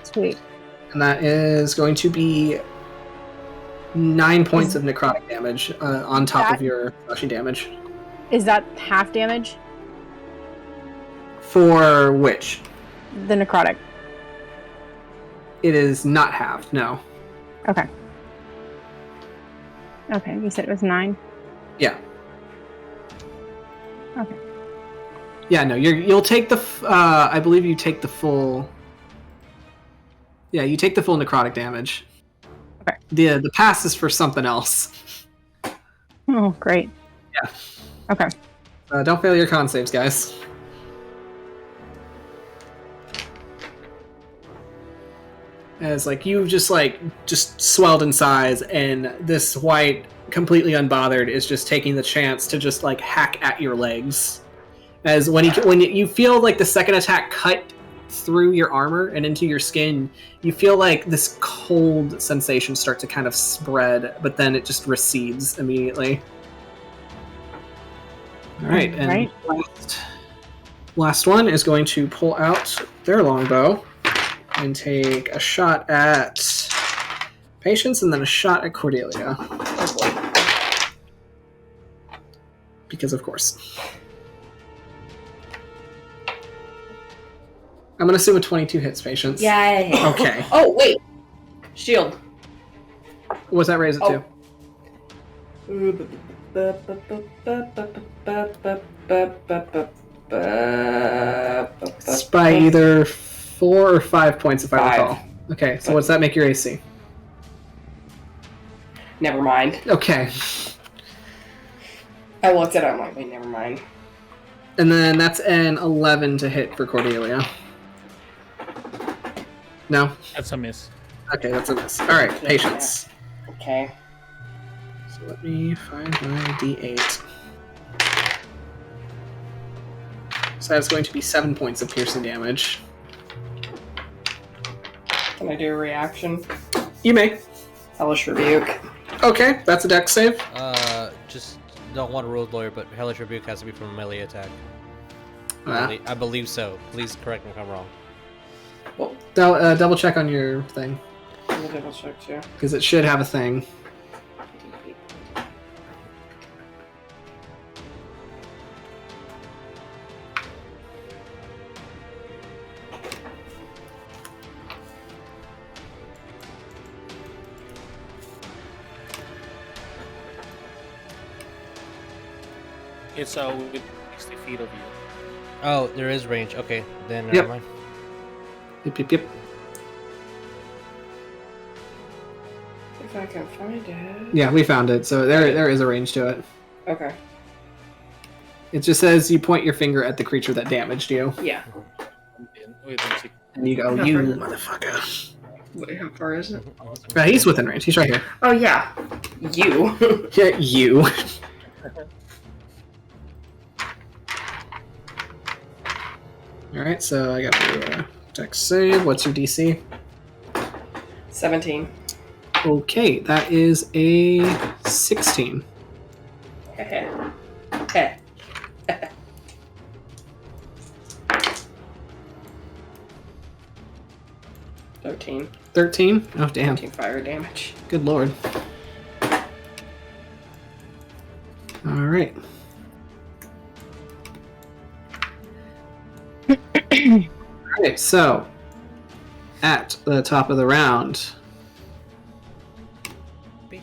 Sweet. And that is going to be 9 points of necrotic damage on top of your slashing damage. Is that half damage? For which? The necrotic. It is not halved, no. Okay. Okay, you said it was 9? Yeah. Okay. Yeah, no, you'll take the. I believe you take the full. Yeah, you take the full necrotic damage. Okay. The pass is for something else. Oh, great. Yeah. Okay. Don't fail your con saves, guys. As like you just swelled in size, and this white, completely unbothered, is just taking the chance to just like hack at your legs. As when you feel like the second attack cut through your armor and into your skin, you feel like this cold sensation start to kind of spread, but then it just recedes immediately. All right, and last one is going to pull out their longbow and take a shot at Patience and then a shot at Cordelia. Because of course. I'm gonna assume a 22 hits Patience. Yeah. Okay. Oh, wait. Shield. What's that raise it to? It's by either 4 or 5 points if I recall. Okay, so what's that make your AC? Never mind. Okay. I looked at it, I'm like, wait, never mind. And then that's an 11 to hit for Cordelia. No? That's a miss. Okay, that's a miss. Alright, Patience. Okay. So let me find my D8. So that's going to be 7 points of piercing damage. Can I do a reaction? You may. Hellish Rebuke. Okay, that's a dex save. Just don't want to roll lawyer, but Hellish Rebuke has to be from a melee attack. I believe so. Please correct me if I'm wrong. Well, double check on your thing. Let me double check too. Because it should have a thing. It's within 60 feet of you. Oh, there is range. Okay, then never mind. Yep. If I can find it. Yeah, we found it. So there is a range to it. Okay. It just says you point your finger at the creature that damaged you. Yeah. And you go, you motherfucker. Wait, how far is it? He's within range. He's right here. Oh, yeah. You. Yeah, you. Alright, so I got the dex save. What's your DC? 17. Okay, that is a 16. Heh. Heh. 13. 13? Oh, damn. 13 fire damage. Good lord. Alright. Alright, so at the top of the round, it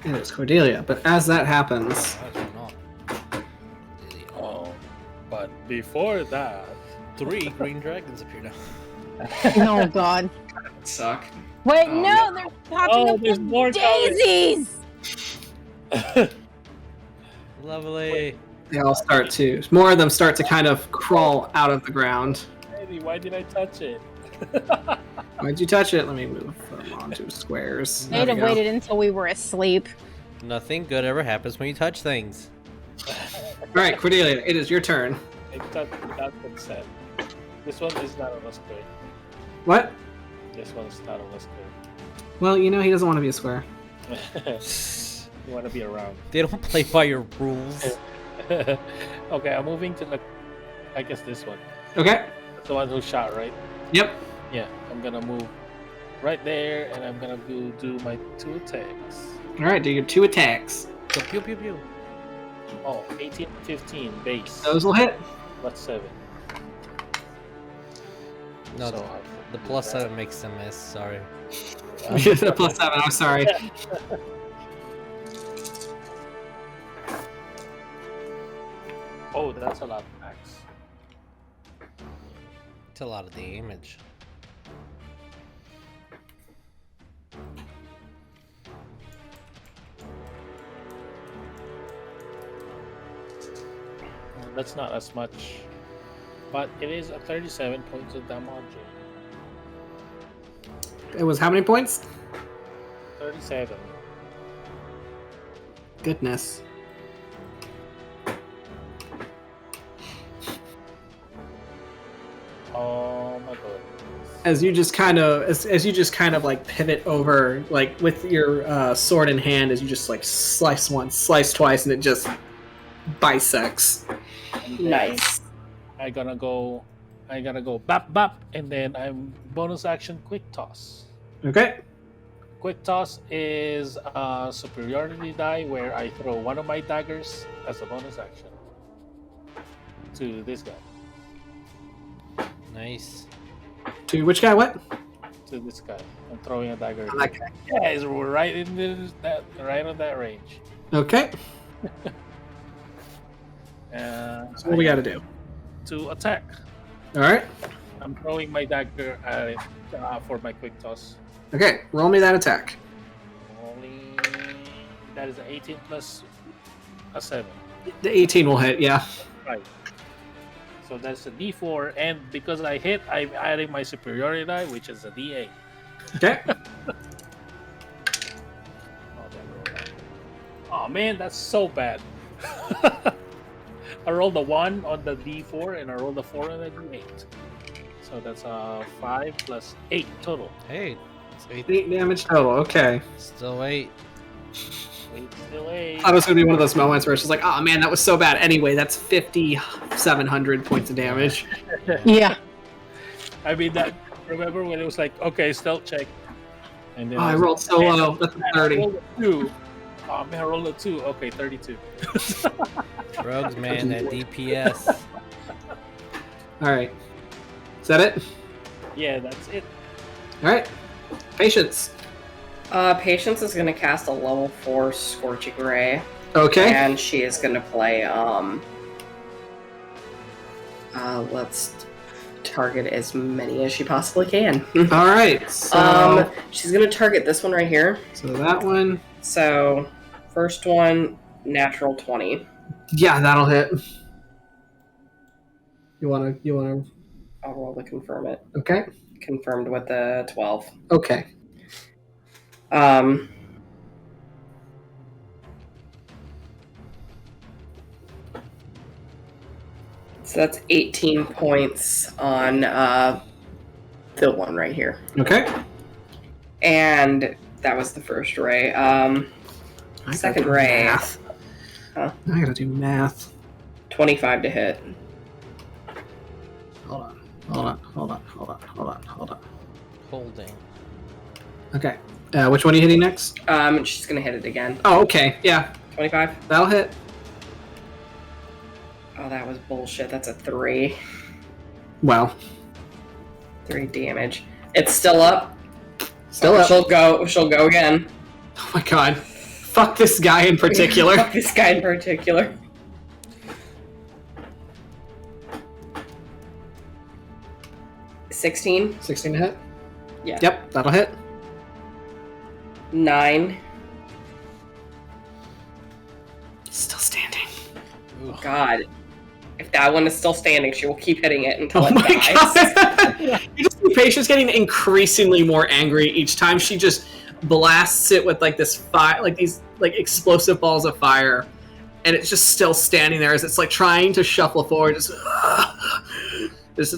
is Cordelia. But as that happens, Oh, but before that, 3 green dragons appear now. Oh god. Suck. Wait, Oh, no, they're popping up there's with more daisies! Lovely. they all start to, more of them start to kind of crawl out of the ground. Lady, why did I touch it? Why'd you touch it? Let me move them onto squares. They'd There have we go. waited until we were asleep. Nothing good ever happens when you touch things. Alright, Cordelia, it is your turn. I touched without consent. This one is not on a square. What? This one's not on a square. Well, you know he doesn't want to be a square. You want to be around. They don't play by your rules. Okay, I'm moving to the. I guess this one. Okay. That's the one who shot, right? Yep. Yeah, I'm gonna move right there, and I'm gonna go do my 2 attacks. Alright, do your 2 attacks. So pew pew pew. Oh, 18, 15 base. Those will hit. Plus 7. No, So the plus 7 makes them miss. Sorry. The plus 7, I'm sorry. Oh, that's a lot of attacks. It's a lot of damage. Well, that's not as much, but it is a 37 points of damage. It was how many points? 37. Goodness. Oh my god. As you just kind of like pivot over, like with your sword in hand, as you just like slice once, slice twice, and it just bisects. Nice. I gotta go bap bap, and then I'm bonus action quick toss. Okay. Quick toss is a superiority die where I throw one of my daggers as a bonus action to this guy. Nice. To which guy? What? To this guy. I'm throwing a dagger. Oh, that guy. Yeah, we're right in right on that range. Okay. So what we got to do? To attack. All right. I'm throwing my dagger at it for my quick toss. Okay. Roll me that attack. That is an 18 plus a 7. The 18 will hit. Yeah. Right. So that's a D4, and because I hit, I'm adding my superiority die, which is a D8. Okay. Oh man, that's so bad. I rolled a 1 on the D4, and I rolled a 4 on the D8. So that's 5 plus 8 total. Hey, it's 8 damage total. Okay. Still 8. Still 8. I thought it was gonna be one of those moments where it's just like, oh man, that was so bad. Anyway, that's 5,700 points of damage. Yeah. I mean, that. Remember when it was like, okay, stealth check, and then I rolled so low. That's a 30. I rolled a 2. Oh man, I rolled a 2. Okay, 32. Rogues, man, that DPS. All right. Is that it? Yeah, that's it. All right. Patience. Patience is going to cast a level 4 Scorching Ray. Okay. And she is going to play, let's target as many as she possibly can. All right. So, she's going to target this one right here. So that one. So, first one, natural 20. Yeah, that'll hit. You wanna? I'll roll to confirm it. Okay. Confirmed with the 12. Okay. So that's 18 points on the one right here. Okay. And that was the first ray. Second ray. Math. Huh? I gotta do math. 25 to hit. Hold on. Holding. Okay. Which one are you hitting next? She's gonna hit it again. Oh, okay. Yeah. 25. That'll hit. Oh, that was bullshit. That's a 3. Well. 3 damage. It's still up. Still up. She'll go again. Oh my god. Fuck this guy in particular. Fuck this guy in particular. $16. 16 to hit? Yeah. Yep, that'll hit. 9. Still standing. Oh god. If that one is still standing, she will keep hitting it until Oh it my dies. god. You just see Patience getting increasingly more angry each time she just blasts it with like this fire, like these like explosive balls of fire, and it's just still standing there as it's like trying to shuffle forward. It's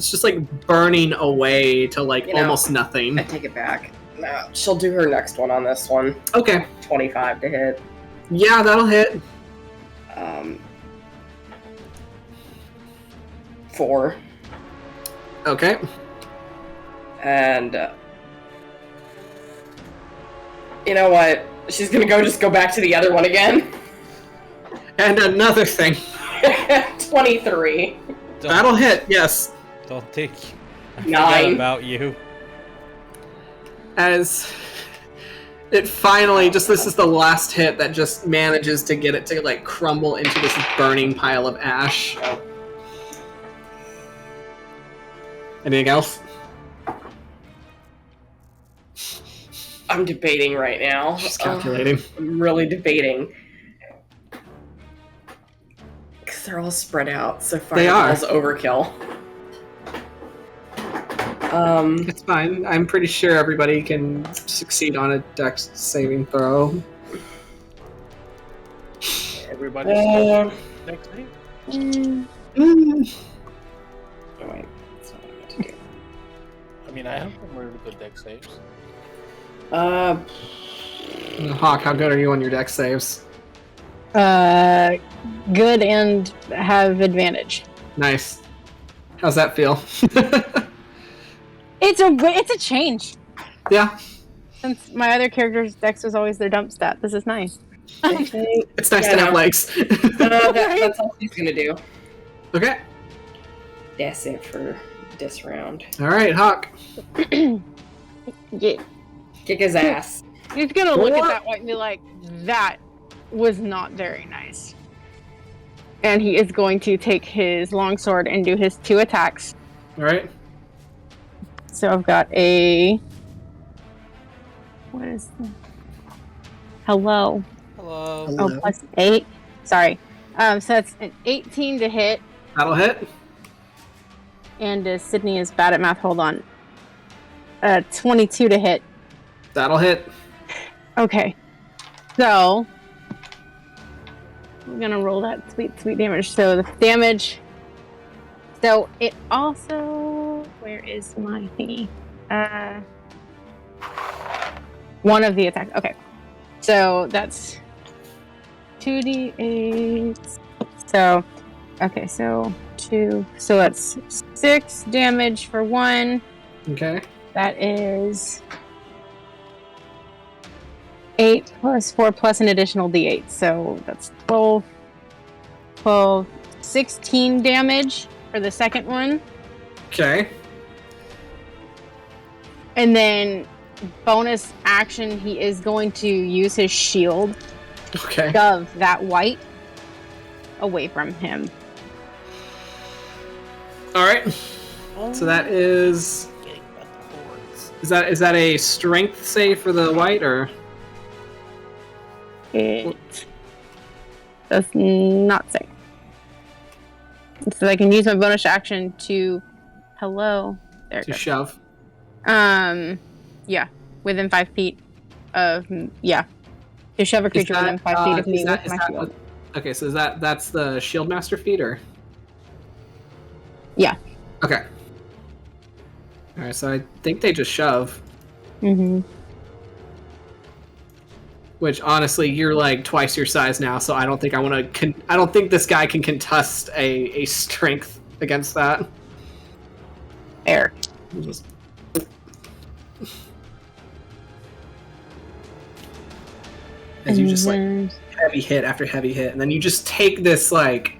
just like burning away to like almost nothing. I take it back. No, she'll do her next one on this one. Okay. 25 to hit. Yeah, that'll hit. 4. Okay. And you know what? She's gonna just go back to the other one again. And another thing. 23. That'll hit. Yes. Don't think I 9. forgot about you. As It finally this is the last hit that just manages to get it to like crumble into this burning pile of ash. Anything else? I'm debating right now. Just calculating. I'm really debating. Because they're all spread out, so fireball's overkill. It's fine. I'm pretty sure everybody can succeed on a dex saving throw. Everybody's next thing. Oh, wait. That's not what I meant to do. I mean, I have some really good deck saves. Hawk, how good are you on your dex saves? Good and have advantage. Nice. How's that feel? It's a change. Yeah. Since my other character's dex was always their dump stat, this is nice. It's nice to have legs. That's all she's gonna do. Okay. That's it for this round. All right, Hawk. Yeah. Kick his ass. He's gonna look at that white and be like, that was not very nice. And he is going to take his longsword and do his 2 attacks. All right. So I've got a... What is this? Hello. Hello. Oh, plus 8. Sorry. So that's an 18 to hit. That'll hit. And Sydney is bad at math. Hold on. 22 to hit. That'll hit. Okay. So I'm gonna roll that sweet damage. So the damage. So it also. Where is my thingy? One of the attacks. Okay. So that's 2d8. So okay. So 2. So that's 6 damage for 1. Okay. That is 8 plus 4 plus an additional d8. So that's 12, 16 damage for the second one. Okay. And then bonus action, he is going to use his shield. Okay. Shove that white away from him. All right. So that is that a strength save for the white or? It does not say. So I can use my bonus action to there to shove. Yeah, within 5 feet of to shove a creature within 5 feet of me with my shield. Okay, so that's the shield master feat or? Yeah. Okay. All right, so I think they just shove. Mm-hmm. Which honestly, you're like twice your size now, so I don't think I don't think this guy can contest a strength against that. Fair. As you just like heavy hit after heavy hit, and then you just take this like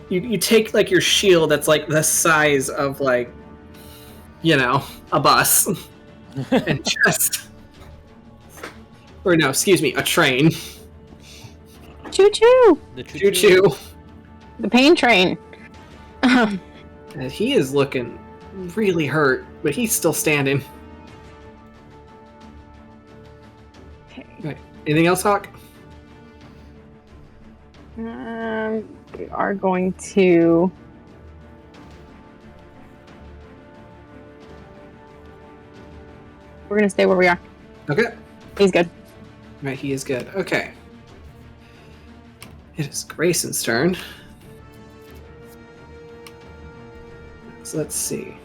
you take like your shield that's like the size of like a bus and just or no, excuse me, a train. Choo choo. The Choo choo. The pain train. And he is looking really hurt, but he's still standing. Okay. Right. Anything else, Hawk? We are going to. We're gonna stay where we are. Okay. He's good. Right, he is good. Okay. It is Greyson's turn. So let's see.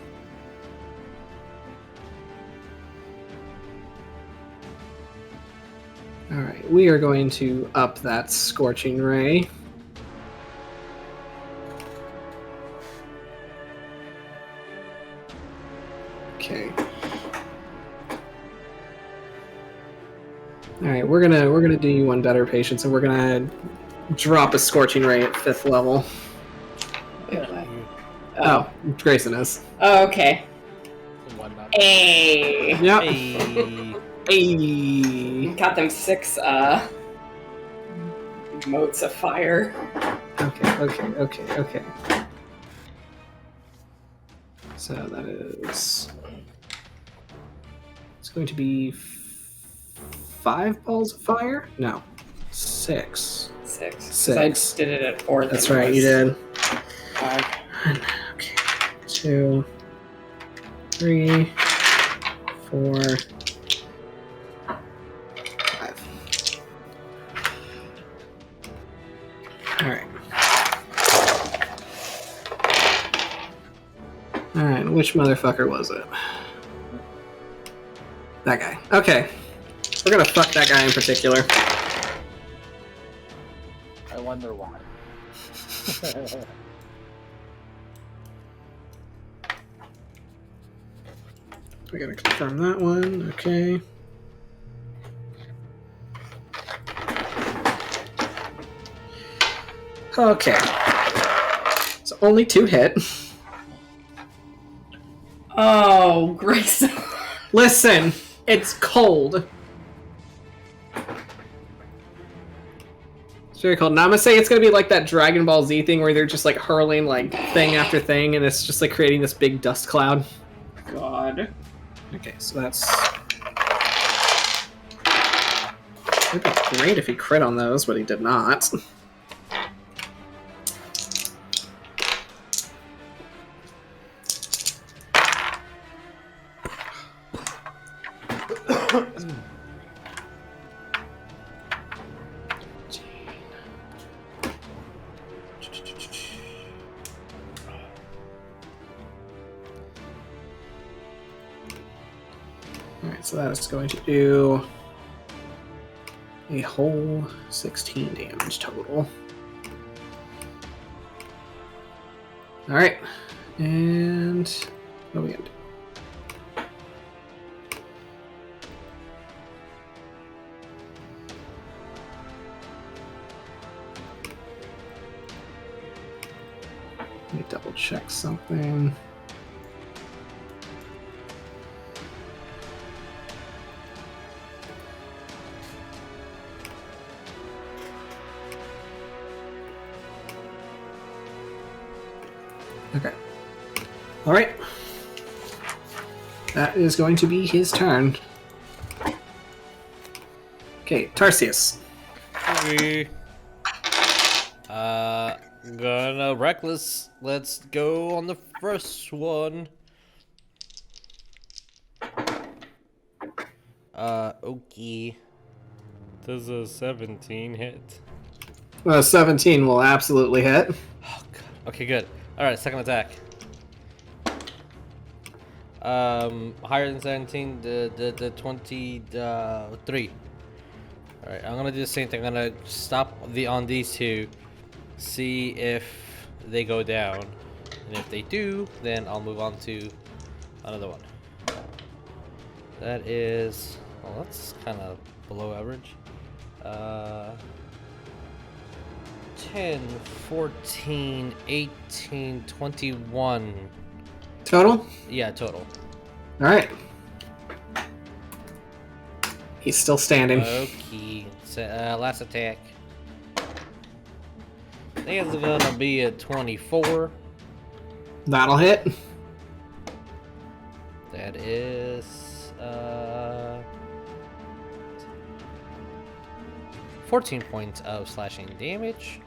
Alright, we are going to up that Scorching Ray. Okay. Alright, we're gonna do you one better, Patience, and we're gonna drop a Scorching Ray at 5th level. Oh, Greyson is. Oh, okay. Hey. Yep. Hey. Hey. Got them 6 motes of fire. Okay. So that is... It's going to be 5 balls of fire? No. 6. 6. I did it at 4. That's right, you did. 5. Okay. 2, 3, 4, 5. Alright, which motherfucker was it? That guy. Okay. We're gonna fuck that guy in particular. I wonder why. We gotta confirm that one. Okay. Okay. So only 2 hit. Oh, Greyson. Listen, it's cold. It's very cold. Now I'm gonna say it's gonna be like that Dragon Ball Z thing where they're just like hurling like thing after thing, and it's just like creating this big dust cloud. God. Okay, so that's. It'd be great if he crit on those, but he did not. Alright, so that is going to do a whole 16 damage total. Alright, and what are we gonna do? Let me double check something. Okay. Alright. That is going to be his turn. Okay, Tarsius. Gonna reckless. Let's go on the first one. Okay. Does a 17 hit? 17 will absolutely hit. Oh, God. Okay, good. Alright, second attack. Higher than 17, the 23. Alright, I'm gonna do the same thing. I'm gonna stop on these 2, see if they go down. And if they do, then I'll move on to another one. That is... well, that's kind of below average. 10, 14, 18, 21. Total? Yeah, total. Alright. He's still standing. Okay. So, last attack. I think it's gonna be a 24. That'll hit. That is 14 points of slashing damage.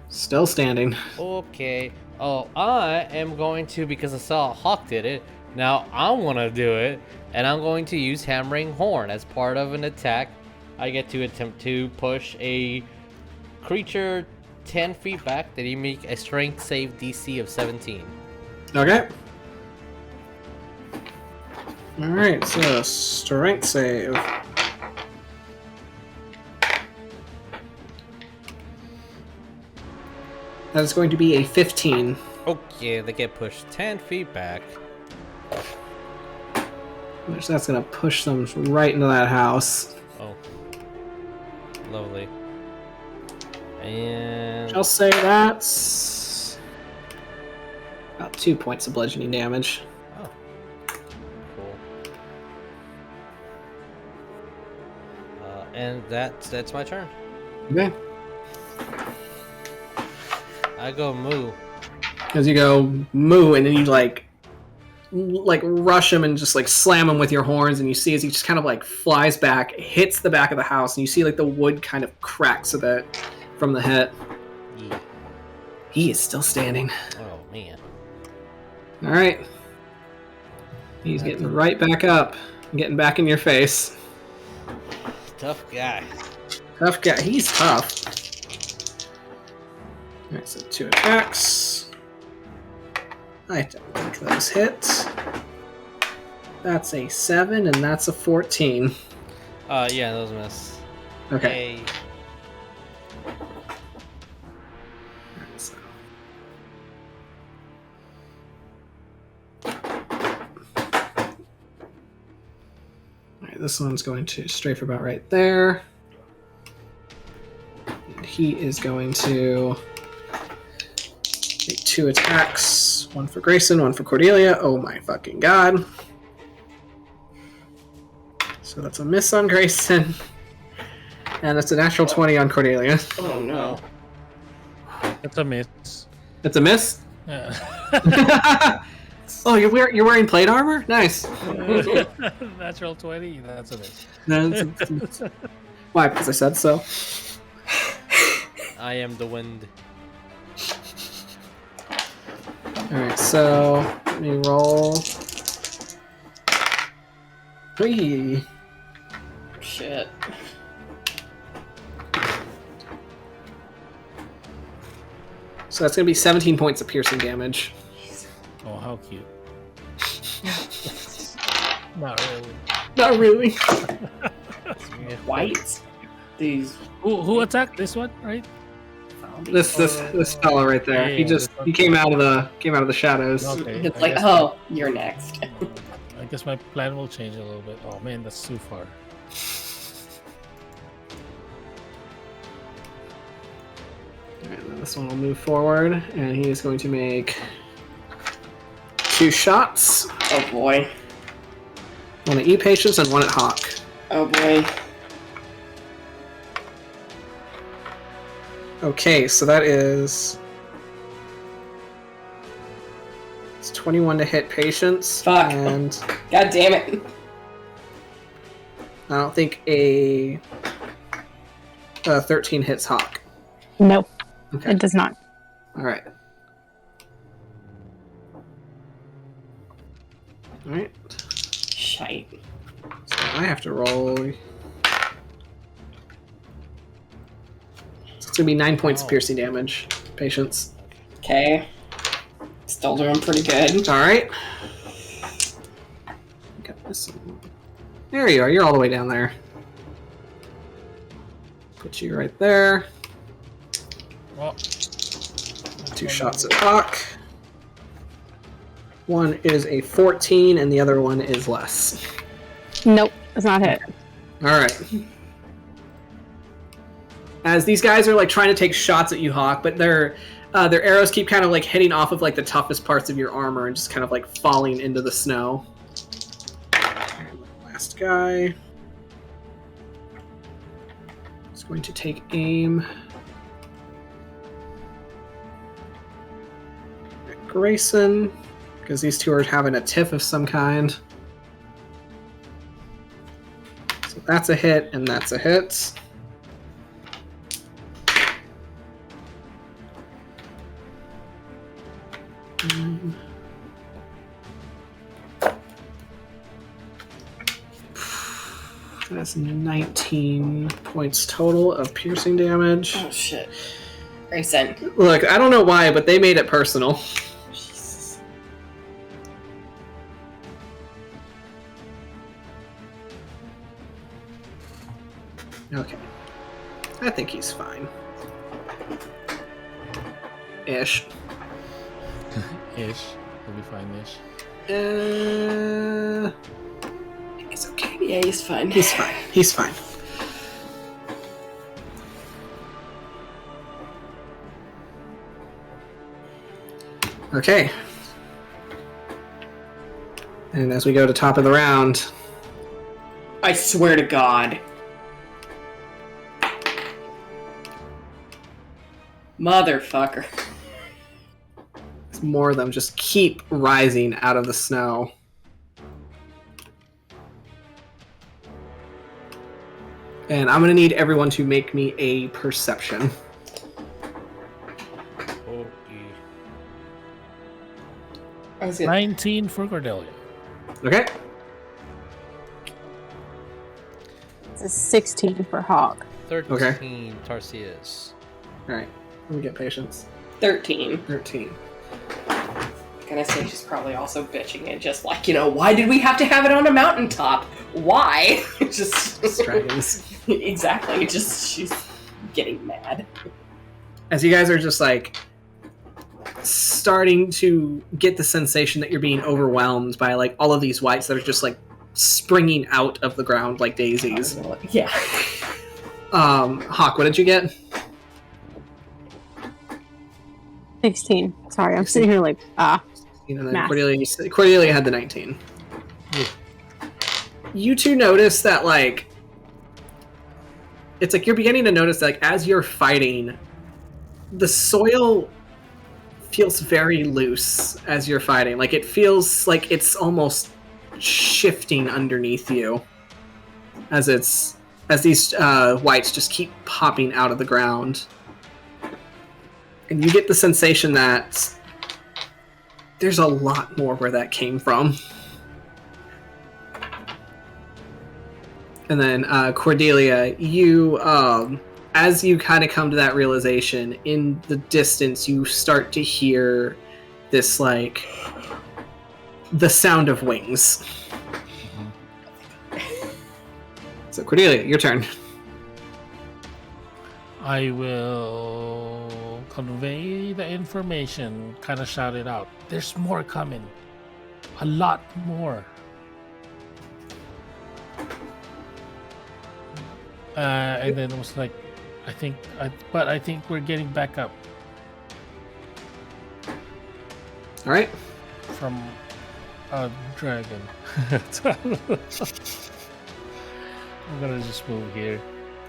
Still standing. Okay. Oh, I am going to, because I saw Hawk did it, now I want to do it, and I'm going to use Hammering Horn as part of an attack. I get to attempt to push a creature 10 feet back that you make a strength save DC of 17. Okay. Alright, so strength save. That is going to be a 15. Okay, they get pushed 10 feet back. Which that's going to push them right into that house. Oh. Lovely. And... I'll say that's... About 2 points of bludgeoning damage. Oh. Cool. And that's my turn. Okay. I go moo. As you go moo, and then you like rush him and just like slam him with your horns, and you see as he just kind of like flies back, hits the back of the house, and you see like the wood kind of cracks a bit from the hit. Yeah. He is still standing. Oh man. All right. He's getting right back up, getting back in your face. Tough guy. Tough guy. He's tough. All right, so 2 attacks. I don't think those hit. That's a 7, and that's a 14. Yeah, those miss. Okay. Yay. Alright, so. Alright, this one's going to strafe about right there. And he is going to make 2 attacks. One for Greyson, one for Cordelia. Oh my fucking god. So that's a miss on Greyson. And that's a natural 20 on Cordelia. Oh no. That's a miss. It's a miss? Yeah. Oh, you're wearing plate armor? Nice. Natural 20. That's a miss. That's why? Because I said so. I am the wind. Alright, so let me roll. Whee! Shit. So that's gonna be 17 points of piercing damage. Oh, how cute. Not really. Not really. White. These. Who attacked this one? Right. This fella right there. Yeah, He came out of the shadows. Okay. It's I like, guess- oh, you're next. I guess my plan will change a little bit. Oh man, that's too far. Alright, then this one will move forward, and he is going to make 2 shots. Oh boy. One at E-Patience and one at Hawk. Oh boy. Okay, so that is... It's 21 to hit Patience. Fuck. And God damn it. I don't think a 13 hits Hawk. Nope, Okay. it does not. Alright. Alright. Shite. So I have to roll. So it's gonna be 9 points of piercing damage. Patience. Okay. Still doing pretty good. Alright. Got this one. There you are, you're all the way down there. Put you right there. Well, 2 shots at Hawk. One is a 14 and the other one is less. Nope, it's not hit. Alright. As these guys are like trying to take shots at you, Hawk, but their arrows keep kind of like hitting off of like the toughest parts of your armor and just kind of like falling into the snow. And the last guy is going to take aim at Greyson, because these two are having a tiff of some kind. So that's a hit, and that's a hit. That's 19 points total of piercing damage. Oh shit. Grayson. Look, I don't know why, but they made it personal. Jesus. Okay. I think he's fine. Ish. ish. He'll be fine-ish. It's okay. Yeah, he's fine. He's fine. He's fine. Okay. And as we go to top of the round, I swear to God. Motherfucker. more of them just keep rising out of the snow. And I'm going to need everyone to make me a perception. Okay. 19 for Cordelia. Okay. It's a 16 for Hawk. 13, Okay. Tarsius. Alright, let me get patience. 13. 13. I'm gonna say she's probably also bitching it, just like, why did we have to have it on a mountaintop? Why? Just dragons. Exactly, she's getting mad. As you guys are just like starting to get the sensation that you're being overwhelmed by like all of these wights that are just like springing out of the ground like daisies. Yeah. Hawk, what did you get? 16. Sorry, I'm sitting here like, And then math. Cordelia had the 19. You two notice that, like, it's like you're beginning to notice that, like, as you're fighting, the soil feels very loose as you're fighting. Like, it feels like it's almost shifting underneath you as these wights just keep popping out of the ground. And you get the sensation that there's a lot more where that came from. And then Cordelia, you, as you kind of come to that realization, in the distance you start to hear this, like, the sound of wings. So Cordelia, your turn. I will convey the information, kind of shout it out. There's more coming. A lot more. And then it was like, I think we're getting back up. All right. From a dragon. I'm gonna just move here.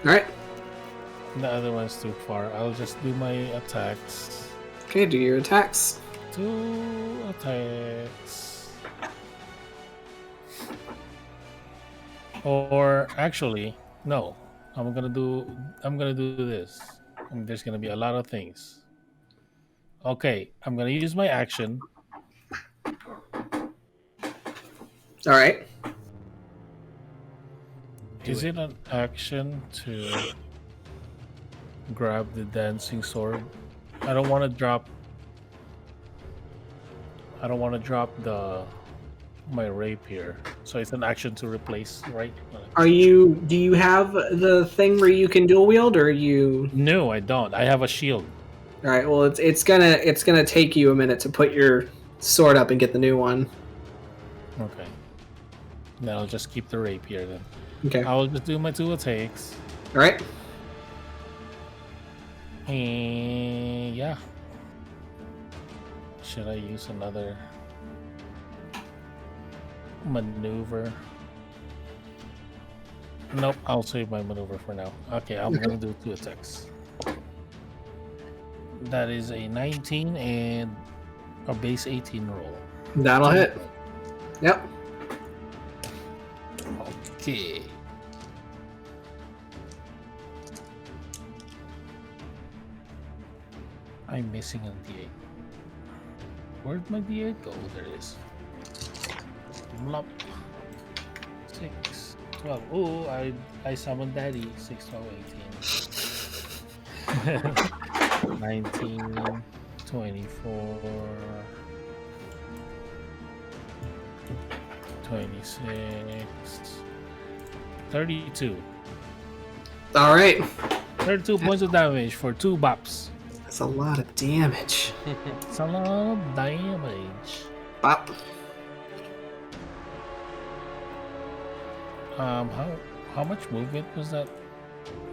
All right. The other one's too far. I'll just do my attacks. Okay, do your attacks. 2 attacks. Or actually, no. I'm gonna do this. And there's gonna be a lot of things. Okay, I'm gonna use my action. All right. Is it an action to grab the dancing sword? I don't want to drop my rapier. So it's an action to replace, right? Do you have the thing where you can dual wield, or you? No, I don't. I have a shield. All right. Well, it's gonna take you a minute to put your sword up and get the new one. Okay. Then I'll just keep the rapier then. Okay. I'll just do my 2 attacks. All right. And yeah. Should I use another maneuver? Nope, I'll save my maneuver for now. Okay, I'm gonna do 2 attacks. That is a 19 and a base 18 roll. That'll hit. Yep. Okay. I'm missing a D8. Where'd my D8 go? There it is. Blop. 6, 12. Oh, I summoned Daddy. 6, 12, 18. 19, 24, 26, 32. All right. 32 points of damage for 2 bops. That's a lot of damage. It's a lot of damage. Bop. How much movement was that?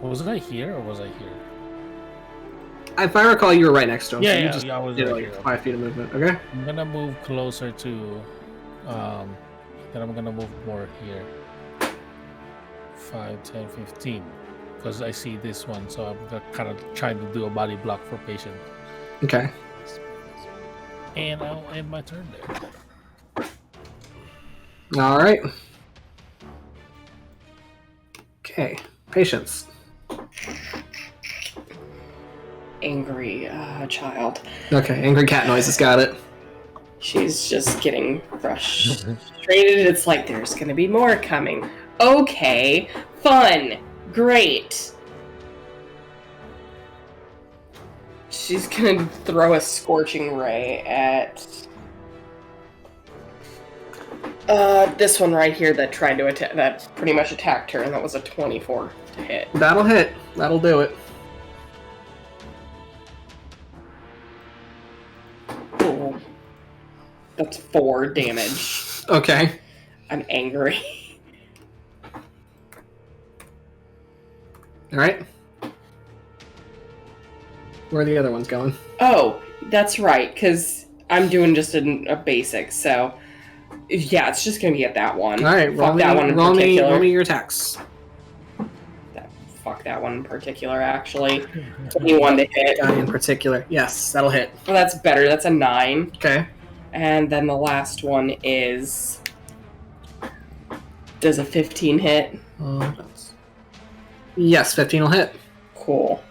Was I here or was I here? If I recall, you were right next to him. Yeah, so you I was did right like here. 5 feet of movement. Okay. I'm gonna move closer to Then I'm gonna move more here. 5, 10, 15. Because I see this one, so I'm kind of trying to do a body block for patient. Okay. And I'll end my turn there. All right. Okay. Patience. Angry child. Okay. Angry cat noises. Got it. She's just getting frustrated. It's like there's gonna be more coming. Okay, fun, great. She's gonna throw a scorching ray at this one right here that tried to attack. That pretty much attacked her, and that was a 24 to hit. That'll hit. That'll do it. Oh, that's 4 damage. Okay. I'm angry. All right. Where are the other ones going? Oh, that's right, because I'm doing just a basic, so yeah, it's just gonna be at that one. All right, roll me your attacks. Fuck that one in particular, actually. 21 to hit. Guy in particular, yes, that'll hit. Well, that's better. That's a 9. Okay. And then the last one is. Does a 15 hit? Yes, 15 will hit. Cool.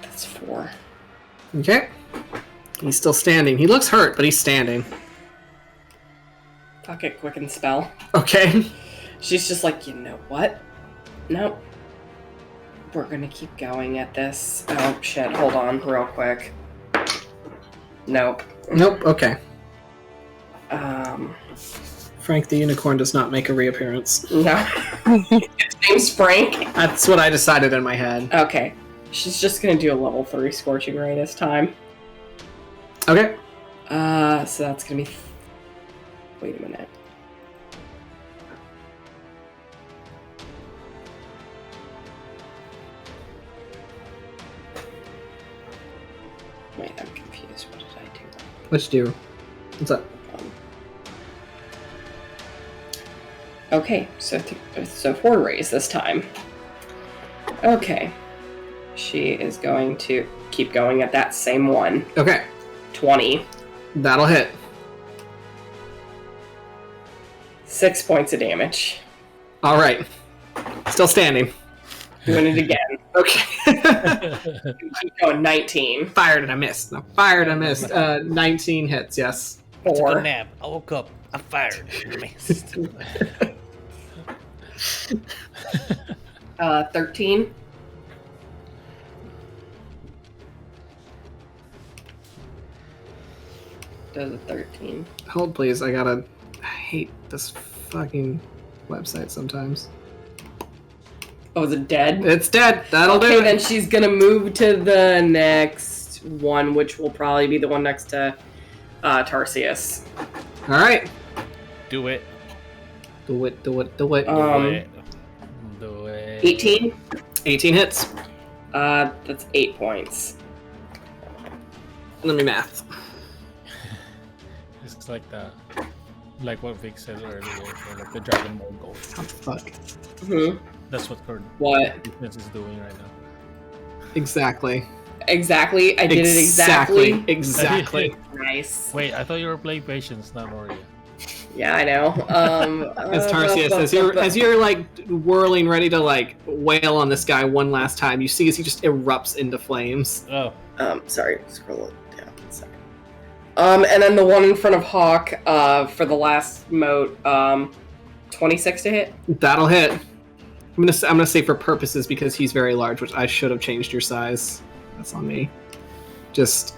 That's 4. Okay. He's still standing. He looks hurt, but he's standing. Fuck it, quicken spell. Okay. She's just like, you know what? Nope. We're gonna keep going at this. Oh shit, hold on real quick. Nape. Nope, okay. Um, Frank the Unicorn does not make a reappearance. No. His name's Frank? That's what I decided in my head. Okay. She's just gonna do a level 3 Scorching Ray this time. Okay. So that's gonna be... Wait a minute. Wait, I'm confused. What did I do? What'd you do? What's up? Okay, so 4 rays this time. Okay. She is going to keep going at that same one. Okay. 20. That'll hit. 6 points of damage. All right. Still standing. Doing it again. Okay. Keep going. 19. Fired and I missed. No, fired and I missed. 19 hits, yes. 4. Took a nap. I woke up. I fired. I missed. 13. Does a 13. Hold please, I hate this fucking website sometimes. Oh, is it dead? It's dead. That'll do Okay, it. then she's gonna move to the next one, which will probably be the one next to Tarsius. All right. Do it. Do it. Do it. Do it. Do it. 18. 18 hits. That's 8 points. Let me math. It's like what Vic said earlier, like the Dragon Ball goal. Oh, fuck. That's what What? defense is doing right now. Exactly. Exactly. I did it exactly. Exactly. Nice. Wait, I thought you were playing Patience, not Moria. Yeah, I know. As Tarsius, as you're like whirling, ready to like wail on this guy one last time, you see as he just erupts into flames. Oh. Sorry, scroll it down. Sorry. And then the one in front of Hawk, for the last moat, 26 to hit. That'll hit. I'm gonna say for purposes because he's very large, which I should have changed your size. That's on me. Just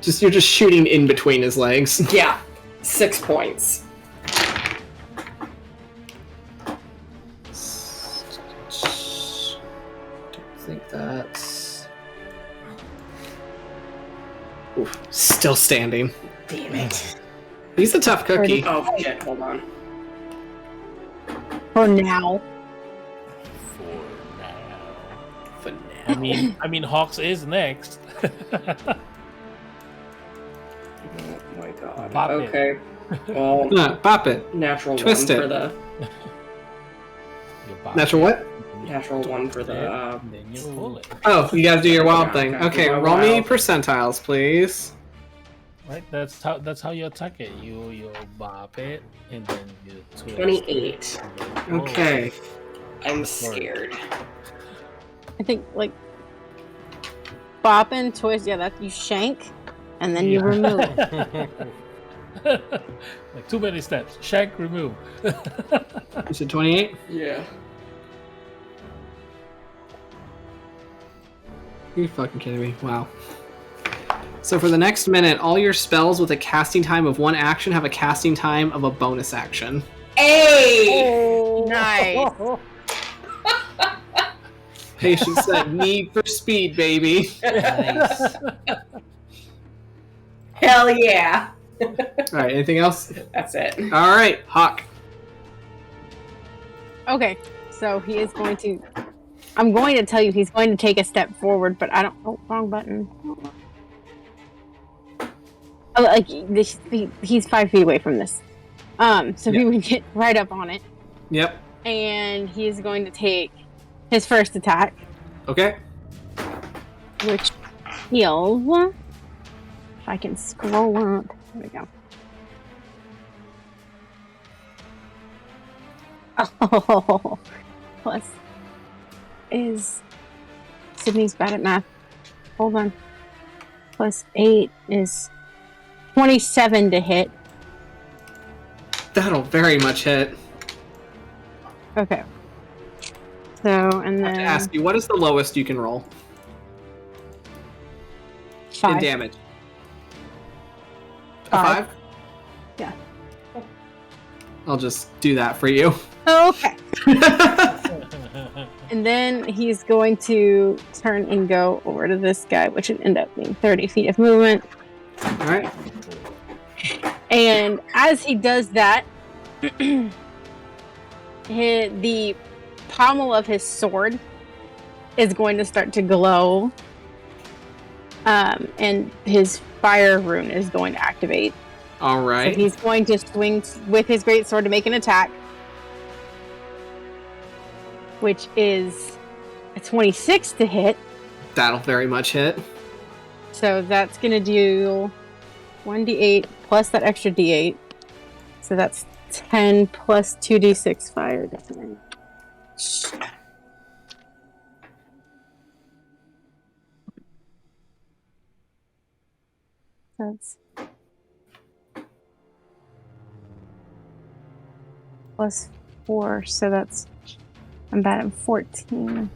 you're just shooting in between his legs. Yeah, 6 points. Don't think that's. Oof. Still standing. Damn it. He's a tough cookie. Oh shit! Hold on. For now. For now. I mean, Hawks is next. Wait, God. Pop it. Okay. Well, Pop it. natural Twist one it. for the You pop Natural it, what? natural one for the. and then you pull it. Oh, you gotta do your wild Yeah, thing. gotta do Okay, my roll me wild. percentiles, please. Right, that's how you attack it. You bop it and then you twist. 28. and then pull it. Okay. I'm scared. I think like bop and twist. Yeah, that you shank, and then you Yeah. remove. Like too many steps. Shank, remove. You said 28? Yeah. Are you fucking kidding me? Wow. So for the next minute, all your spells with a casting time of 1 action have a casting time of a bonus action. Hey! Nice. Patience said, need for speed, baby. Nice. Hell yeah! Alright, anything else? That's it. Alright, Hawk. Okay, so he is going to. I'm going to tell you he's going to take a step forward, but I don't. Oh, wrong button. Oh, like this, he's 5 feet away from this. So he would get right up on it, Yep. and he is going to take his first attack, Okay. which heals. If I can scroll up, there we go. Oh, plus is Sydney's bad at math. Hold on. Plus 8 is 27 to hit. That'll very much hit. Okay. So, and I have to then ask you, what is the lowest you can roll 5. in damage? A 5? 5? Yeah. I'll just do that for you. Okay. And then he's going to turn and go over to this guy, which would end up being 30 feet of movement. Alright. And as he does that, the pommel of his sword is going to start to glow. And his fire rune is going to activate. Alright. So he's going to swing with his great sword to make an attack, which is a 26 to hit. That'll very much hit. So that's going to do 1d8 plus that extra d8. So that's 10 plus 2d6 fire damage. That's plus 4, so that's, I'm bad at 14.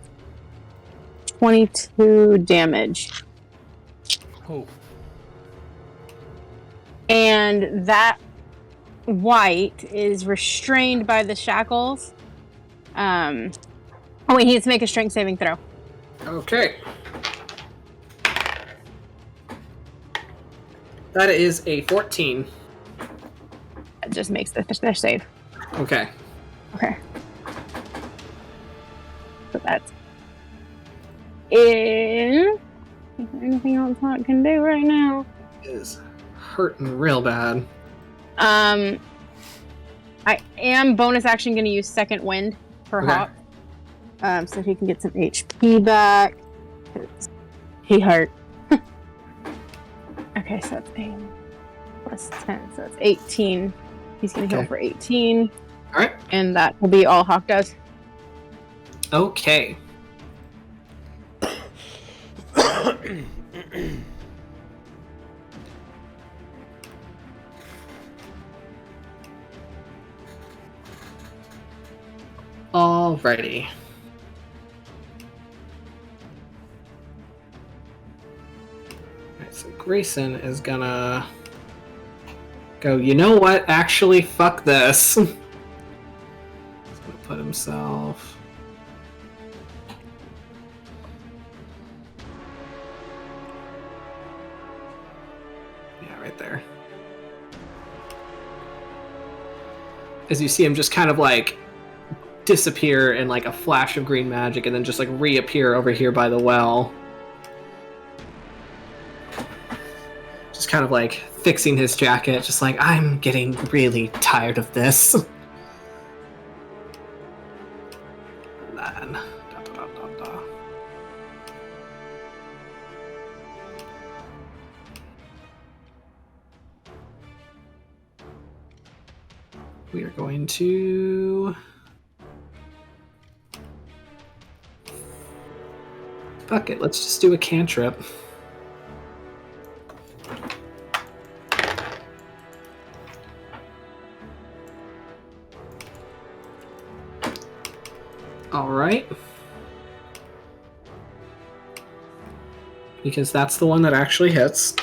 22 damage. Oh. And that white is restrained by the shackles. Oh wait, he has to make a strength saving throw. Okay. That is a 14. That just makes the save. Okay. Okay. So that's in. Is there anything else Hawk can do right now? It is hurting real bad. I am bonus action going to use second wind for Okay. Hawk. So he can get some HP back. 'Cause he hurt. Okay, so that's 8 plus 10, so that's 18. He's going to heal Okay. for 18. Alright. And that will be all Hawk does. Okay. Alrighty. Alright, so Greyson is gonna go, you know what? Actually, fuck this. He's gonna put himself. Yeah, right there. As you see him just kind of like disappear in like a flash of green magic and then just like reappear over here by the well. Just kind of like fixing his jacket, just like, I'm getting really tired of this. And then, we are going to... Fuck it, let's just do a cantrip. Alright. Because that's the one that actually hits.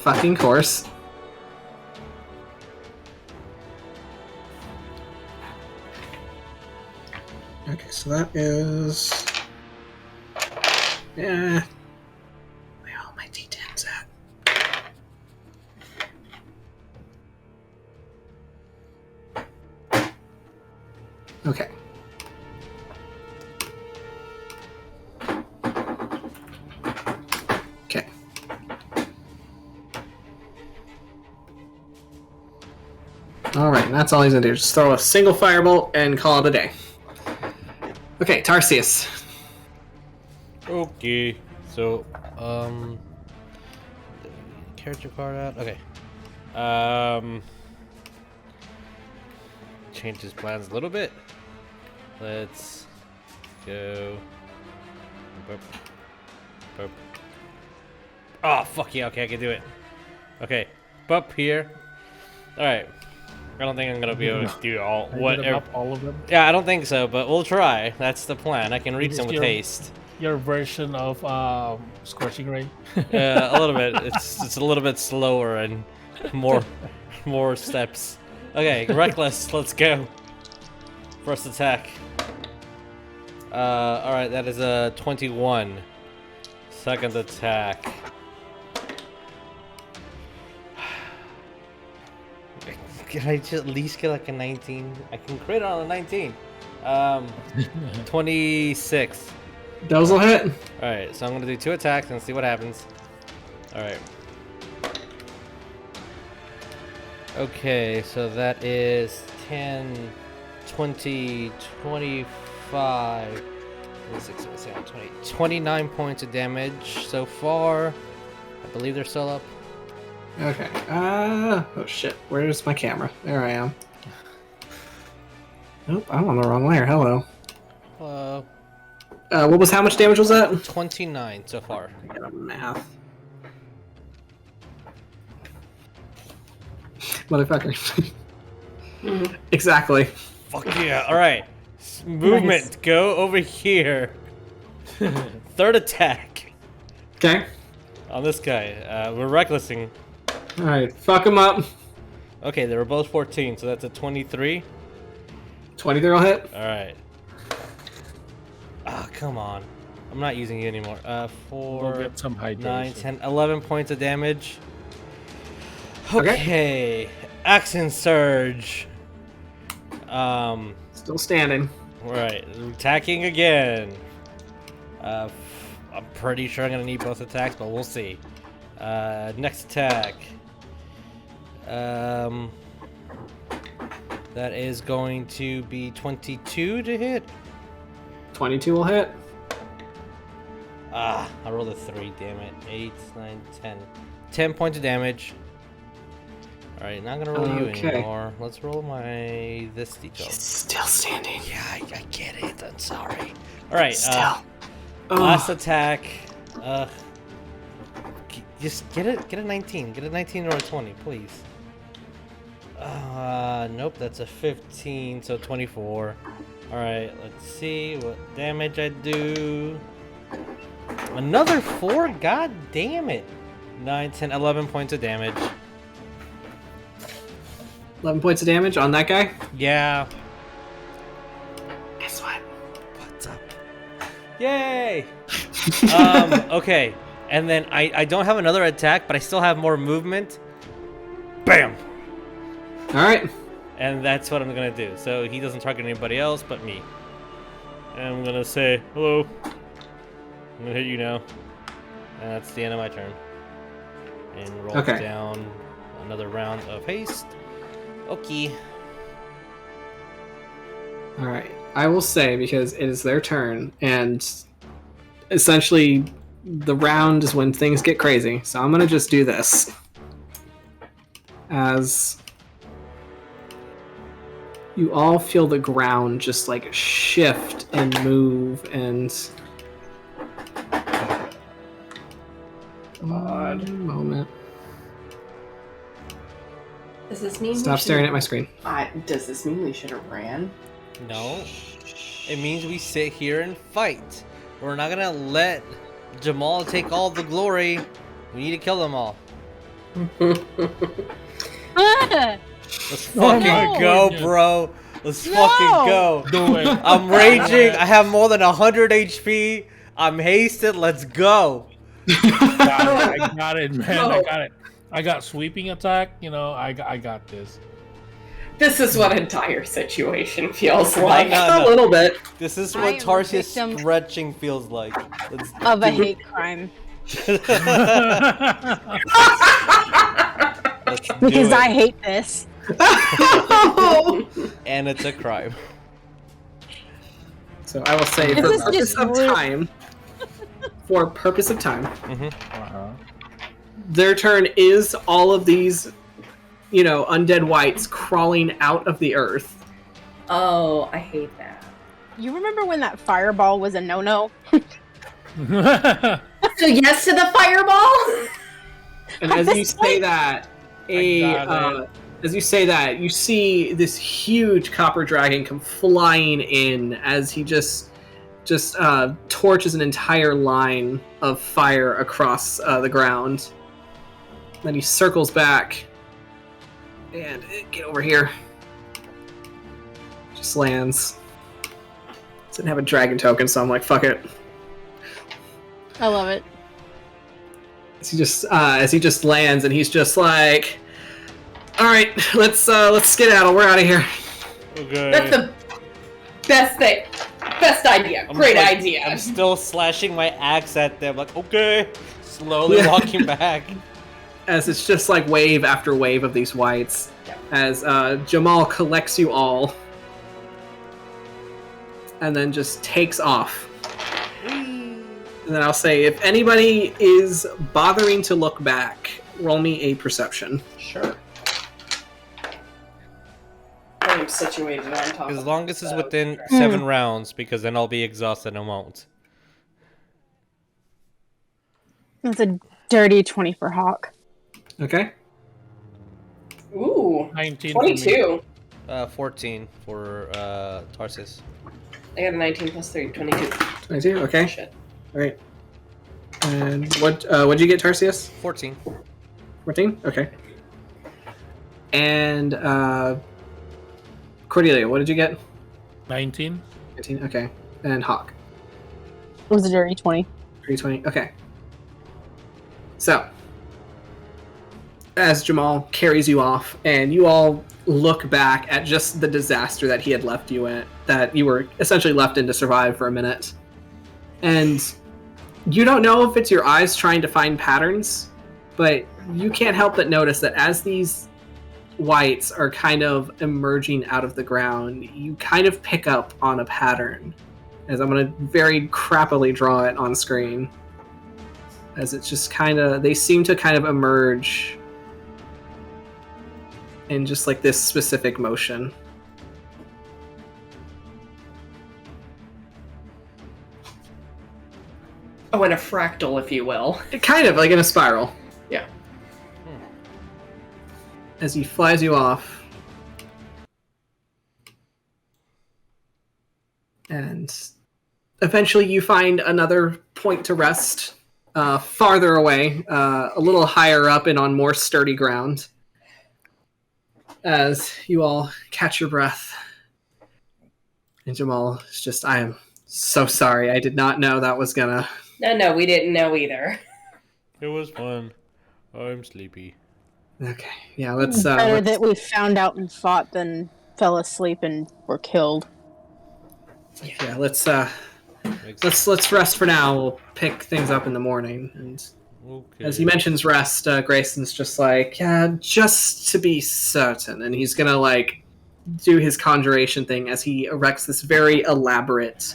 Fucking course. Okay, so that is... Yeah. Where are all my d10s at? Okay. Okay. Alright, and that's all he's gonna do. Just throw a single firebolt and call it a day. Okay, Tarsius. Okay, so, character card out. Okay. Change his plans a little bit. Let's go. Boop. Boop. Oh, fuck yeah, okay, I can do it. Okay, up here. Alright. I don't think I'm gonna be able to do all of them. Yeah, I don't think so, but we'll try. That's the plan. I can reach them with haste. Your version of Scorching Ray. Yeah, a little bit. It's a little bit slower and more steps. Okay, reckless. Let's go. First attack. All right, that is a 21. Second attack. Can I just at least get like a 19? I can crit on a 19. 26. Those will hit. Alright, so I'm gonna do 2 attacks and see what happens. Alright. Okay, so that is 10, 20, 25, 29 points of damage so far. I believe they're still up. Okay. Oh shit. Where's my camera? There I am. Nope, I'm on the wrong layer. Hello. Hello. How much damage was that? 29 so far. I got a math. Motherfucker. Exactly. Fuck yeah. Alright. Movement. Nice. Go over here. Third attack. Okay. On this guy. We're recklessing. Alright, fuck him up. Okay, they were both 14, so that's a 23. 23 will hit. Alright. Ah, come on. I'm not using you anymore. 4, We'll get some 9, 10, 11 points of damage. Okay. Action Surge. Still standing. Right. Attacking again. I'm pretty sure I'm going to need both attacks, but we'll see. Next attack. That is going to be 22 to hit. 22 will hit. Ah, I rolled a 3, damn it. 8, 9, 10. 10 points of damage. Alright, not gonna roll you anymore. Let's roll this detail. He's still standing. Yeah, I get it. I'm sorry. Alright, Still. Last attack. Just get a 19. Get a 19 or a 20, please. Nope, that's a 15, so 24. Alright, let's see what damage I do. Another 4? God damn it. 9, 10, 11 points of damage. 11 points of damage on that guy? Yeah. Guess what? What's up? Yay! Okay. And then I don't have another attack, but I still have more movement. Bam! Alright. And that's what I'm gonna do. So he doesn't target anybody else but me. And I'm gonna say, hello. I'm gonna hit you now. And that's the end of my turn. And roll Okay. down another round of haste. Okay. All right. I will say, because it is their turn, and essentially the round is when things get crazy. So I'm going to just do this. As you all feel the ground just like shift and move, and odd moment. Does this mean Stop staring at my screen. Does this mean we should have ran? No. It means we sit here and fight. We're not gonna let Jamal take all the glory. We need to kill them all. Let's fucking go, bro. Let's fucking go. Do it. I'm raging. I have more than 100 HP. I'm hasted. Let's go. I got it, man. No. I got it. I got sweeping attack. You know, I got this. This is what a dire situation feels like. no. A little bit. This is I what am Tarsius victim stretching feels like. Let's of a do it. hate crime. Let's do Because it. I hate this. And it's a crime. So I will say, This for is purpose just of rude. time, for purpose of time, Uh-huh. their turn is all of these, undead wights crawling out of the earth. Oh, I hate that. You remember when that fireball was a no-no? So yes to the fireball? And At as this you say point- that, got as you say that, you see this huge copper dragon come flying in as he just torches an entire line of fire across the ground. Then he circles back and get over here. Just lands. Didn't have a dragon token, so I'm like, fuck it. I love it. As he just lands, and he's just like, "All right, let's skedaddle. We're out of here." Okay. That's the best thing. Best idea. I'm Great like- idea. I'm still slashing my axe at them, like, okay. Slowly Yeah. walking back. As it's just like wave after wave of these wights, as Jamal collects you all, and then just takes off. And then I'll say, if anybody is bothering to look back, roll me a perception. Sure. I am situated on top. As of long as it's the- within 7 rounds, because then I'll be exhausted and won't. It's a dirty 20 for Hawk. Okay. Ooh, 19 for me. 22. 14 for Tarsius. I got a 19 plus 3, 22. 22. Okay. Shit. All right. And what'd you get, Tarsius? 14. 14. Okay. And Cordelia, what did you get? 19. 19. Okay. And Hawk. It was a dirty 20. 320. Okay. So, as Jamal carries you off, and you all look back at just the disaster that he had left you in, that you were essentially left in to survive for a minute, and you don't know if it's your eyes trying to find patterns, but you can't help but notice that as these wights are kind of emerging out of the ground, you kind of pick up on a pattern. As I'm going to very crappily draw it on screen. As it's just they seem to kind of emerge in just like this specific motion. Oh, in a fractal, if you will. Kind of like in a spiral. Yeah. As he flies you off. And eventually you find another point to rest, farther away, a little higher up and on more sturdy ground. As you all catch your breath. And Jamal is just, I am so sorry. I did not know that was gonna... No, we didn't know either. It was fun. I'm sleepy. Okay, yeah, let's... Better that we found out and fought than fell asleep and were killed. Yeah, let's... Yeah, let's rest for now. We'll pick things up in the morning. And as he mentions rest, Grayson's just like, yeah, just to be certain, and he's gonna like do his conjuration thing as he erects this very elaborate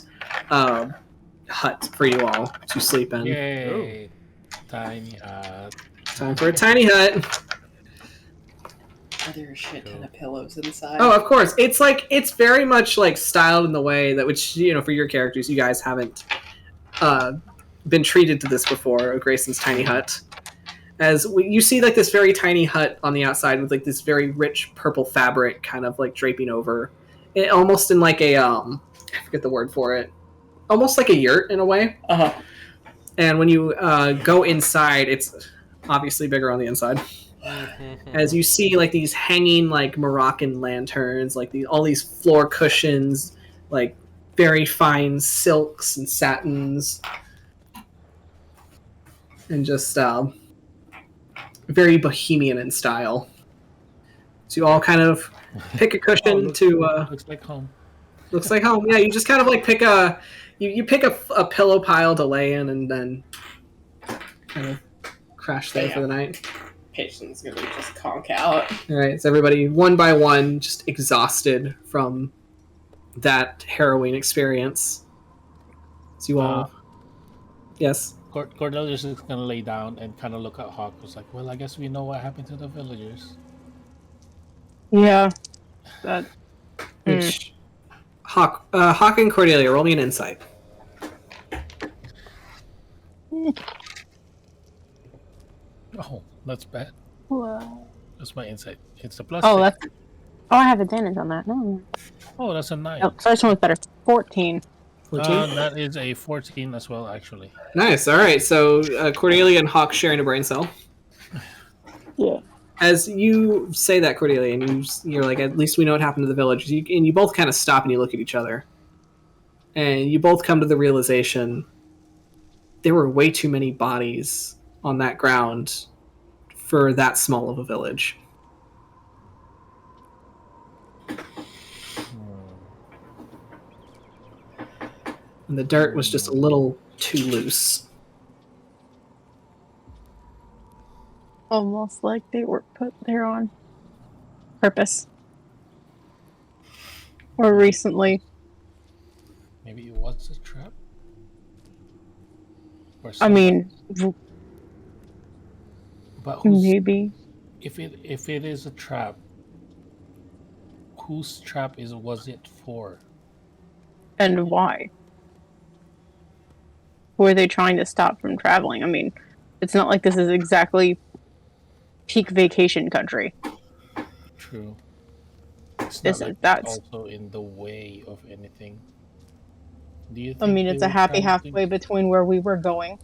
hut for you all to sleep in. Yay! Tiny hut. Time for a tiny hut. Are there a shit ton of pillows inside? Oh, of course. It's very much like styled in the way that, which, you know, for your characters, you guys haven't been treated to this before, Grayson's tiny hut. As you see like this very tiny hut on the outside with like this very rich purple fabric kind of like draping over it, almost in like a I forget the word for it, almost like a yurt in a way. And when you go inside, it's obviously bigger on the inside. As you see like these hanging like Moroccan lanterns, like all these floor cushions, like very fine silks and satins, and just very bohemian in style. So you all kind of pick a cushion looks like home. Looks like home. Yeah, you just kind of like pick a a pillow pile to lay in, and then kind of crash there for the night. Patient's gonna just conk out. All right, so everybody one by one, just exhausted from that harrowing experience. So you all, yes. Cordelia's just gonna lay down and kind of look at Hawk. Was like, well, I guess we know what happened to the villagers. Yeah. That. Which, Hawk and Cordelia, roll me an insight. Oh, that's bad. Wow. That's my insight. It's a plus. Oh, 6. that's. Oh, I have advantage on that. No. Oh, that's a 9. Oh, first one was better. 14. 14? That is a 14 as well, actually. Nice. All right. So Cordelia and Hawk sharing a brain cell. Yeah. As you say that, Cordelia, and you're like, at least we know what happened to the village. And you both kind of stop and you look at each other. And you both come to the realization there were way too many bodies on that ground for that small of a village. And the dirt was just a little too loose. Almost like they were put there on purpose. Or recently. Maybe it was a trap? I mean, but maybe. If it is a trap, whose trap was it for? And why? Who are they trying to stop from traveling? I mean, it's not like this is exactly peak vacation country. True. It's This not is like that's also in the way of anything. Do you think I mean, it's a happy halfway between where we were going.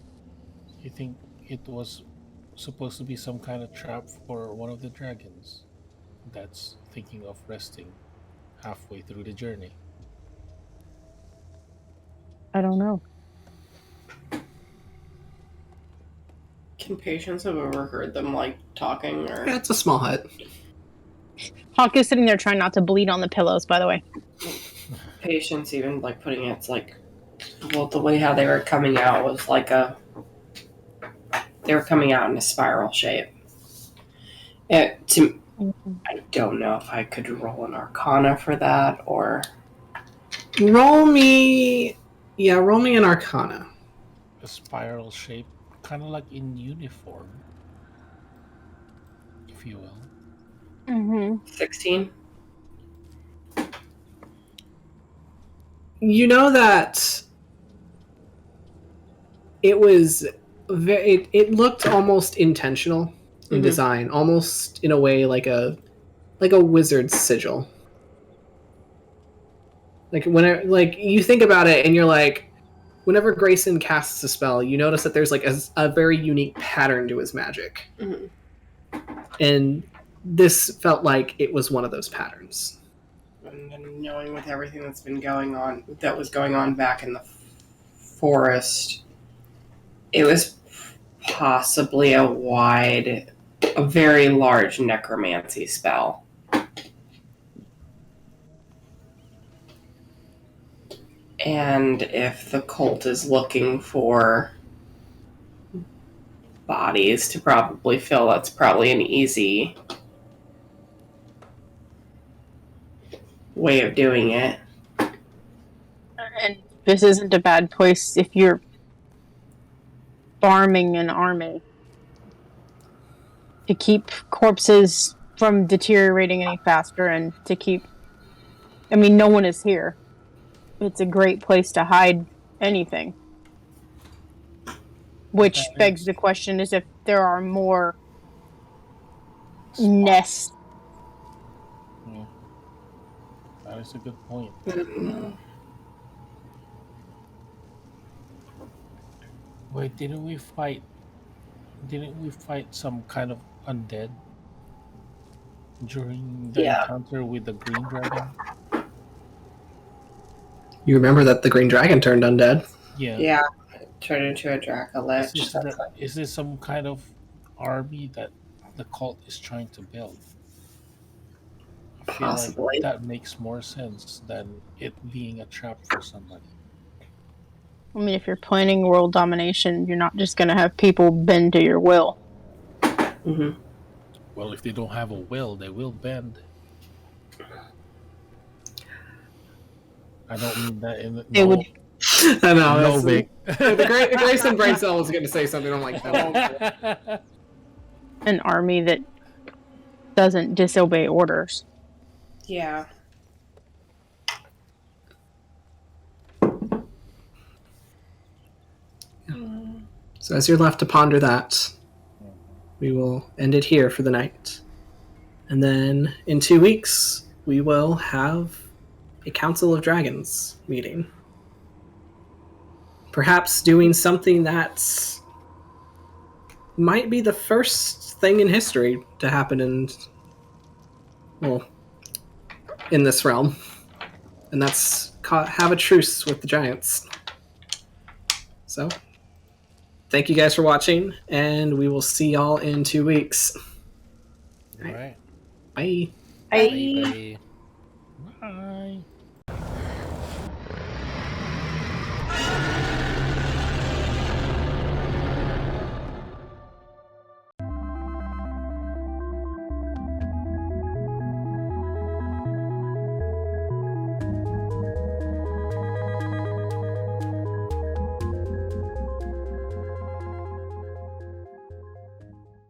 You think it was supposed to be some kind of trap for one of the dragons that's thinking of resting halfway through the journey? I don't know. Can patients have overheard them like talking or? Yeah, it's a small hut. Hawk is sitting there trying not to bleed on the pillows, by the way. Patients even like putting it like, well, the way how they were coming out was like they were coming out in a spiral shape. I don't know if I could roll an Arcana for that or. Roll me an Arcana. A spiral shape, kind of like in uniform, if you will. 16. You know that it was it looked almost intentional in design, almost in a way like a wizard's sigil. Like like you think about it and you're like, whenever Greyson casts a spell, you notice that there's like a very unique pattern to his magic. And this felt like it was one of those patterns. And knowing with everything that was going on back in the forest, it was possibly a very large necromancy spell. And if the cult is looking for bodies to probably fill, that's probably an easy way of doing it. And this isn't a bad place if you're farming an army to keep corpses from deteriorating any faster and to keep. I mean, no one is here. It's a great place to hide anything. Which begs the question is if there are more nests. Yeah. That is a good point. Wait, didn't we fight some kind of undead during the encounter with the green dragon? You remember that the green dragon turned undead? Yeah. Yeah. Turned into a Dracolich. Is this some kind of army that the cult is trying to build? I feel Possibly. like that makes more sense than it being a trap for somebody. I mean, if you're planning world domination, you're not just going to have people bend to your will. Mm-hmm. Well, if they don't have a will, they will bend. I don't mean that in They would. I know. No, The Greyson brain cell was going to say something. I'm like, that. An army that doesn't disobey orders. Yeah. So as you're left to ponder that, we will end it here for the night. And then in 2 weeks, we will have a Council of Dragons meeting. Perhaps doing something that might be the first thing in history to happen in this realm. And that's have a truce with the giants. So, thank you guys for watching, and we will see y'all in 2 weeks. All right. Bye. Bye. Bye.